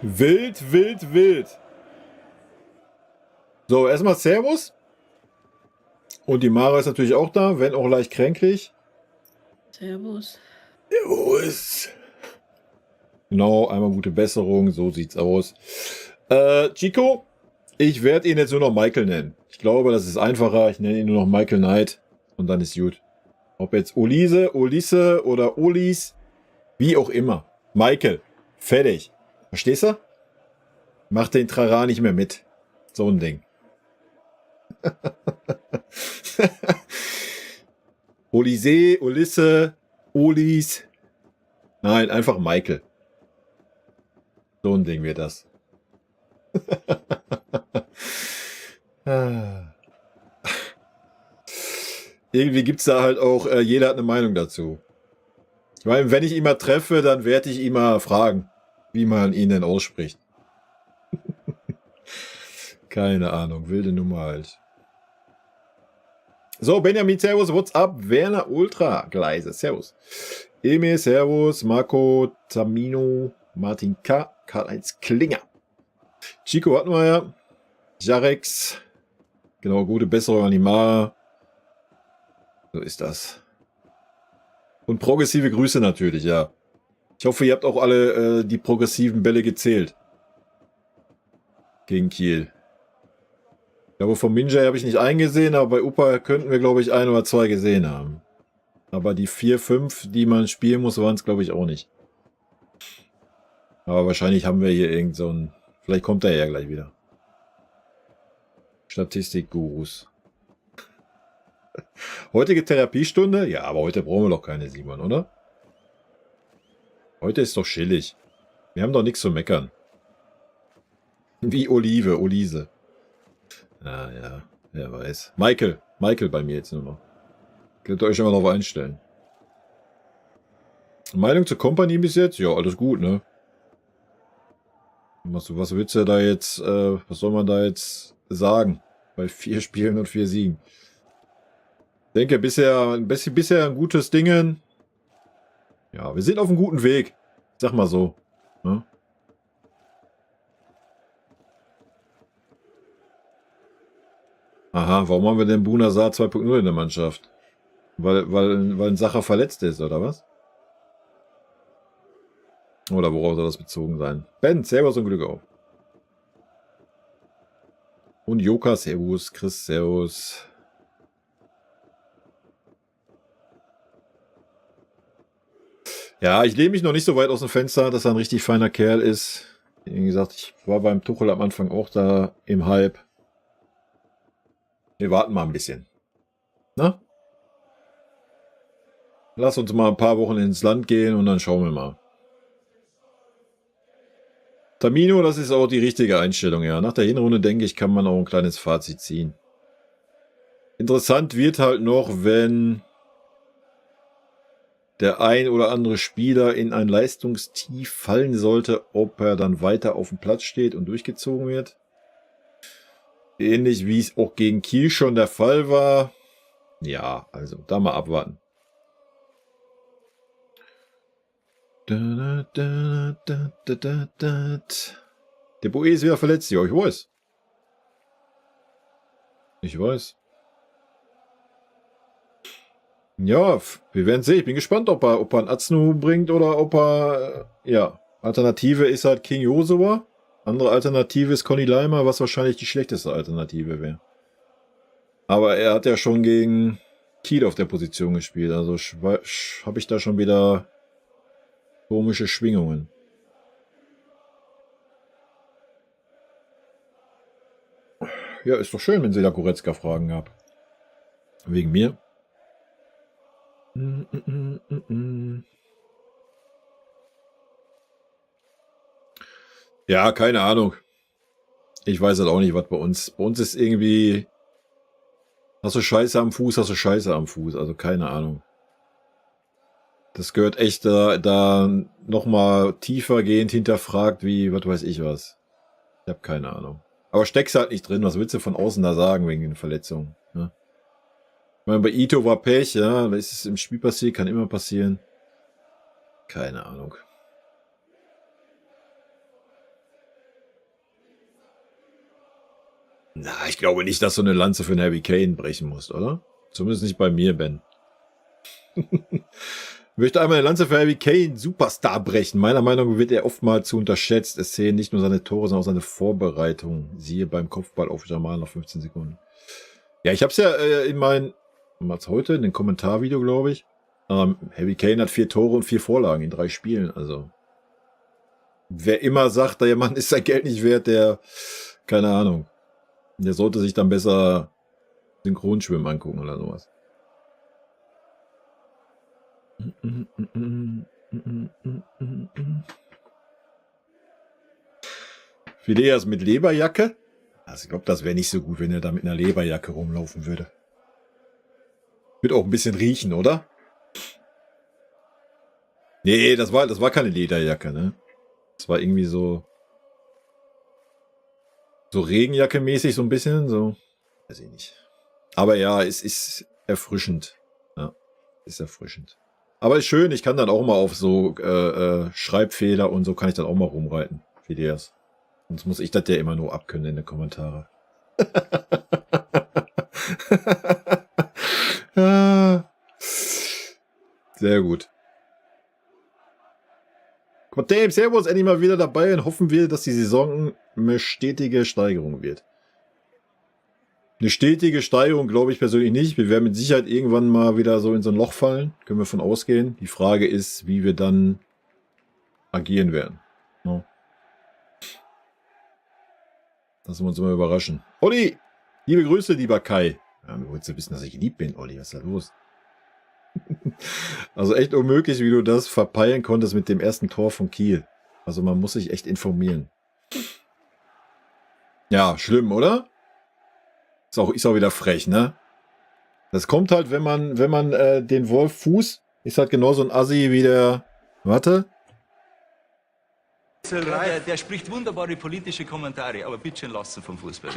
Wild, wild, wild. So, erstmal Servus. Und die Mara ist natürlich auch da, wenn auch leicht kränklich. Servus. Servus. Genau, einmal gute Besserung, so sieht's aus. Chico, ich werde ihn jetzt nur noch Michael nennen. Ich glaube, das ist einfacher. Ich nenne ihn nur noch Michael Knight und dann ist gut. Ob jetzt Ulise oder Olis, wie auch immer. Michael, fertig. Verstehst du? Mach den Trara nicht mehr mit. So ein Ding. Olise, Ulisse, Olis. Nein, einfach Michael. So ein Ding wird das. Irgendwie gibt es da halt auch, jeder hat eine Meinung dazu. Ich meine, wenn ich ihn mal treffe, dann werde ich ihn mal fragen, wie man ihn denn ausspricht. Keine Ahnung, wilde Nummer halt. So, Benjamin, Servus, what's up? Werner Ultra, Gleise, Servus. Emil, Servus, Marco, Tamino, Martin K, Karl-Heinz Klinger. Chico hatten wir ja. Jarex. Genau, gute Besserung an die Mara. So ist das. Und progressive Grüße natürlich, ja. Ich hoffe, ihr habt auch alle die progressiven Bälle gezählt. Gegen Kiel. Ich glaube, vom Minjay habe ich nicht eingesehen, aber bei Upa könnten wir, glaube ich, 1 oder 2 gesehen haben. Aber die 4, 5, die man spielen muss, waren es, glaube ich, auch nicht. Aber wahrscheinlich haben wir hier irgend so ein... Vielleicht kommt er ja gleich wieder. Statistik-Gurus. Heutige Therapiestunde? Ja, aber heute brauchen wir doch keine, Simon, oder? Heute ist doch chillig. Wir haben doch nichts zu meckern. Wie Olise. Ah, ja, wer weiß. Michael bei mir jetzt nur noch. Könnt ihr euch schon mal darauf einstellen. Meinung zur Company bis jetzt? Ja, alles gut, ne? Was willst du da jetzt, was soll man da jetzt sagen? Bei 4 Spielen und 4 Siegen. Ich denke, bisher ein gutes Dingen. Ja, wir sind auf einem guten Weg. Sag mal so. Ne? Aha, warum haben wir denn Buna Saar 2.0 in der Mannschaft? Weil ein Sacher verletzt ist, oder was? Oder worauf soll das bezogen sein? Ben, Servus und Glück auf. Und Joka, Servus, Chris, Servus. Ja, ich lehne mich noch nicht so weit aus dem Fenster, dass er ein richtig feiner Kerl ist. Wie gesagt, ich war beim Tuchel am Anfang auch da im Hype. Wir warten mal ein bisschen. Na? Lass uns mal ein paar Wochen ins Land gehen und dann schauen wir mal. Tamino, das ist auch die richtige Einstellung, ja. Nach der Hinrunde, denke ich, kann man auch ein kleines Fazit ziehen. Interessant wird halt noch, wenn der ein oder andere Spieler in ein Leistungstief fallen sollte, ob er dann weiter auf dem Platz steht und durchgezogen wird. Ähnlich wie es auch gegen Kiel schon der Fall war. Ja, also da mal abwarten. Der Boe ist wieder verletzt. Ja, ich weiß. Ja, wir werden sehen. Ich bin gespannt, ob er einen Aznu bringt oder ob er... ja, Alternative ist halt King Josua. Andere Alternative ist Conny Leimer, was wahrscheinlich die schlechteste Alternative wäre. Aber er hat ja schon gegen Kiel auf der Position gespielt. Also habe ich da schon wieder komische Schwingungen. Ja, ist doch schön, wenn sie da Goretzka Fragen habt. Wegen mir. Ja, keine Ahnung. Ich weiß halt auch nicht, was bei uns. Bei uns ist irgendwie... Hast du Scheiße am Fuß, Also keine Ahnung. Das gehört echt da nochmal tiefergehend hinterfragt, wie, was weiß ich was. Ich habe keine Ahnung. Aber steckst halt nicht drin. Was willst du von außen da sagen wegen den Verletzungen? Ne? Ich meine, bei Ito war Pech, ja. Da ist es im Spiel passiert, kann immer passieren. Keine Ahnung. Na, ich glaube nicht, dass du eine Lanze für einen Harry Kane brechen musst, oder? Zumindest nicht bei mir, Ben. Ich möchte einmal eine Lanze für Harry Kane, Superstar, brechen. Meiner Meinung nach wird er oftmals zu unterschätzt. Es zählen nicht nur seine Tore, sondern auch seine Vorbereitung. Siehe beim Kopfball auf Jamal nach 15 Sekunden. Ja, ich habe es ja in meinem, was heute, in dem Kommentarvideo, glaube ich. Harry Kane hat 4 Tore und 4 Vorlagen in 3 Spielen. Also, wer immer sagt, der Mann ist sein Geld nicht wert, der, keine Ahnung. Der sollte sich dann besser Synchronschwimmen angucken oder sowas. Phileas mit Leberjacke? Also ich glaube, das wäre nicht so gut, wenn er da mit einer Leberjacke rumlaufen würde. Wird auch ein bisschen riechen, oder? Nee, das war keine Lederjacke, ne? Das war irgendwie so Regenjacke mäßig, so ein bisschen, so. Weiß ich nicht. Aber ja, es ist erfrischend. Ja, ist erfrischend. Aber ist schön, ich kann dann auch mal auf so Schreibfehler und so kann ich dann auch mal rumreiten. Phileas. Sonst muss ich das ja immer nur abkönnen in den Kommentaren. Sehr gut. Dave, Servus, endlich mal wieder dabei und hoffen wir, dass die Saison eine stetige Steigerung wird. Eine stetige Steigerung glaube ich persönlich nicht. Wir werden mit Sicherheit irgendwann mal wieder so in so ein Loch fallen. Können wir von ausgehen. Die Frage ist, wie wir dann agieren werden. No. Lassen wir uns mal überraschen. Olli, liebe Grüße, lieber Kai. Ja, du wolltest ja wissen, dass ich geliebt bin, Olli. Was ist da los? Also echt unmöglich, wie du das verpeilen konntest mit dem ersten Tor von Kiel. Also man muss sich echt informieren. Ja, schlimm, oder? Ist auch wieder frech, ne? Das kommt halt, wenn man den Wolf Fuß, ist halt genauso ein Assi wie der, warte. Der spricht wunderbare politische Kommentare, aber bitte schön lassen vom Fußball.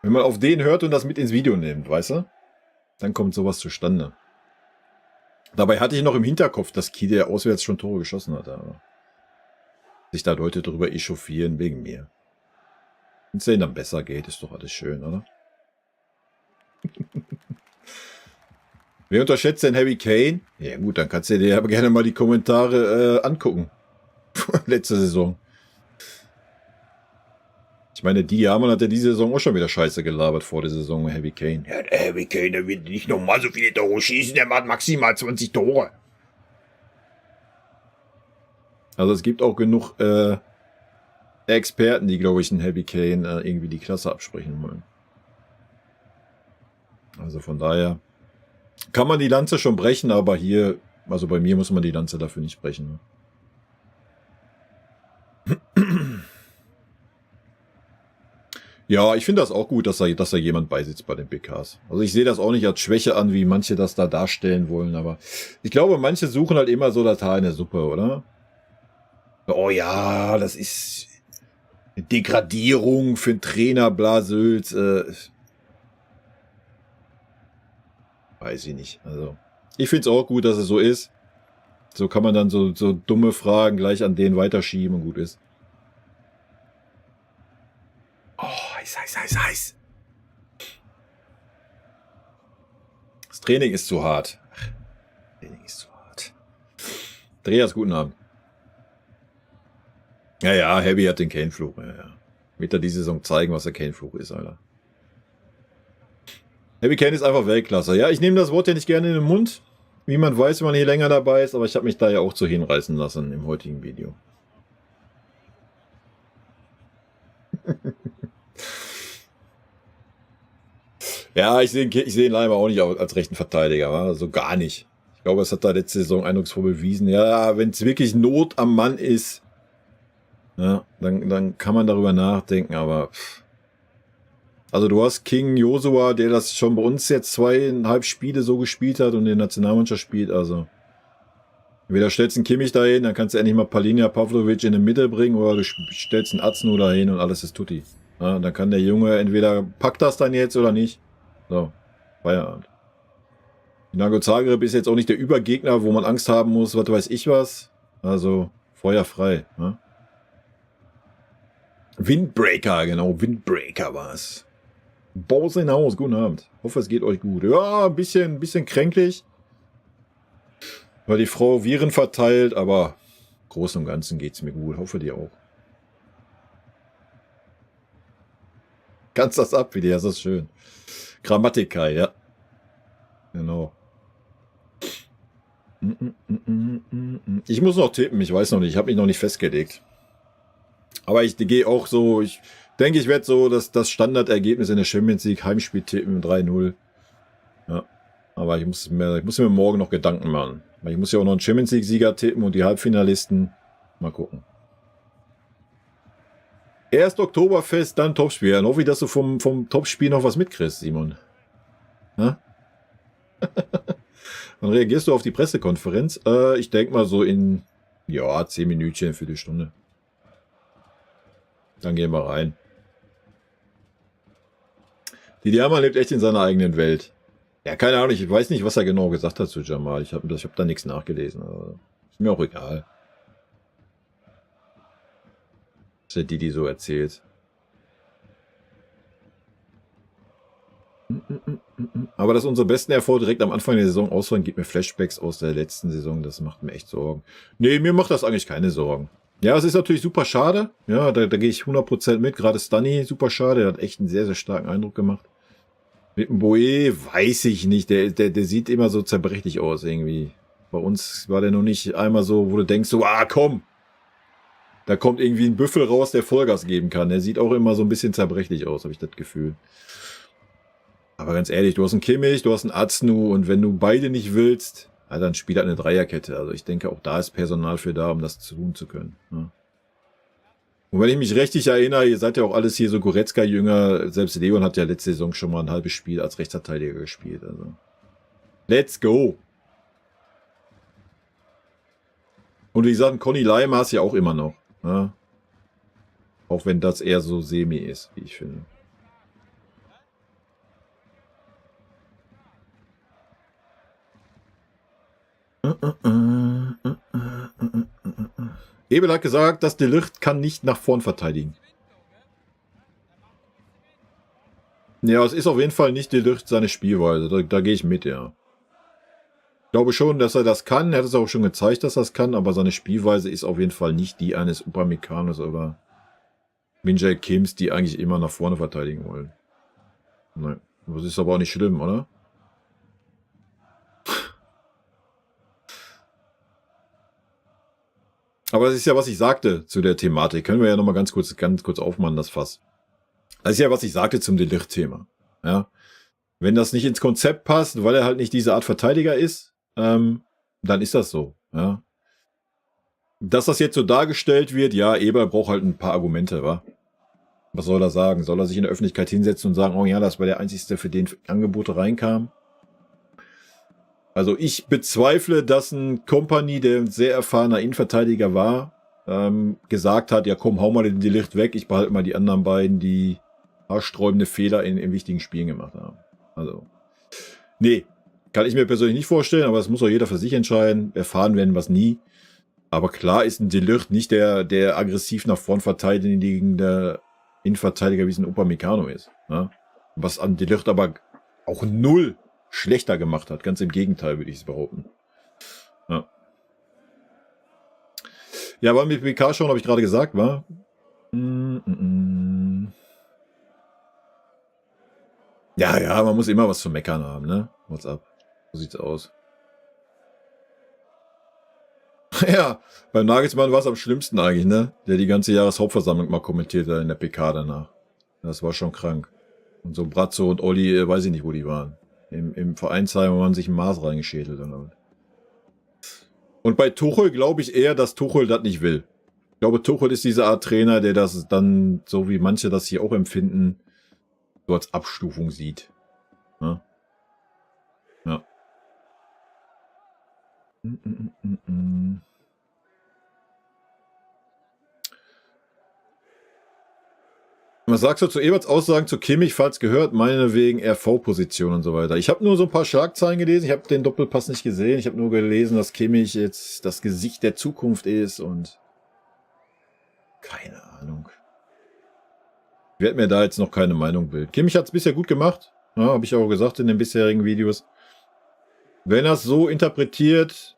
Wenn man auf den hört und das mit ins Video nimmt, weißt du? Dann kommt sowas zustande. Dabei hatte ich noch im Hinterkopf, dass Kiel ja auswärts schon Tore geschossen hat. Aber sich da Leute drüber echauffieren wegen mir. Wenn es denen dann besser geht, ist doch alles schön, oder? Wer unterschätzt denn Harry Kane? Ja gut, dann kannst du dir aber gerne mal die Kommentare angucken. Letzte Saison. Ich meine, Diamond hat ja diese Saison auch schon wieder Scheiße gelabert vor der Saison mit Harry Kane. Ja, der Harry Kane, der wird nicht nochmal so viele Tore schießen, der macht maximal 20 Tore. Also es gibt auch genug Experten, die, glaube ich, einen Harry Kane irgendwie die Klasse absprechen wollen. Also von daher kann man die Lanze schon brechen, aber hier, also bei mir muss man die Lanze dafür nicht brechen. Ne? Ja, ich finde das auch gut, dass da jemand beisitzt bei den PKs. Also ich sehe das auch nicht als Schwäche an, wie manche das da darstellen wollen, aber ich glaube, manche suchen halt immer so das Haar in der Suppe, oder? Oh ja, das ist eine Degradierung für einen Trainer, Blasülz. Weiß ich nicht. Also ich finde es auch gut, dass es so ist. So kann man dann so dumme Fragen gleich an den weiterschieben und gut ist. Oh, heiß. Das Training ist zu hart. Training ist zu hart. Andreas, guten Abend. Ja, Heavy hat den Kane-Fluch. Ja. Wird er die Saison zeigen, was der Kane-Fluch ist, Alter. Harry Kane ist einfach Weltklasse. Ja, ich nehme das Wort ja nicht gerne in den Mund. Wie man weiß, wenn man hier länger dabei ist, aber ich habe mich da ja auch zu hinreißen lassen im heutigen Video. Ja, ich sehe ihn leider auch nicht als rechten Verteidiger, also gar nicht. Ich glaube, es hat da letzte Saison eindrucksvoll bewiesen. Ja, wenn es wirklich Not am Mann ist, ja, dann kann man darüber nachdenken, aber also du hast King Joshua, der das schon bei uns jetzt 2,5 Spiele so gespielt hat und in der Nationalmannschaft spielt, also entweder stellst du einen Kimmich dahin, dann kannst du endlich mal Palhinha Pavlovic in die Mitte bringen, oder du stellst einen Aznu dahin und alles ist tutti. Ja, dann kann der Junge entweder packt das dann jetzt oder nicht. So, Feierabend. Dinamo Zagreb ist jetzt auch nicht der Übergegner, wo man Angst haben muss, was weiß ich was. Also feuerfrei. Ja? Windbreaker, genau, Windbreaker war es. Bause in Haus, guten Abend. Hoffe, es geht euch gut. Ja, ein bisschen kränklich. Weil die Frau Viren verteilt, aber im Großen und Ganzen geht es mir gut. Hoffe, dir auch. Kannst das ab, wie dir, das ist schön. Grammatikai, ja. Genau. Ich muss noch tippen, ich weiß noch nicht. Ich habe mich noch nicht festgelegt. Aber ich gehe auch so, ich denke, ich werde so das Standardergebnis in der Champions League Heimspiel tippen, 3-0. Ja. Aber ich muss mir morgen noch Gedanken machen. Weil ich muss ja auch noch einen Champions League Sieger tippen und die Halbfinalisten. Mal gucken. Erst Oktoberfest, dann Topspiel. Dann hoffe ich, dass du vom Topspiel noch was mitkriegst, Simon. Ja? Dann reagierst du auf die Pressekonferenz. Ich denke mal so in, ja, 10 Minütchen, Viertelstunde. Dann gehen wir rein. Die Diama lebt echt in seiner eigenen Welt. Ja, keine Ahnung, ich weiß nicht, was er genau gesagt hat zu Jamal. Ich hab da nichts nachgelesen. Also ist mir auch egal. Was hat die so erzählt? Aber dass unsere besten Erfolge direkt am Anfang der Saison ausfallen, gibt mir Flashbacks aus der letzten Saison. Das macht mir echt Sorgen. Nee, mir macht das eigentlich keine Sorgen. Ja, es ist natürlich super schade. Ja, da gehe ich 100% mit. Gerade Stunny, super schade. Der hat echt einen sehr, sehr starken Eindruck gemacht. Mit dem Boe weiß ich nicht. Der sieht immer so zerbrechlich aus irgendwie. Bei uns war der noch nicht einmal so, wo du denkst so, ah komm. Da kommt irgendwie ein Büffel raus, der Vollgas geben kann. Der sieht auch immer so ein bisschen zerbrechlich aus, habe ich das Gefühl. Aber ganz ehrlich, du hast einen Kimmich, du hast einen Aznu und wenn du beide nicht willst, ja, dann spielt halt eine Dreierkette. Also ich denke, auch da ist Personal für da, um das tun zu können. Ja. Und wenn ich mich richtig erinnere, ihr seid ja auch alles hier so Goretzka-Jünger. Selbst Leon hat ja letzte Saison schon mal ein halbes Spiel als Rechtsverteidiger gespielt. Also let's go! Und wie gesagt, Conny Leimer hast du ja auch immer noch. Ja. Auch wenn das eher so semi ist, wie ich finde. Ebel hat gesagt, dass De Ligt kann nicht nach vorn verteidigen. Ja, es ist auf jeden Fall nicht De Ligt seine Spielweise. Da gehe ich mit, ja. Ich glaube schon, dass er das kann. Er hat es auch schon gezeigt, dass er es kann, aber seine Spielweise ist auf jeden Fall nicht die eines Upamecano's oder Min-Jae Kims, die eigentlich immer nach vorne verteidigen wollen. Nein, das ist aber auch nicht schlimm, oder? Aber das ist ja, was ich sagte zu der Thematik. Können wir ja nochmal ganz kurz aufmachen, das Fass. Das ist ja, was ich sagte zum De Ligt-Thema. Ja. Wenn das nicht ins Konzept passt, weil er halt nicht diese Art Verteidiger ist, dann ist das so. Ja. Dass das jetzt so dargestellt wird, ja, Eber braucht halt ein paar Argumente, wa? Was soll er sagen? Soll er sich in der Öffentlichkeit hinsetzen und sagen, oh ja, das war der Einzige, für den Angebote reinkamen? Also ich bezweifle, dass ein Kompany, der ein sehr erfahrener Innenverteidiger war, gesagt hat, ja komm, hau mal den De Ligt weg, ich behalte mal die anderen beiden, die haarsträubende Fehler in wichtigen Spielen gemacht haben. Also, nee, kann ich mir persönlich nicht vorstellen, aber das muss auch jeder für sich entscheiden. Erfahren werden wir es nie. Aber klar ist ein De Ligt nicht der aggressiv nach vorn verteidigende Innenverteidiger, wie es ein Upamecano ist. Ja? Was an De Ligt aber auch null schlechter gemacht hat. Ganz im Gegenteil, würde ich es behaupten. Ja. Ja, aber mit PK schon, habe ich gerade gesagt, war. Ja, man muss immer was zu meckern haben, ne? What's up? So sieht's aus. Ja, beim Nagelsmann war es am schlimmsten eigentlich, ne? Der die ganze Jahreshauptversammlung mal kommentiert hat in der PK danach. Das war schon krank. Und so Brazzo und Olli, weiß ich nicht, wo die waren. Im Vereinsheim haben man sich ein Maß reingeschädelt. Und bei Tuchel glaube ich eher, dass Tuchel das nicht will. Ich glaube, Tuchel ist diese Art Trainer, der das dann, so wie manche das hier auch empfinden, so als Abstufung sieht. Ja. Ja. Was sagst du zu Eberts Aussagen zu Kimmich, falls gehört, meine wegen RV-Position und so weiter? Ich habe nur so ein paar Schlagzeilen gelesen, ich habe den Doppelpass nicht gesehen, ich habe nur gelesen, dass Kimmich jetzt das Gesicht der Zukunft ist und keine Ahnung. werde mir da jetzt noch keine Meinung bilden. Kimmich hat es bisher gut gemacht. Ja, habe ich auch gesagt in den bisherigen Videos. Wenn er es so interpretiert,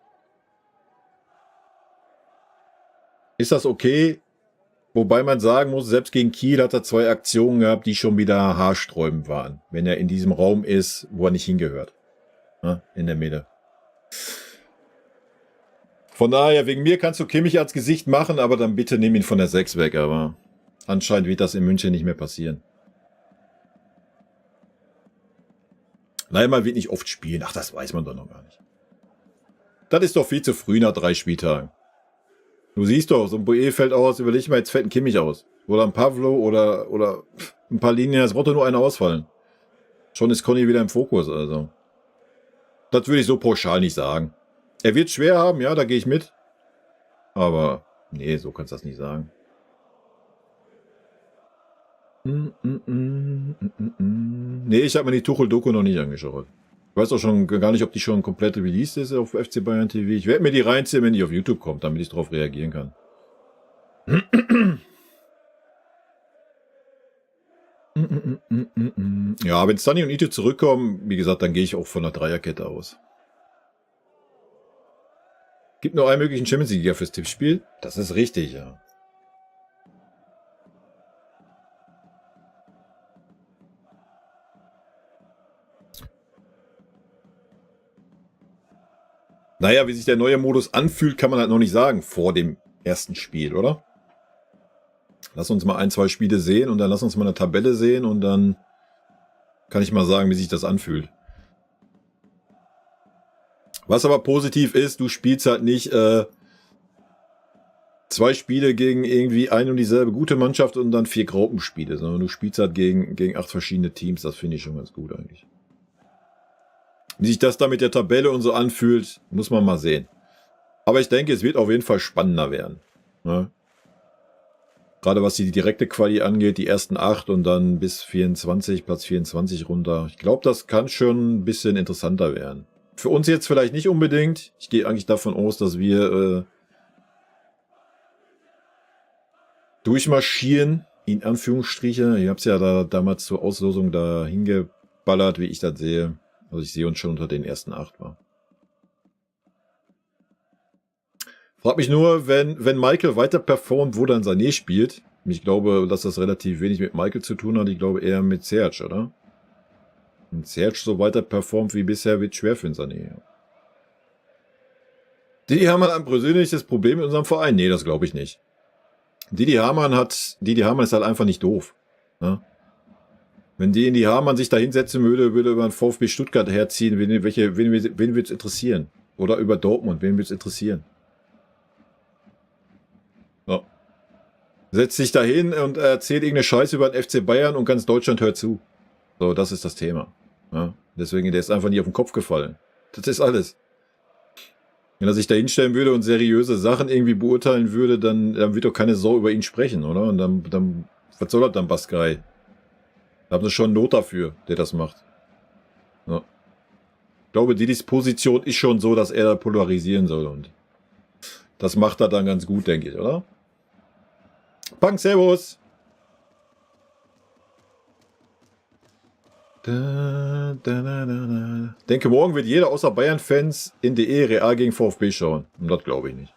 ist das okay. Wobei man sagen muss, selbst gegen Kiel hat er 2 Aktionen gehabt, die schon wieder haarsträubend waren. Wenn er in diesem Raum ist, wo er nicht hingehört. Ja, in der Mitte. Von daher, wegen mir kannst du Kimmich als Gesicht machen, aber dann bitte nimm ihn von der 6 weg. Aber anscheinend wird das in München nicht mehr passieren. Leimer wird nicht oft spielen. Ach, das weiß man doch noch gar nicht. Das ist doch viel zu früh nach 3 Spieltagen. Du siehst doch, so ein Boe fällt aus, überleg mal, jetzt fällt ein Kimmich aus. Oder ein Pavlo oder ein paar Linien, es braucht doch nur einer ausfallen. Schon ist Conny wieder im Fokus, also. Das würde ich so pauschal nicht sagen. Er wird schwer haben, ja, da gehe ich mit. Aber, nee, so kannst du das nicht sagen. Nee, ich habe mir die Tuchel-Doku noch nicht angeschaut. Ich weiß auch schon gar nicht, ob die schon komplett released ist auf FC Bayern TV. Ich werde mir die reinziehen, wenn die auf YouTube kommt, damit ich darauf reagieren kann. Ja, wenn Sunny und Ito zurückkommen, wie gesagt, dann gehe ich auch von der Dreierkette aus. Gibt nur einen möglichen Champions League fürs Tippspiel. Das ist richtig, ja. Naja, wie sich der neue Modus anfühlt, kann man halt noch nicht sagen vor dem ersten Spiel, oder? Lass uns mal 1, 2 Spiele sehen und dann lass uns mal eine Tabelle sehen und dann kann ich mal sagen, wie sich das anfühlt. Was aber positiv ist, du spielst halt nicht 2 Spiele gegen irgendwie eine und dieselbe gute Mannschaft und dann 4 Gruppenspiele, sondern du spielst halt gegen 8 verschiedene Teams. Das finde ich schon ganz gut eigentlich. Wie sich das da mit der Tabelle und so anfühlt, muss man mal sehen. Aber ich denke, es wird auf jeden Fall spannender werden. Ne? Gerade was die direkte Quali angeht, die ersten 8 und dann bis 24, Platz 24 runter. Ich glaube, das kann schon ein bisschen interessanter werden. Für uns jetzt vielleicht nicht unbedingt. Ich gehe eigentlich davon aus, dass wir durchmarschieren, in Anführungsstriche. Ich habe es ja da damals zur Auslosung da hingeballert, wie ich das sehe. Also ich sehe uns schon unter den ersten 8 war. Frag mich nur, wenn Michael weiter performt, wo dann Sané spielt. Ich glaube, dass das relativ wenig mit Michael zu tun hat. Ich glaube eher mit Serge, oder? Wenn Serge so weiter performt wie bisher, wird schwer für den Sané. Didi Hamann hat ein persönliches Problem in unserem Verein. Nee, das glaube ich nicht. Didi Hamann ist halt einfach nicht doof. Ne? Wenn Didi Hamann sich da hinsetzen würde über den VfB Stuttgart herziehen, wen würde es interessieren? Oder über Dortmund, wen würde es interessieren? Ja. Setzt sich da hin und erzählt irgendeine Scheiße über den FC Bayern und ganz Deutschland hört zu. So, das ist das Thema. Ja? Deswegen, der ist einfach nie auf den Kopf gefallen. Das ist alles. Wenn er sich da hinstellen würde und seriöse Sachen irgendwie beurteilen würde, dann wird doch keine Sau über ihn sprechen, oder? Und dann was soll das dann, Baskai? Da haben sie schon einen Not dafür, der das macht. Ja. Ich glaube, Didis Position ist schon so, dass er da polarisieren soll. Und das macht er dann ganz gut, denke ich, oder? Punk, servus! Denke, morgen wird jeder außer Bayern-Fans in DE Real gegen VfB schauen. Und das glaube ich nicht.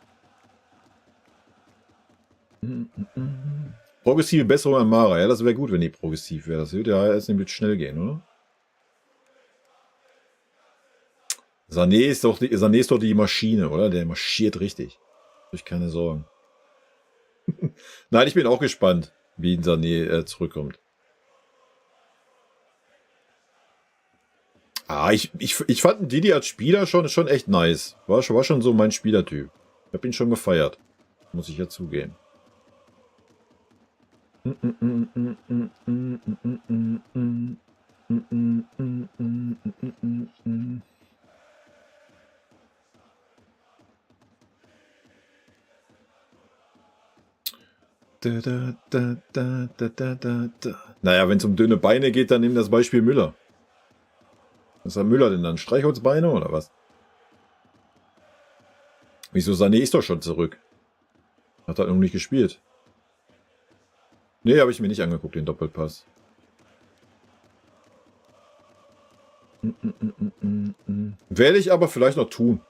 Progressive Besserung an Mara. Ja, das wäre gut, wenn die progressiv wäre. Das würde ja erst nämlich schnell gehen, oder? Sané ist doch die Maschine, oder? Der marschiert richtig. Hab ich keine Sorgen. Nein, ich bin auch gespannt, wie ein Sané zurückkommt. Ah, ich fand den Didi als Spieler schon echt nice. War schon so mein Spielertyp. Ich hab ihn schon gefeiert. Muss ich ja zugeben. Naja, wenn es um dünne Beine geht, dann nimm das Beispiel Müller. Was hat Müller denn dann? Streichholzbeine oder was? Wieso? Sané ist doch schon zurück. Hat er noch nicht gespielt. Nee, habe ich mir nicht angeguckt, den Doppelpass. Werde ich aber vielleicht noch tun.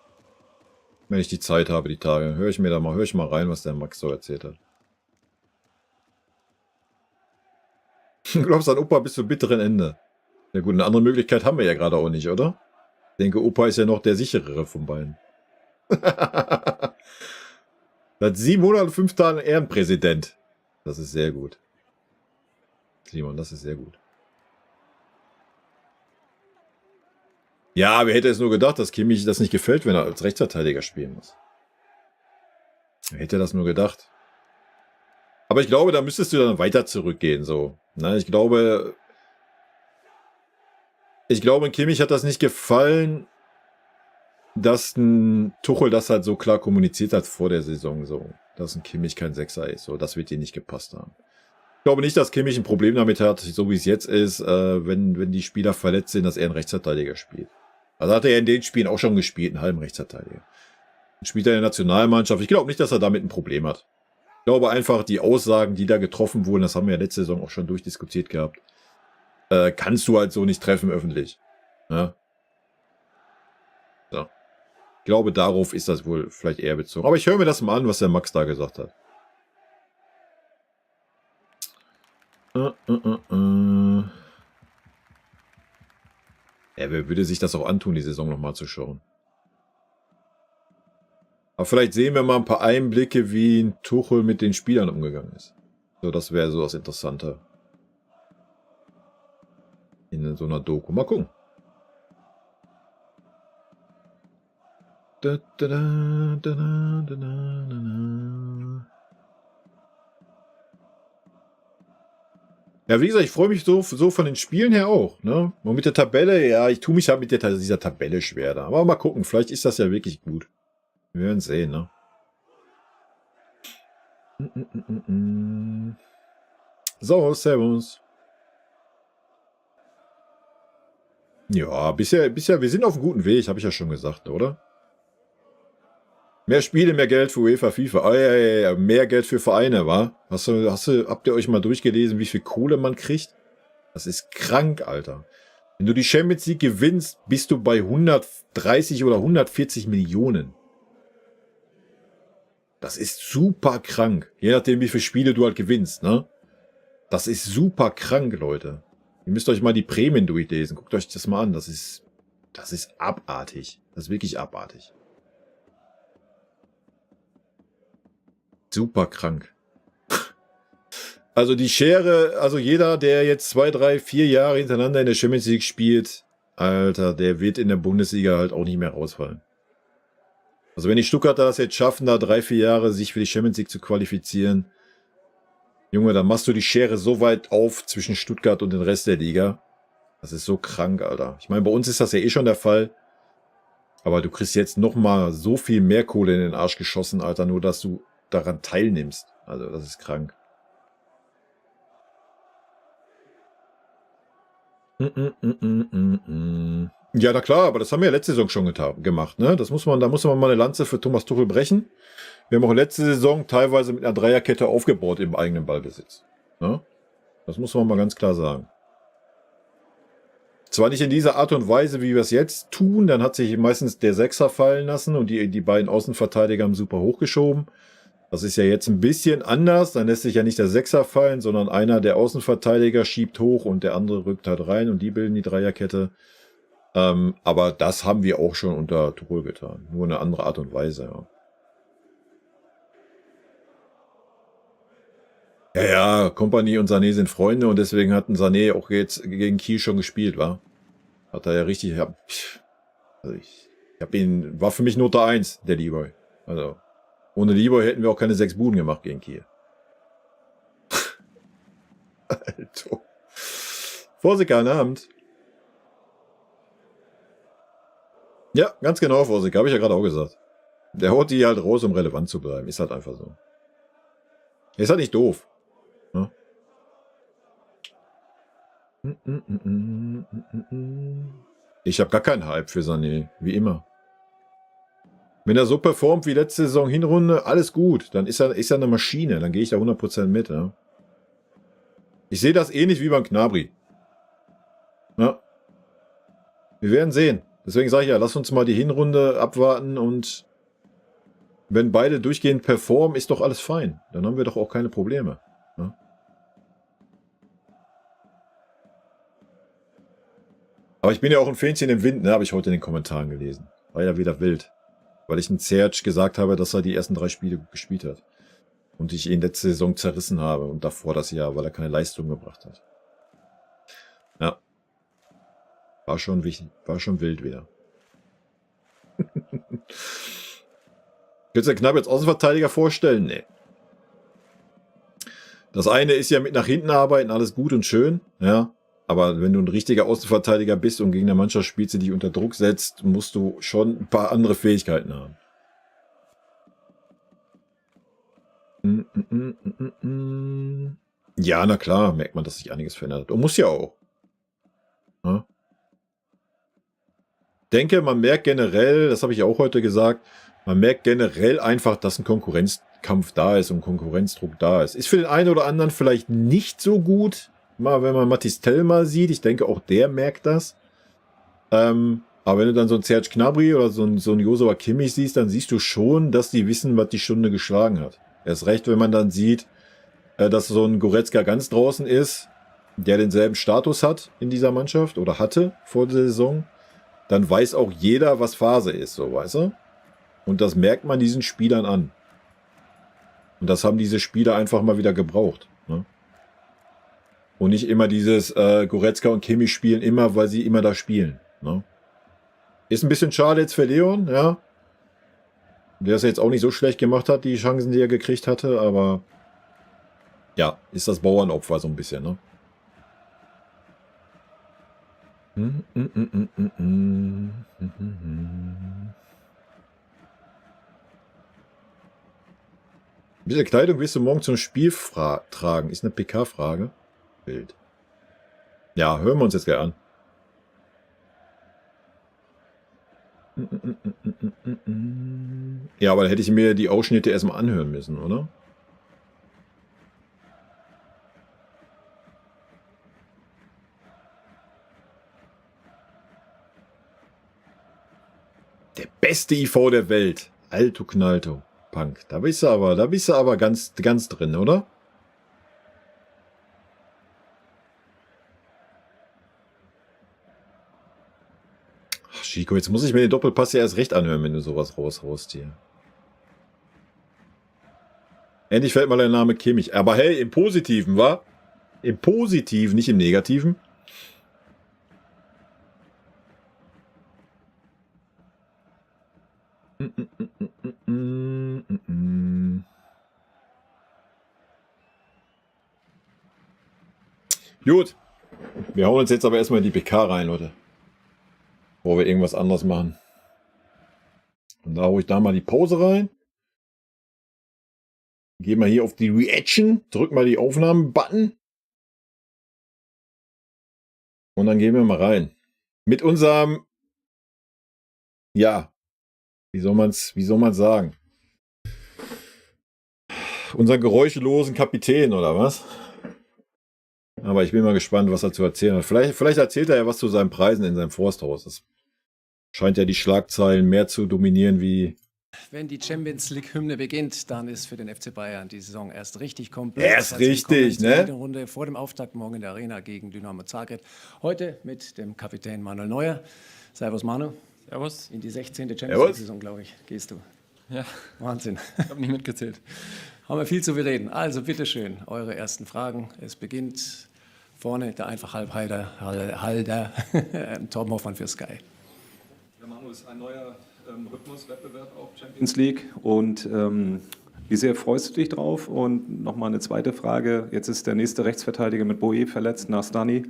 Wenn ich die Zeit habe, die Tage. Höre ich mal rein, was der Max so erzählt hat. Du glaubst an Opa bis zum bitteren Ende. Ja gut, eine andere Möglichkeit haben wir ja gerade auch nicht, oder? Ich denke, Opa ist ja noch der sicherere von beiden. Seit 705 Tagen Ehrenpräsident. Das ist sehr gut. Simon, das ist sehr gut. Ja, wer hätte es nur gedacht, dass Kimmich das nicht gefällt, wenn er als Rechtsverteidiger spielen muss. Wer hätte das nur gedacht? Aber ich glaube, da müsstest du dann weiter zurückgehen, so. Na, ich glaube, Kimmich hat das nicht gefallen, dass ein Tuchel das halt so klar kommuniziert hat vor der Saison, so. Dass ein Kimmich kein Sechser ist, so. Das wird ihm nicht gepasst haben. Ich glaube nicht, dass Kimmich ein Problem damit hat, so wie es jetzt ist, wenn die Spieler verletzt sind, dass er einen Rechtsverteidiger spielt. Also hat er in den Spielen auch schon gespielt, einen halben Rechtsverteidiger. Spielt er in der Nationalmannschaft. Ich glaube nicht, dass er damit ein Problem hat. Ich glaube einfach, die Aussagen, die da getroffen wurden, das haben wir ja letzte Saison auch schon durchdiskutiert gehabt, kannst du halt so nicht treffen öffentlich. Ja? So. Ich glaube, darauf ist das wohl vielleicht eher bezogen. Aber ich höre mir das mal an, was der Max da gesagt hat. Ja, wer würde sich das auch antun, die Saison nochmal zu schauen? Aber vielleicht sehen wir mal ein paar Einblicke, wie ein Tuchel mit den Spielern umgegangen ist. So, das wäre so das Interessante. In so einer Doku. Mal gucken. Ja, wie gesagt, ich freue mich so von den Spielen her auch. Ne? Und mit der Tabelle, ja, ich tue mich halt mit dieser Tabelle schwer da. Aber mal gucken, vielleicht ist das ja wirklich gut. Wir werden sehen, ne? So, servus. Ja, bisher, wir sind auf einem guten Weg, habe ich ja schon gesagt, oder? Mehr Spiele, mehr Geld für UEFA, FIFA. Oh, ja, mehr Geld für Vereine, wa? Habt ihr euch mal durchgelesen, wie viel Kohle man kriegt? Das ist krank, Alter. Wenn du die Champions League gewinnst, bist du bei 130 oder 140 Millionen. Das ist super krank. Je nachdem, wie viele Spiele du halt gewinnst, ne? Das ist super krank, Leute. Ihr müsst euch mal die Prämien durchlesen. Guckt euch das mal an. Das ist abartig. Das ist wirklich abartig. Super krank. Also die Schere, also jeder, der jetzt 2, 3, 4 Jahre hintereinander in der Champions League spielt, Alter, der wird in der Bundesliga halt auch nicht mehr rausfallen. Also wenn die Stuttgarter das jetzt schaffen, da 3, 4 Jahre sich für die Champions League zu qualifizieren, Junge, dann machst du die Schere so weit auf zwischen Stuttgart und dem Rest der Liga. Das ist so krank, Alter. Ich meine, bei uns ist das ja eh schon der Fall. Aber du kriegst jetzt nochmal so viel mehr Kohle in den Arsch geschossen, Alter, nur dass du daran teilnimmst. Also das ist krank. Ja, na klar, aber das haben wir ja letzte Saison schon gemacht, ne? Da muss man mal eine Lanze für Thomas Tuchel brechen. Wir haben auch letzte Saison teilweise mit einer Dreierkette aufgebaut im eigenen Ballbesitz. Ne? Das muss man mal ganz klar sagen. Zwar nicht in dieser Art und Weise, wie wir es jetzt tun, dann hat sich meistens der Sechser fallen lassen und die beiden Außenverteidiger haben super hochgeschoben. Das ist ja jetzt ein bisschen anders, dann lässt sich ja nicht der Sechser fallen, sondern einer der Außenverteidiger schiebt hoch und der andere rückt halt rein und die bilden die Dreierkette. Aber das haben wir auch schon unter Tuchel getan, nur eine andere Art und Weise, ja. Ja, Kompany und Sané sind Freunde und deswegen hatten Sané auch jetzt gegen Kiel schon gespielt, wa? Hat er ja richtig, war für mich Note 1, der Leroy. Also, ohne Leroy hätten wir auch keine 6 Buden gemacht gegen Kiel. Alter. Vorsicker, guten Abend. Ja, ganz genau, Vorsicker, habe ich ja gerade auch gesagt. Der haut die halt raus, um relevant zu bleiben. Ist halt einfach so. Ist halt nicht doof. Ja? Ich habe gar keinen Hype für Sané, wie immer. Wenn er so performt wie letzte Saison Hinrunde, alles gut. Dann ist er eine Maschine, dann gehe ich da 100% mit. Ja? Ich sehe das ähnlich wie beim Gnabry. Ja. Wir werden sehen. Deswegen sage ich ja, lass uns mal die Hinrunde abwarten und wenn beide durchgehend performen, ist doch alles fein. Dann haben wir doch auch keine Probleme. Ja. Aber ich bin ja auch ein Fähnchen im Wind, ne, habe ich heute in den Kommentaren gelesen. War ja wieder wild. Weil ich einen Serge gesagt habe, dass er die ersten 3 Spiele gespielt hat. Und ich ihn letzte Saison zerrissen habe und davor das Jahr, weil er keine Leistung gebracht hat. Ja. War schon wild wieder. Könntest du Knapp jetzt Außenverteidiger vorstellen? Nee. Das eine ist ja mit nach hinten arbeiten, alles gut und schön, ja. Aber wenn du ein richtiger Außenverteidiger bist und gegen eine Mannschaft spielst, die dich unter Druck setzt, musst du schon ein paar andere Fähigkeiten haben. Ja, na klar, merkt man, dass sich einiges verändert hat. Und muss ja auch. Ja. Denke, man merkt generell, das habe ich auch heute gesagt, man merkt generell einfach, dass ein Konkurrenzkampf da ist und Konkurrenzdruck da ist. Ist für den einen oder anderen vielleicht nicht so gut, mal wenn man Mathis Tell mal sieht. Ich denke, auch der merkt das. Aber wenn du dann so einen Serge Gnabry oder so einen Joshua Kimmich siehst, dann siehst du schon, dass die wissen, was die Stunde geschlagen hat. Erst recht, wenn man dann sieht, dass so ein Goretzka ganz draußen ist, der denselben Status hat in dieser Mannschaft oder hatte vor der Saison, dann weiß auch jeder, was Phase ist, so, weißt du? Und das merkt man diesen Spielern an. Und das haben diese Spieler einfach mal wieder gebraucht. Ne? Und nicht immer dieses Goretzka und Kimmich spielen immer, weil sie immer da spielen. Ne? Ist ein bisschen schade jetzt für Leon, ja. Der es jetzt auch nicht so schlecht gemacht hat, die Chancen, die er gekriegt hatte, aber ja, ist das Bauernopfer so ein bisschen, ne? Welche Kleidung wirst du morgen zum Spiel tragen? Ist eine PK-Frage. Bild. Ja, hören wir uns jetzt gleich an. Ja, aber da hätte ich mir die Ausschnitte erstmal anhören müssen, oder? Der beste IV der Welt. Alto Knalto. Punk. Da bist du aber ganz drin, oder? Ach, Chico, jetzt muss ich mir den Doppelpass ja erst recht anhören, wenn du sowas raushaust hier. Endlich fällt mal der Name Kimmich. Aber hey, im Positiven, wa? Im Positiven, nicht im Negativen. Gut. Wir hauen uns jetzt aber erstmal in die PK rein, Leute. Bevor wir irgendwas anderes machen. Und da hole ich da mal die Pause rein. Geh mal hier auf die Reaction. Drück mal die Aufnahmen-Button. Und dann gehen wir mal rein. Mit unserem, ja, wie soll man's sagen? Unseren geräuschlosen Kapitän, oder was? Aber ich bin mal gespannt, was er zu erzählen hat. Vielleicht erzählt er ja was zu seinen Preisen in seinem Forsthaus. Das scheint ja die Schlagzeilen mehr zu dominieren wie... Wenn die Champions League-Hymne beginnt, dann ist für den FC Bayern die Saison erst richtig komplett. Erst richtig, ne? Die Runde vor dem Auftakt morgen in der Arena gegen Dynamo Zagreb. Heute mit dem Kapitän Manuel Neuer. Servus Manu. Servus. In die 16. Champions League-Saison, glaube ich, gehst du. Ja. Wahnsinn. Ich habe nicht mitgezählt. Haben wir viel zu bereden. Also bitteschön, eure ersten Fragen. Es beginnt vorne der einfach Halder Torben Hoffmann für Sky. Ja, Manu, ist ein neuer Rhythmuswettbewerb auf Champions League und wie sehr freust du dich drauf? Und nochmal eine zweite Frage, jetzt ist der nächste Rechtsverteidiger mit Boe verletzt, Nastani.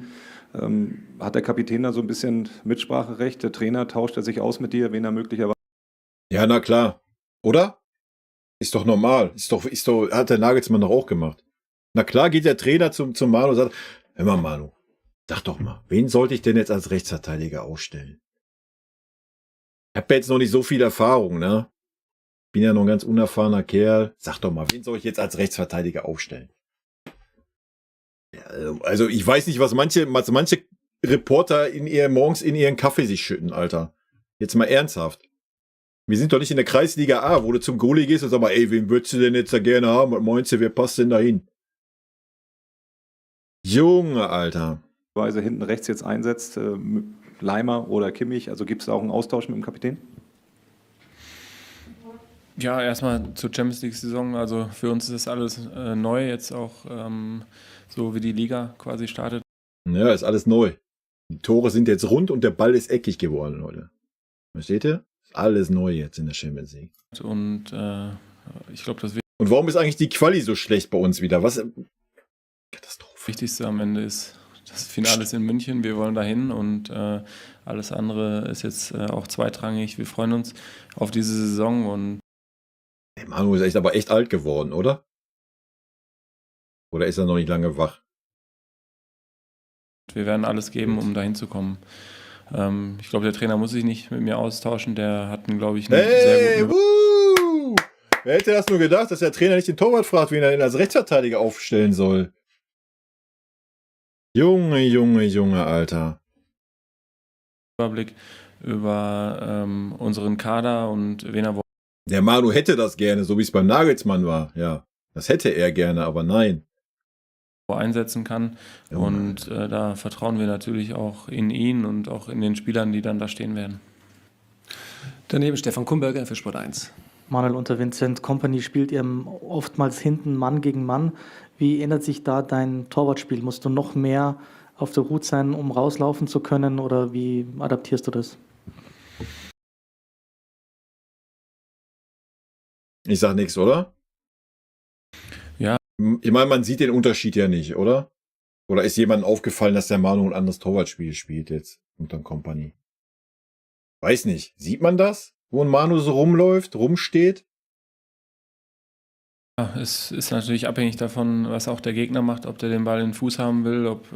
Hat der Kapitän da so ein bisschen Mitspracherecht? Der Trainer, tauscht er sich aus mit dir, wen er möglicherweise... Ja, na klar. Oder? Ist doch normal. Hat der Nagelsmann doch auch gemacht. Na klar geht der Trainer zum Manu und sagt, hör mal Manu, sag doch mal, wen sollte ich denn jetzt als Rechtsverteidiger aufstellen? Ich habe jetzt noch nicht so viel Erfahrung, ne? Bin ja noch ein ganz unerfahrener Kerl. Sag doch mal, wen soll ich jetzt als Rechtsverteidiger aufstellen? Also ich weiß nicht, was manche Reporter morgens in ihren Kaffee sich schütten, Alter. Jetzt mal ernsthaft. Wir sind doch nicht in der Kreisliga A, wo du zum Goalie gehst und sagst mal, ey, wen würdest du denn jetzt da gerne haben? Was meinst du, wer passt denn da hin? Junge, Alter. Weise hinten rechts jetzt einsetzt, Leimer oder Kimmich, also gibt es da auch einen Austausch mit dem Kapitän? Ja, erstmal zur Champions League-Saison. Also für uns ist das alles neu, jetzt auch so wie die Liga quasi startet. Ja, ist alles neu. Die Tore sind jetzt rund und der Ball ist eckig geworden, Leute. Versteht ihr? Ist alles neu jetzt in der Champions League. Und ich glaube, das Und warum ist eigentlich die Quali so schlecht bei uns wieder? Was? Katastrophe. Wichtigste am Ende ist, das Finale ist in München, wir wollen dahin und alles andere ist jetzt auch zweitrangig. Wir freuen uns auf diese Saison und Der Manu ist aber echt alt geworden, oder? Oder ist er noch nicht lange wach? wir werden alles geben, um dahin zu kommen. Ich glaube, der Trainer muss sich nicht mit mir austauschen, der hat, glaube ich, einen sehr guten... Wer hätte das nur gedacht, dass der Trainer nicht den Torwart fragt, wen er denn als Rechtsverteidiger aufstellen soll? Junge, Alter. Überblick über unseren Kader und wen er Der Manu hätte das gerne, so wie es beim Nagelsmann war. Ja, das hätte er gerne, aber nein. einsetzen kann. Junge. Und da vertrauen wir natürlich auch in ihn und auch in den Spielern, die dann da stehen werden. Daneben Stefan Kumberger für Sport 1. Manuel, unter Vincent Kompany spielt ihr oftmals hinten Mann gegen Mann. Wie ändert sich da dein Torwartspiel? Musst du noch mehr auf der Hut sein, um rauslaufen zu können, oder wie adaptierst du das? Ich sag nichts, oder? Ja. Ich meine, man sieht den Unterschied ja nicht, oder? Oder ist jemandem aufgefallen, dass der Manu ein anderes Torwartspiel spielt jetzt unter Kompany? Weiß nicht. Sieht man das? Wo ein Manu so rumläuft, rumsteht? Ja, es ist natürlich abhängig davon, was auch der Gegner macht, ob der den Ball in den Fuß haben will, ob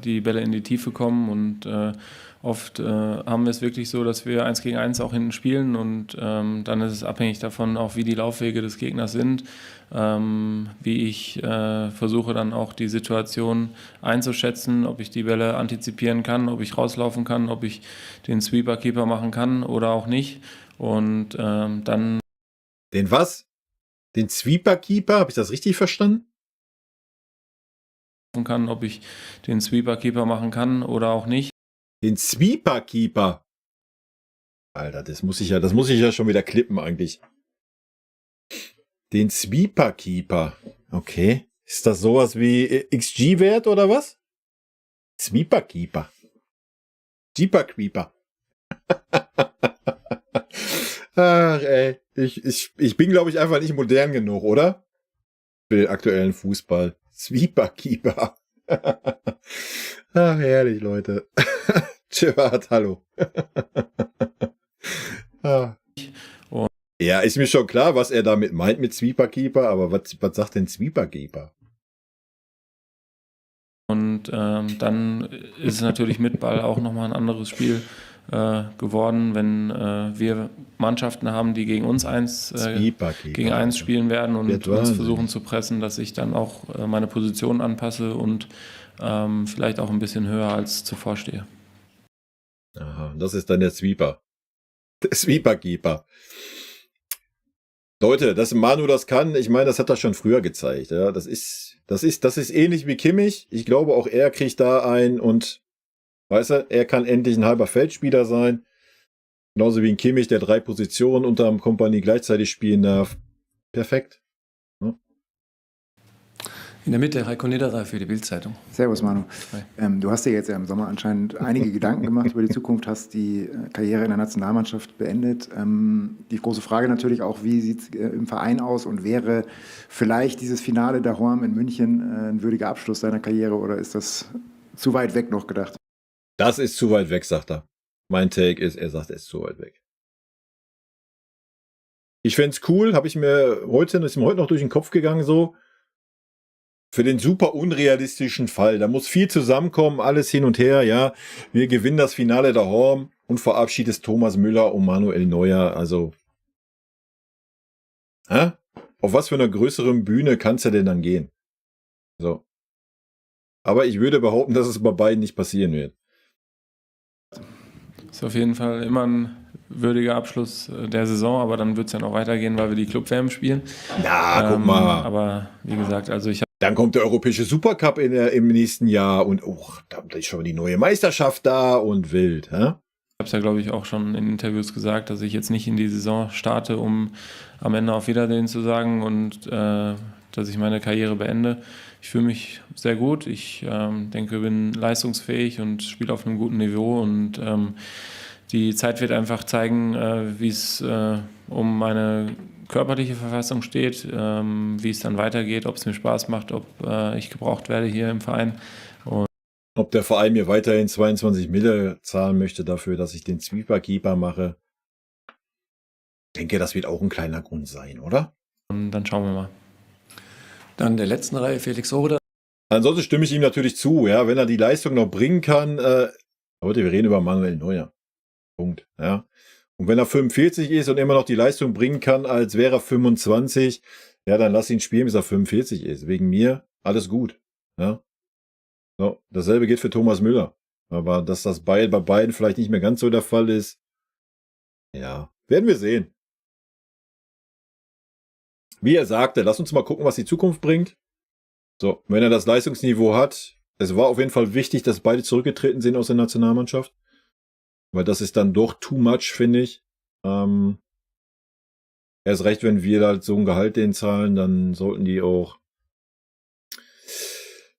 die Bälle in die Tiefe kommen. Und oft haben wir es wirklich so, dass wir 1 gegen 1 auch hinten spielen. Und dann ist es abhängig davon, auch wie die Laufwege des Gegners sind, wie ich versuche dann auch die Situation einzuschätzen, ob ich die Bälle antizipieren kann, ob ich rauslaufen kann, ob ich den Sweeper-Keeper machen kann oder auch nicht. Und dann... Den was? Den Sweeper-Keeper? Habe ich das richtig verstanden? kann, ob ich den Sweeper-Keeper machen kann oder auch nicht. Den Sweeper-Keeper? Alter, das muss ich ja schon wieder klippen eigentlich. Den Sweeper-Keeper. Okay. Ist das sowas wie XG-Wert oder was? Sweeper-Keeper. Jeeper-Creeper. Ach, ey. Ich bin, glaube ich, einfach nicht modern genug, oder? Für den aktuellen Fußball. Sweeper-Keeper. Ach, herrlich, Leute. Gerard, hallo. Ja, ist mir schon klar, was er damit meint mit Sweeper-Keeper, aber was sagt denn Sweeper-Keeper? Und dann ist es natürlich mit Ball auch nochmal ein anderes Spiel geworden, wenn wir Mannschaften haben, die gegen uns gegen eins spielen werden und uns versuchen zu pressen, dass ich dann auch meine Position anpasse und vielleicht auch ein bisschen höher als zuvor stehe. Aha, das ist dann der Sweeper. Der Sweeper-Keeper. Leute, dass Manu das kann, ich meine, das hat er schon früher gezeigt. Ja, das ist ähnlich wie Kimmich. Ich glaube, auch er kriegt da ein und weißt du, er kann endlich ein halber Feldspieler sein. Genauso wie ein Kimmich, der 3 Positionen unter dem Kompanie gleichzeitig spielen darf. Perfekt. Ja. In der Mitte Heiko Niederer für die Bild-Zeitung. Servus Manu. Du hast dir jetzt ja im Sommer anscheinend einige Gedanken gemacht über die Zukunft, hast die Karriere in der Nationalmannschaft beendet. Die große Frage natürlich auch, wie sieht es im Verein aus und wäre vielleicht dieses Finale der Horm in München ein würdiger Abschluss deiner Karriere oder ist das zu weit weg noch gedacht? Das ist zu weit weg, sagt er. Mein Take ist, er sagt, er ist zu weit weg. Ich fände es cool, ist mir heute noch durch den Kopf gegangen, so. Für den super unrealistischen Fall. Da muss viel zusammenkommen, alles hin und her, ja. Wir gewinnen das Finale der Horm und verabschiedest Thomas Müller und Manuel Neuer. Also, auf was für einer größeren Bühne kannst du denn dann gehen? So. Aber ich würde behaupten, dass es bei beiden nicht passieren wird. Ist auf jeden Fall immer ein würdiger Abschluss der Saison, aber dann wird es ja noch weitergehen, weil wir die Club-WM spielen. Ja, guck mal. Aber wie gesagt, also ich habe Dann kommt der europäische Supercup im nächsten Jahr und da ist schon die neue Meisterschaft da und wild. Hä? habe es ja, glaube ich, auch schon in Interviews gesagt, dass ich jetzt nicht in die Saison starte, um am Ende auf Wiedersehen zu sagen und dass ich meine Karriere beende. Ich fühle mich sehr gut. Ich denke, bin leistungsfähig und spiele auf einem guten Niveau und die Zeit wird einfach zeigen, wie es um meine körperliche Verfassung steht, wie es dann weitergeht, ob es mir Spaß macht, ob ich gebraucht werde hier im Verein. Ob der Verein mir weiterhin 22 Mille zahlen möchte dafür, dass ich den Sweeper-Keeper mache. Ich denke, das wird auch ein kleiner Grund sein, oder? Und dann schauen wir mal. Dann der letzten Reihe, Felix Rohde. Ansonsten stimme ich ihm natürlich zu, ja, wenn er die Leistung noch bringen kann. Leute, wir reden über Manuel Neuer. Punkt, ja. Und wenn er 45 ist und immer noch die Leistung bringen kann, als wäre er 25, ja, dann lass ihn spielen, bis er 45 ist. Wegen mir, alles gut, ja. So, dasselbe gilt für Thomas Müller. Aber dass das bei beiden vielleicht nicht mehr ganz so der Fall ist, ja, werden wir sehen. Wie er sagte, lass uns mal gucken, was die Zukunft bringt. So, wenn er das Leistungsniveau hat, es war auf jeden Fall wichtig, dass beide zurückgetreten sind aus der Nationalmannschaft. Weil das ist dann doch too much, finde ich. Erst recht, wenn wir halt so ein Gehalt denen zahlen, dann sollten die auch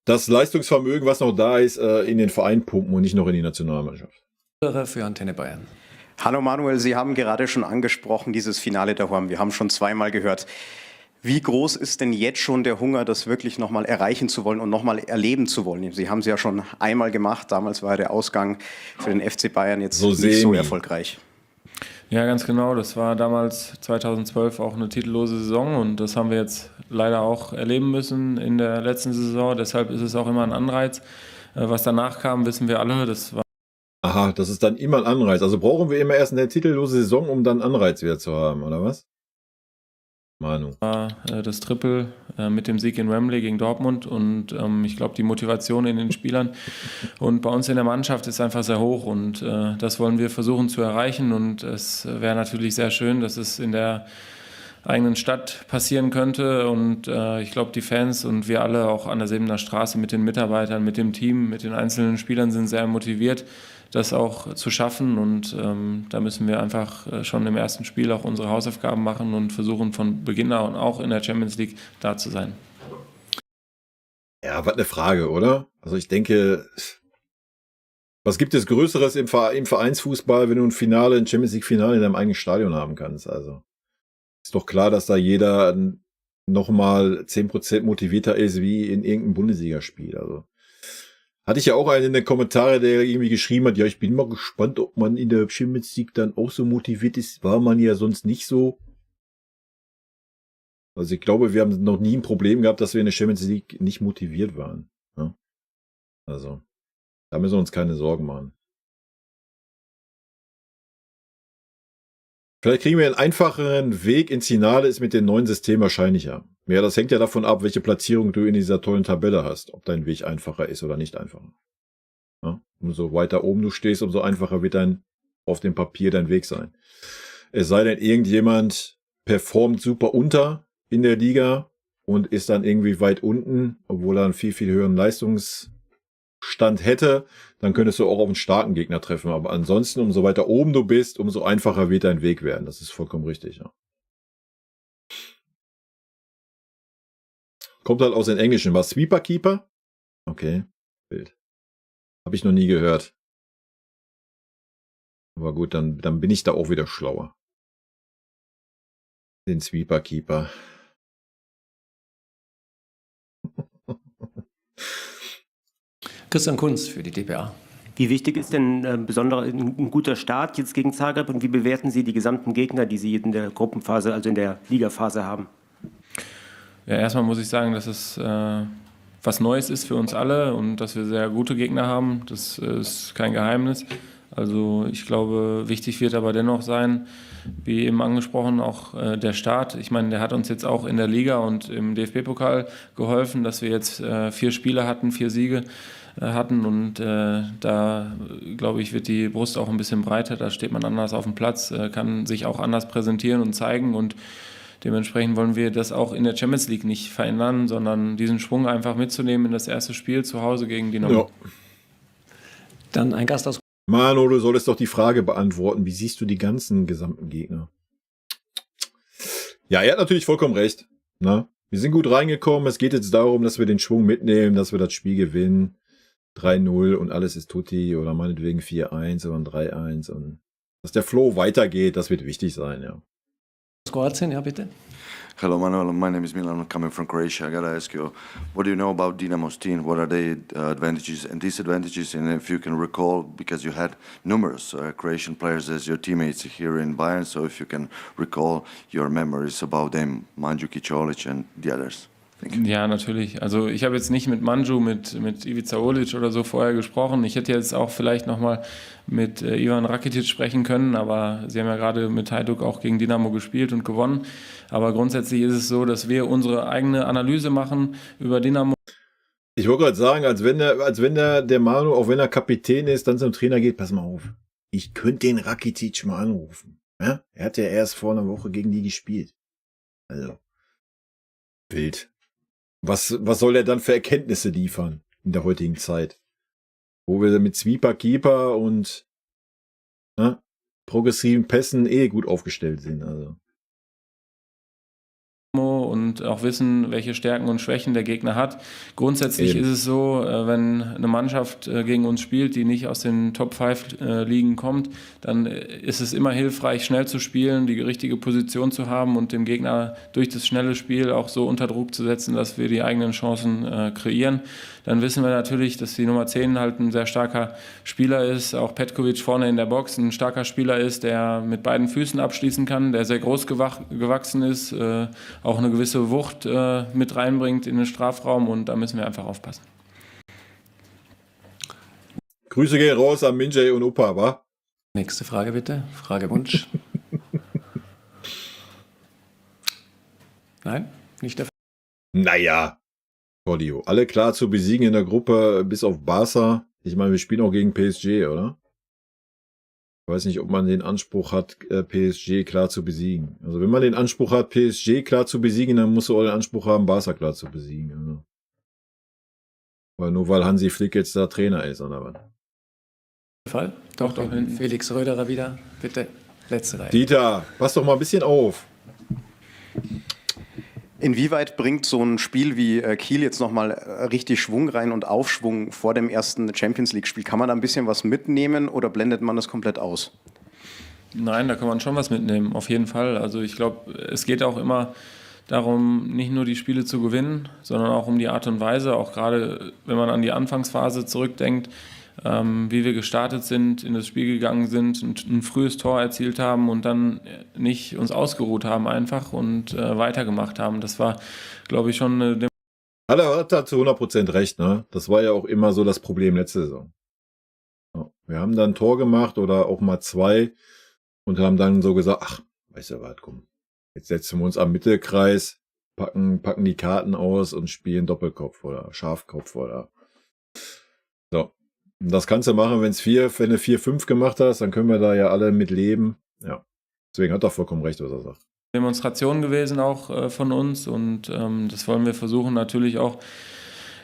das Leistungsvermögen, was noch da ist, in den Verein pumpen und nicht noch in die Nationalmannschaft. Für Antenne Bayern. Hallo Manuel, Sie haben gerade schon angesprochen, dieses Finale daheim. Wir haben schon zweimal gehört. Wie groß ist denn jetzt schon der Hunger, das wirklich nochmal erreichen zu wollen und nochmal erleben zu wollen? Sie haben es ja schon einmal gemacht. Damals war der Ausgang für den FC Bayern jetzt nicht so erfolgreich. Ja, ganz genau. Das war damals 2012 auch eine titellose Saison und das haben wir jetzt leider auch erleben müssen in der letzten Saison. Deshalb ist es auch immer ein Anreiz. Was danach kam, wissen wir alle. Das war Aha, das ist dann immer ein Anreiz. Also brauchen wir immer erst eine titellose Saison, um dann Anreiz wieder zu haben, oder was? Manu. Das Triple mit dem Sieg in Wembley gegen Dortmund und ich glaube, die Motivation in den Spielern und bei uns in der Mannschaft ist einfach sehr hoch und das wollen wir versuchen zu erreichen und es wäre natürlich sehr schön, dass es in der eigenen Stadt passieren könnte und ich glaube, die Fans und wir alle auch an der Sebener Straße mit den Mitarbeitern, mit dem Team, mit den einzelnen Spielern sind sehr motiviert, das auch zu schaffen und da müssen wir einfach schon im ersten Spiel auch unsere Hausaufgaben machen und versuchen von Beginn an auch in der Champions League da zu sein. Ja, was eine Frage, oder? Also ich denke, was gibt es Größeres im Vereinsfußball, wenn du ein Champions League Finale in deinem eigenen Stadion haben kannst? Also ist doch klar, dass da jeder nochmal 10% motivierter ist wie in irgendeinem Bundesligaspiel. Also hatte ich ja auch einen in den Kommentaren, der irgendwie geschrieben hat, ja, ich bin mal gespannt, ob man in der Champions League dann auch so motiviert ist. War man ja sonst nicht so. Also ich glaube, wir haben noch nie ein Problem gehabt, dass wir in der Champions League nicht motiviert waren. Ja? Also, da müssen wir uns keine Sorgen machen. Vielleicht kriegen wir einen einfacheren Weg ins Finale, ist mit dem neuen System wahrscheinlicher. Ja, das hängt ja davon ab, welche Platzierung du in dieser tollen Tabelle hast, ob dein Weg einfacher ist oder nicht einfacher. Ja? Umso weiter oben du stehst, umso einfacher wird auf dem Papier dein Weg sein. Es sei denn, irgendjemand performt super unter in der Liga und ist dann irgendwie weit unten, obwohl er einen viel, viel höheren Leistungsstand hätte, dann könntest du auch auf einen starken Gegner treffen. Aber ansonsten, umso weiter oben du bist, umso einfacher wird dein Weg werden. Das ist vollkommen richtig, ja. Kommt halt aus den Englischen. Was? Sweeper Keeper? Okay, Bild. Habe ich noch nie gehört. Aber gut, dann bin ich da auch wieder schlauer. Den Sweeper Keeper. Christian Kunz für die dpa. Wie wichtig ist denn besonders ein guter Start jetzt gegen Zagreb und wie bewerten Sie die gesamten Gegner, die Sie in der Gruppenphase, also in der Ligaphase haben? Ja, erstmal muss ich sagen, dass es was Neues ist für uns alle und dass wir sehr gute Gegner haben. Das ist kein Geheimnis. Also ich glaube, wichtig wird aber dennoch sein, wie eben angesprochen, auch der Start. Ich meine, der hat uns jetzt auch in der Liga und im DFB-Pokal geholfen, dass wir jetzt 4 Spiele hatten, 4 Siege hatten und da, glaube ich, wird die Brust auch ein bisschen breiter, da steht man anders auf dem Platz, kann sich auch anders präsentieren und zeigen und dementsprechend wollen wir das auch in der Champions League nicht verändern, sondern diesen Schwung einfach mitzunehmen in das erste Spiel zu Hause gegen Dynamo. Ja. Dann ein Gast aus. Manu, du solltest doch die Frage beantworten. Wie siehst du die ganzen gesamten Gegner? Ja, er hat natürlich vollkommen recht. Na? Wir sind gut reingekommen. Es geht jetzt darum, dass wir den Schwung mitnehmen, dass wir das Spiel gewinnen. 3-0 und alles ist tutti oder meinetwegen 4-1 oder 3-1 und dass der Flow weitergeht, das wird wichtig sein, ja. Aus Kroatien, ja bitte. Hello, Manuel. My name is Milan. I'm coming from Croatia. I gotta ask you, what do you know about Dynamo's team? What are their advantages and disadvantages? And if you can recall, because you had numerous Croatian players as your teammates here in Bayern, so if you can recall your memories about them, Mandzukic, Olic and the others. Ja, natürlich. Also ich habe jetzt nicht mit Mandžu, mit Ivica Olic oder so vorher gesprochen. Ich hätte jetzt auch vielleicht nochmal mit Ivan Rakitic sprechen können, aber sie haben ja gerade mit Hajduk auch gegen Dynamo gespielt und gewonnen. Aber grundsätzlich ist es so, dass wir unsere eigene Analyse machen über Dynamo. Ich wollte gerade sagen, als wenn der Manu, auch wenn er Kapitän ist, dann zum Trainer geht, pass mal auf. Ich könnte den Rakitic mal anrufen. Ja? Er hat ja erst vor einer Woche gegen die gespielt. Also, wild. Was soll er dann für Erkenntnisse liefern in der heutigen Zeit? Wo wir mit Sweeper, Keeper und progressiven Pässen gut aufgestellt sind. Also. Und auch wissen, welche Stärken und Schwächen der Gegner hat. Grundsätzlich ist es so, wenn eine Mannschaft gegen uns spielt, die nicht aus den Top 5 Ligen kommt, dann ist es immer hilfreich, schnell zu spielen, die richtige Position zu haben und dem Gegner durch das schnelle Spiel auch so unter Druck zu setzen, dass wir die eigenen Chancen kreieren. Dann wissen wir natürlich, dass die Nummer 10 halt ein sehr starker Spieler ist, auch Petkovic vorne in der Box ein starker Spieler ist, der mit beiden Füßen abschließen kann, der sehr groß gewachsen ist, auch eine gewisse Wucht mit reinbringt in den Strafraum und da müssen wir einfach aufpassen. Grüße gehen raus an Minjay und Opa, wa? Nächste Frage bitte. Fragewunsch. Nein, nicht der Fall. Naja, Claudio, alle klar zu besiegen in der Gruppe, bis auf Barca. Ich meine, wir spielen auch gegen PSG, oder? Ich weiß nicht, ob man den Anspruch hat, PSG klar zu besiegen. Also wenn man den Anspruch hat, PSG klar zu besiegen, dann musst du auch den Anspruch haben, Barca klar zu besiegen. Also. Weil nur weil Hansi Flick jetzt da Trainer ist, oder was? Fall? Doch. Felix Röderer wieder. Bitte, letzte Reihe. Dieter, pass doch mal ein bisschen auf. Inwieweit bringt so ein Spiel wie Kiel jetzt nochmal richtig Schwung rein und Aufschwung vor dem ersten Champions-League-Spiel? Kann man da ein bisschen was mitnehmen oder blendet man das komplett aus? Nein, da kann man schon was mitnehmen, auf jeden Fall. Also ich glaube, es geht auch immer darum, nicht nur die Spiele zu gewinnen, sondern auch um die Art und Weise, auch gerade wenn man an die Anfangsphase zurückdenkt, wie wir gestartet sind, in das Spiel gegangen sind und ein frühes Tor erzielt haben und dann nicht uns ausgeruht haben einfach und weitergemacht haben. Das war, glaube ich, schon eine... Er hat zu 100% recht, ne? Das war ja auch immer so das Problem letzte Saison. Ja, wir haben dann ein Tor gemacht oder auch mal 2 und haben dann so gesagt, ach, weißt du was, komm, jetzt setzen wir uns am Mittelkreis, packen die Karten aus und spielen Doppelkopf oder Schafkopf oder so. Und das kannst du machen, wenn du 4-5 gemacht hast, dann können wir da ja alle mit leben. Ja, deswegen hat er vollkommen recht, was er sagt. Demonstration gewesen auch von uns und das wollen wir versuchen natürlich auch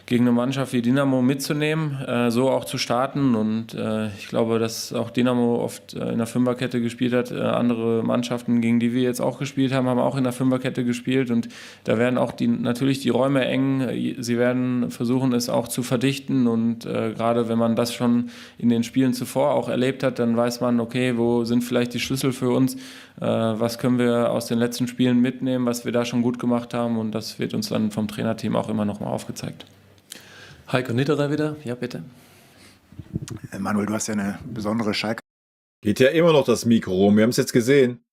gegen eine Mannschaft wie Dynamo mitzunehmen, so auch zu starten und ich glaube, dass auch Dynamo oft in der Fünferkette gespielt hat. Andere Mannschaften, gegen die wir jetzt auch gespielt haben, haben auch in der Fünferkette gespielt und da werden auch natürlich die Räume eng. Sie werden versuchen, es auch zu verdichten und gerade wenn man das schon in den Spielen zuvor auch erlebt hat, dann weiß man, okay, wo sind vielleicht die Schlüssel für uns, was können wir aus den letzten Spielen mitnehmen, was wir da schon gut gemacht haben und das wird uns dann vom Trainerteam auch immer nochmal aufgezeigt. Heiko Nitterer wieder, ja bitte. Manuel, du hast ja eine besondere Schalke. Geht ja immer noch das Mikro rum, wir haben es jetzt gesehen.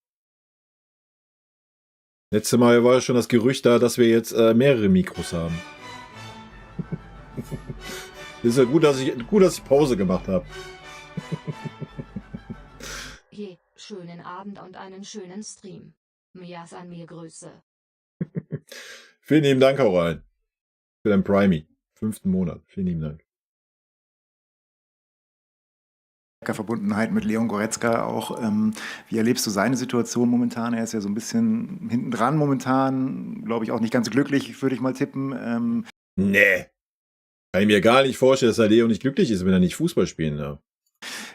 Letztes Mal war ja schon das Gerücht da, dass wir jetzt mehrere Mikros haben. Ist ja gut, dass ich Pause gemacht habe. schönen Abend und einen schönen Stream. Mias an mir Grüße. Vielen lieben Dank, hau rein. Für dein Primey. 5. Monat. Vielen lieben Dank. Verbundenheit mit Leon Goretzka auch. Wie erlebst du seine Situation momentan? Er ist ja so ein bisschen hinten dran momentan, glaube ich auch nicht ganz glücklich, würde ich mal tippen. Nee. Kann ich mir gar nicht vorstellen, dass der Leo nicht glücklich ist, wenn er nicht Fußball spielen darf.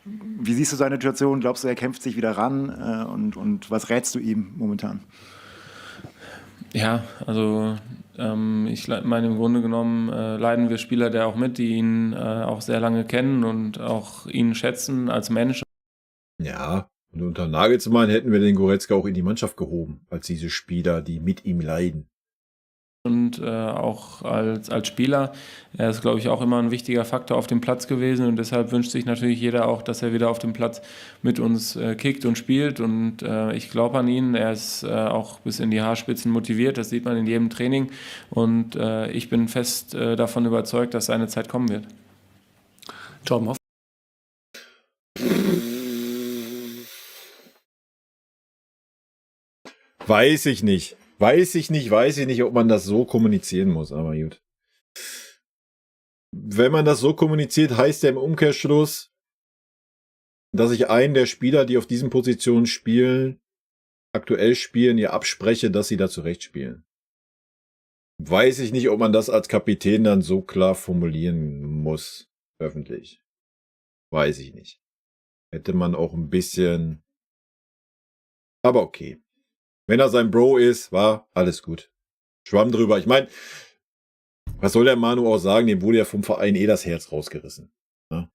Wie siehst du seine Situation? Glaubst du, er kämpft sich wieder ran? Und was rätst du ihm momentan? Ja, also ich meine, im Grunde genommen leiden wir Spieler der auch mit, die ihn auch sehr lange kennen und auch ihn schätzen als Mensch. Ja, und unter Nagelsmann hätten wir den Goretzka auch in die Mannschaft gehoben, als diese Spieler, die mit ihm leiden. Und auch als Spieler. Er ist, glaube ich, auch immer ein wichtiger Faktor auf dem Platz gewesen und deshalb wünscht sich natürlich jeder auch, dass er wieder auf dem Platz mit uns kickt und spielt und ich glaube an ihn. Er ist auch bis in die Haarspitzen motiviert, das sieht man in jedem Training und ich bin fest davon überzeugt, dass seine Zeit kommen wird. Torben Hoff. Weiß ich nicht, ob man das so kommunizieren muss, aber gut. Wenn man das so kommuniziert, heißt ja im Umkehrschluss, dass ich einen der Spieler, die auf diesen Positionen spielen, aktuell spielen, ihr abspreche, dass sie da zurecht spielen. Weiß ich nicht, ob man das als Kapitän dann so klar formulieren muss, öffentlich. Weiß ich nicht. Hätte man auch ein bisschen... Aber okay. Wenn er sein Bro ist, war alles gut. Schwamm drüber. Ich meine, was soll der Manu auch sagen? Dem wurde ja vom Verein das Herz rausgerissen. Ja?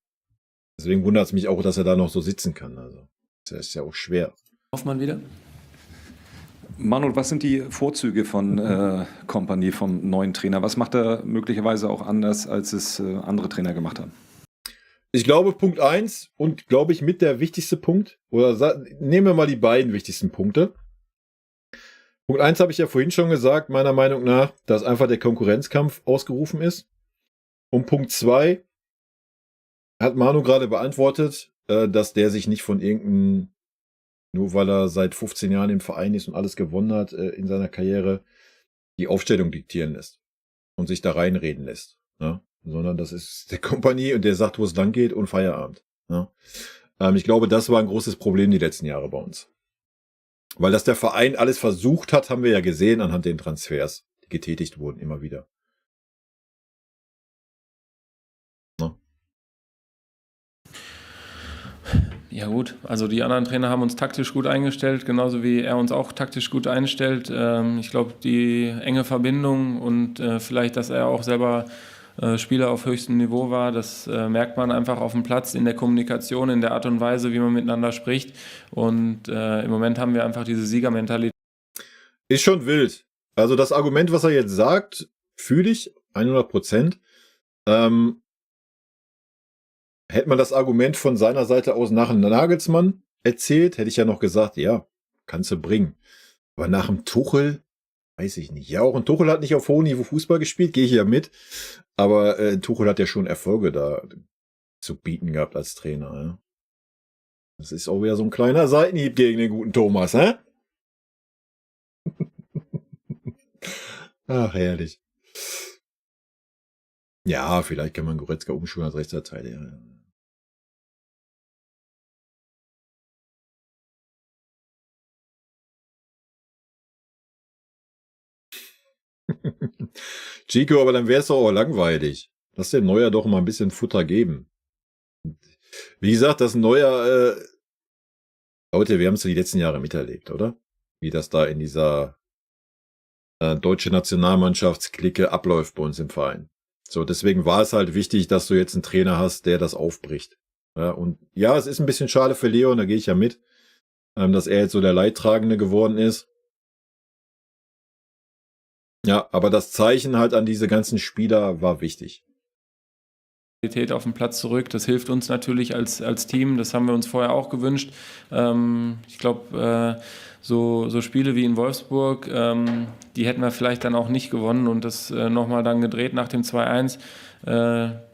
Deswegen wundert es mich auch, dass er da noch so sitzen kann. Also, das ist ja auch schwer. Hoffmann wieder. Manu, was sind die Vorzüge von Kompany, vom neuen Trainer? Was macht er möglicherweise auch anders, als es andere Trainer gemacht haben? Ich glaube, Punkt 1 und glaube ich mit der wichtigste Punkt, oder nehmen wir mal die beiden wichtigsten Punkte. Punkt 1 habe ich ja vorhin schon gesagt, meiner Meinung nach, dass einfach der Konkurrenzkampf ausgerufen ist. Und Punkt 2 hat Manu gerade beantwortet, dass der sich nicht von irgendeinem, nur weil er seit 15 Jahren im Verein ist und alles gewonnen hat in seiner Karriere, die Aufstellung diktieren lässt und sich da reinreden lässt. Ne? Sondern das ist der Kompanie und der sagt, wo es lang geht und Feierabend. Ne? Ich glaube, das war ein großes Problem die letzten Jahre bei uns. Weil dass der Verein alles versucht hat, haben wir ja gesehen anhand den Transfers, die getätigt wurden, immer wieder. Ne? Ja gut, also die anderen Trainer haben uns taktisch gut eingestellt, genauso wie er uns auch taktisch gut einstellt. Ich glaube, die enge Verbindung und vielleicht, dass er auch selber Spieler auf höchstem Niveau war, das merkt man einfach auf dem Platz, in der Kommunikation, in der Art und Weise, wie man miteinander spricht. Und im Moment haben wir einfach diese Siegermentalität. Ist schon wild. Also das Argument, was er jetzt sagt, fühle ich 100%. Hätte man das Argument von seiner Seite aus nach dem Nagelsmann erzählt, hätte ich ja noch gesagt, ja, kannst du bringen. Aber nach dem Tuchel, weiß ich nicht. Ja, auch ein Tuchel hat nicht auf hohem Niveau Fußball gespielt, gehe ich ja mit. Aber Tuchel hat ja schon Erfolge da zu bieten gehabt als Trainer. Ja? Das ist auch wieder so ein kleiner Seitenhieb gegen den guten Thomas, hä? Ach, herrlich. Ja, vielleicht kann man Goretzka umschulen als Rechtsverteidiger. Chico, aber dann wäre es doch auch langweilig. Lass dem Neuer doch mal ein bisschen Futter geben. Wie gesagt, das Neuer, Leute, wir haben es ja die letzten Jahre miterlebt, oder? Wie das da in dieser deutsche Nationalmannschaftsklicke abläuft bei uns im Verein. So, deswegen war es halt wichtig, dass du jetzt einen Trainer hast, der das aufbricht. Ja, und ja, es ist ein bisschen schade für Leon, da gehe ich ja mit, dass er jetzt so der Leidtragende geworden ist. Ja, aber das Zeichen halt an diese ganzen Spieler war wichtig. Auf den Platz zurück. Das hilft uns natürlich als Team. Das haben wir uns vorher auch gewünscht. Ich glaube, so Spiele wie in Wolfsburg, die hätten wir vielleicht dann auch nicht gewonnen und das nochmal dann gedreht nach dem 2-1.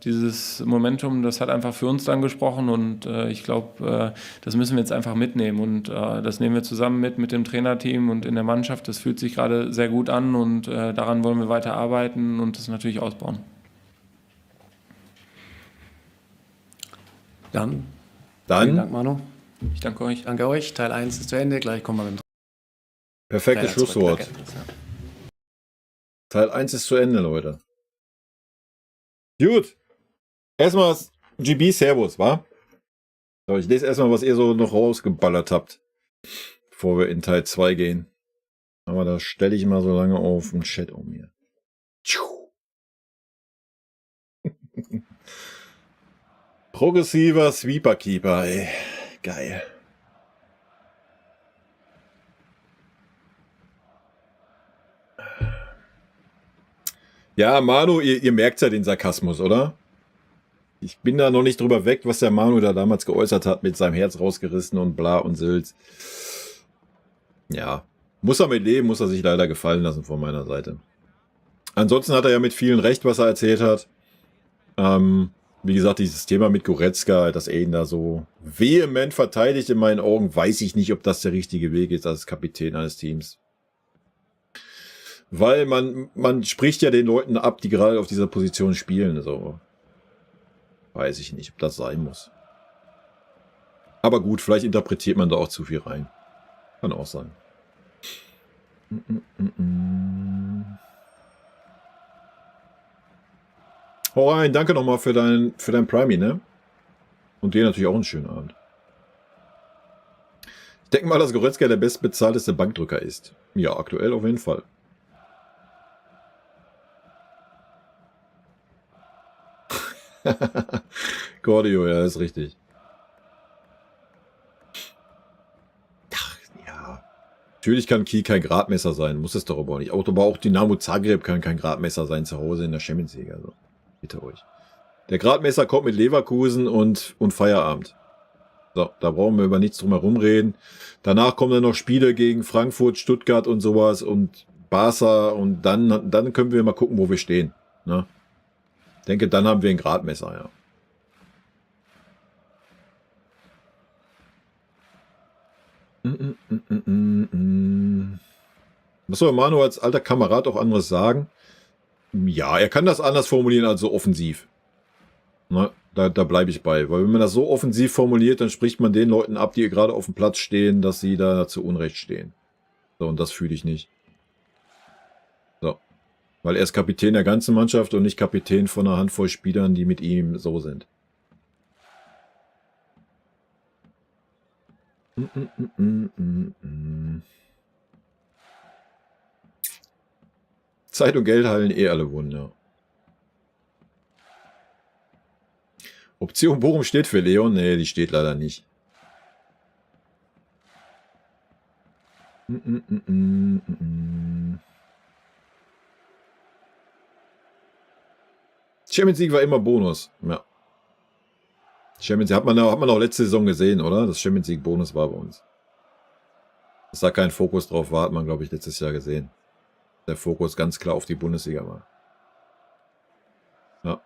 Dieses Momentum, das hat einfach für uns dann gesprochen und ich glaube, das müssen wir jetzt einfach mitnehmen und das nehmen wir zusammen mit dem Trainerteam und in der Mannschaft. Das fühlt sich gerade sehr gut an und daran wollen wir weiter arbeiten und das natürlich ausbauen. Dann vielen Dank, Manu. Ich danke euch. Danke euch. Teil 1 ist zu Ende. Gleich kommen wir mit dem Perfektes Teil Schlusswort. zurück. Ja. Teil 1 ist zu Ende, Leute. Gut. Erstmal GB Servus, wa? So, ich lese erstmal, was ihr so noch rausgeballert habt, bevor wir in Teil 2 gehen. Aber da stelle ich mal so lange auf den Chat um hier. Progressiver Sweeper-Keeper, ey. Geil. Ja, Manu, ihr merkt ja den Sarkasmus, oder? Ich bin da noch nicht drüber weg, was der Manu da damals geäußert hat, mit seinem Herz rausgerissen und bla und Sülz. Ja, muss er mit leben, muss er sich leider gefallen lassen von meiner Seite. Ansonsten hat er ja mit vielen recht, was er erzählt hat. Wie gesagt, dieses Thema mit Goretzka, dass er ihn da so vehement verteidigt in meinen Augen, weiß ich nicht, ob das der richtige Weg ist als Kapitän eines Teams. Weil man spricht ja den Leuten ab, die gerade auf dieser Position spielen. So. Weiß ich nicht, ob das sein muss. Aber gut, vielleicht interpretiert man da auch zu viel rein. Kann auch sein. Hau rein, danke nochmal für dein Primey, ne? Und dir natürlich auch einen schönen Abend. Ich denke mal, dass Goretzka der bestbezahlteste Bankdrücker ist. Ja, aktuell auf jeden Fall. Cordio, ja, ist richtig. Ach, ja. Natürlich kann Kiel kein Gradmesser sein, muss es doch aber auch nicht. Aber auch Dynamo Zagreb kann kein Gradmesser sein zu Hause in der Champions League. Also, bitte euch. Der Gradmesser kommt mit Leverkusen und Feierabend. So, da brauchen wir über nichts drum herum reden. Danach kommen dann noch Spiele gegen Frankfurt, Stuttgart und sowas und Barca und dann können wir mal gucken, wo wir stehen. Ne? Ich denke, dann haben wir ein Gradmesser, ja. Was soll Manu als alter Kamerad auch anderes sagen? Ja, er kann das anders formulieren als so offensiv. Na, da bleibe ich bei. Weil wenn man das so offensiv formuliert, dann spricht man den Leuten ab, die gerade auf dem Platz stehen, dass sie da zu Unrecht stehen. So, und das fühle ich nicht. So. Weil er ist Kapitän der ganzen Mannschaft und nicht Kapitän von einer Handvoll Spielern, die mit ihm so sind. Zeit und Geld heilen eh alle Wunder. Option Bochum steht für Leon? Nee, die steht leider nicht. Champions League war immer Bonus. Ja. Champions League hat man auch letzte Saison gesehen, oder? Das Champions League Bonus war bei uns. Dass da kein Fokus drauf war, hat man, glaube ich, letztes Jahr gesehen. Der Fokus ganz klar auf die Bundesliga war. Ja.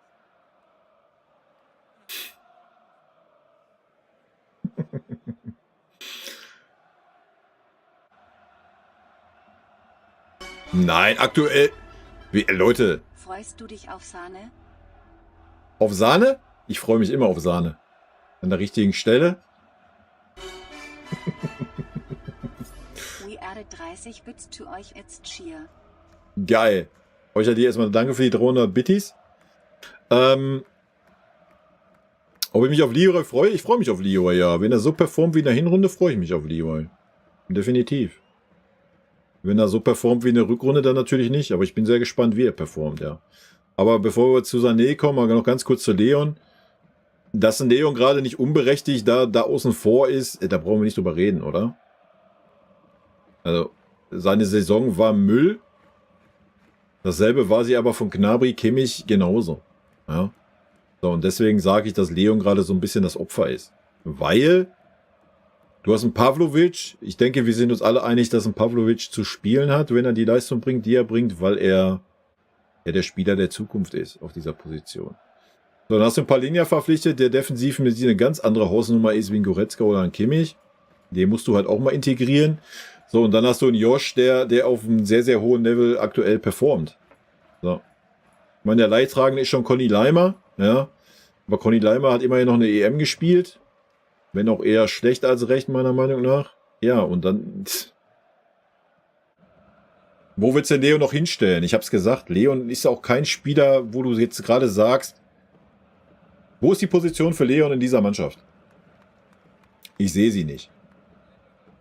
Nein, aktuell. Leute. Freust du dich auf Sahne? Auf Sahne? Ich freue mich immer auf Sahne. An der richtigen Stelle. We added 30 Bits to euch, it's cheer. Geil. Euch hat hier erstmal danke für die 300 Bitties. Ob ich mich auf Leroy freue? Ich freue mich auf Leroy, ja. Wenn er so performt wie in der Hinrunde, freue ich mich auf Leroy. Definitiv. Wenn er so performt wie in der Rückrunde, dann natürlich nicht. Aber ich bin sehr gespannt, wie er performt, ja. Aber bevor wir zu Sané kommen, mal noch ganz kurz zu Leon. Dass ein Leon gerade nicht unberechtigt da außen vor ist, da brauchen wir nicht drüber reden, oder? Also, seine Saison war Müll. Dasselbe war sie aber von Gnabry, Kimmich genauso. Ja. So, und deswegen sage ich, dass Leon gerade so ein bisschen das Opfer ist. Weil du hast einen Pavlovic. Ich denke, wir sind uns alle einig, dass ein Pavlovic zu spielen hat, wenn er die Leistung bringt, die er bringt, weil er der Spieler der Zukunft ist auf dieser Position. So, dann hast du einen Palinja verpflichtet, der defensiv mit dir eine ganz andere Hausnummer ist wie ein Goretzka oder ein Kimmich. Den musst du halt auch mal integrieren. So, und dann hast du einen Josh, der auf einem sehr, sehr hohen Level aktuell performt. So. Ich meine, der Leidtragende ist schon Conny Leimer, ja. Aber Conny Leimer hat immerhin noch eine EM gespielt. Wenn auch eher schlecht als recht, meiner Meinung nach. Ja, und dann... Wo willst du den Leon noch hinstellen? Ich habe es gesagt, Leon ist auch kein Spieler, wo du jetzt gerade sagst, wo ist die Position für Leon in dieser Mannschaft? Ich sehe sie nicht.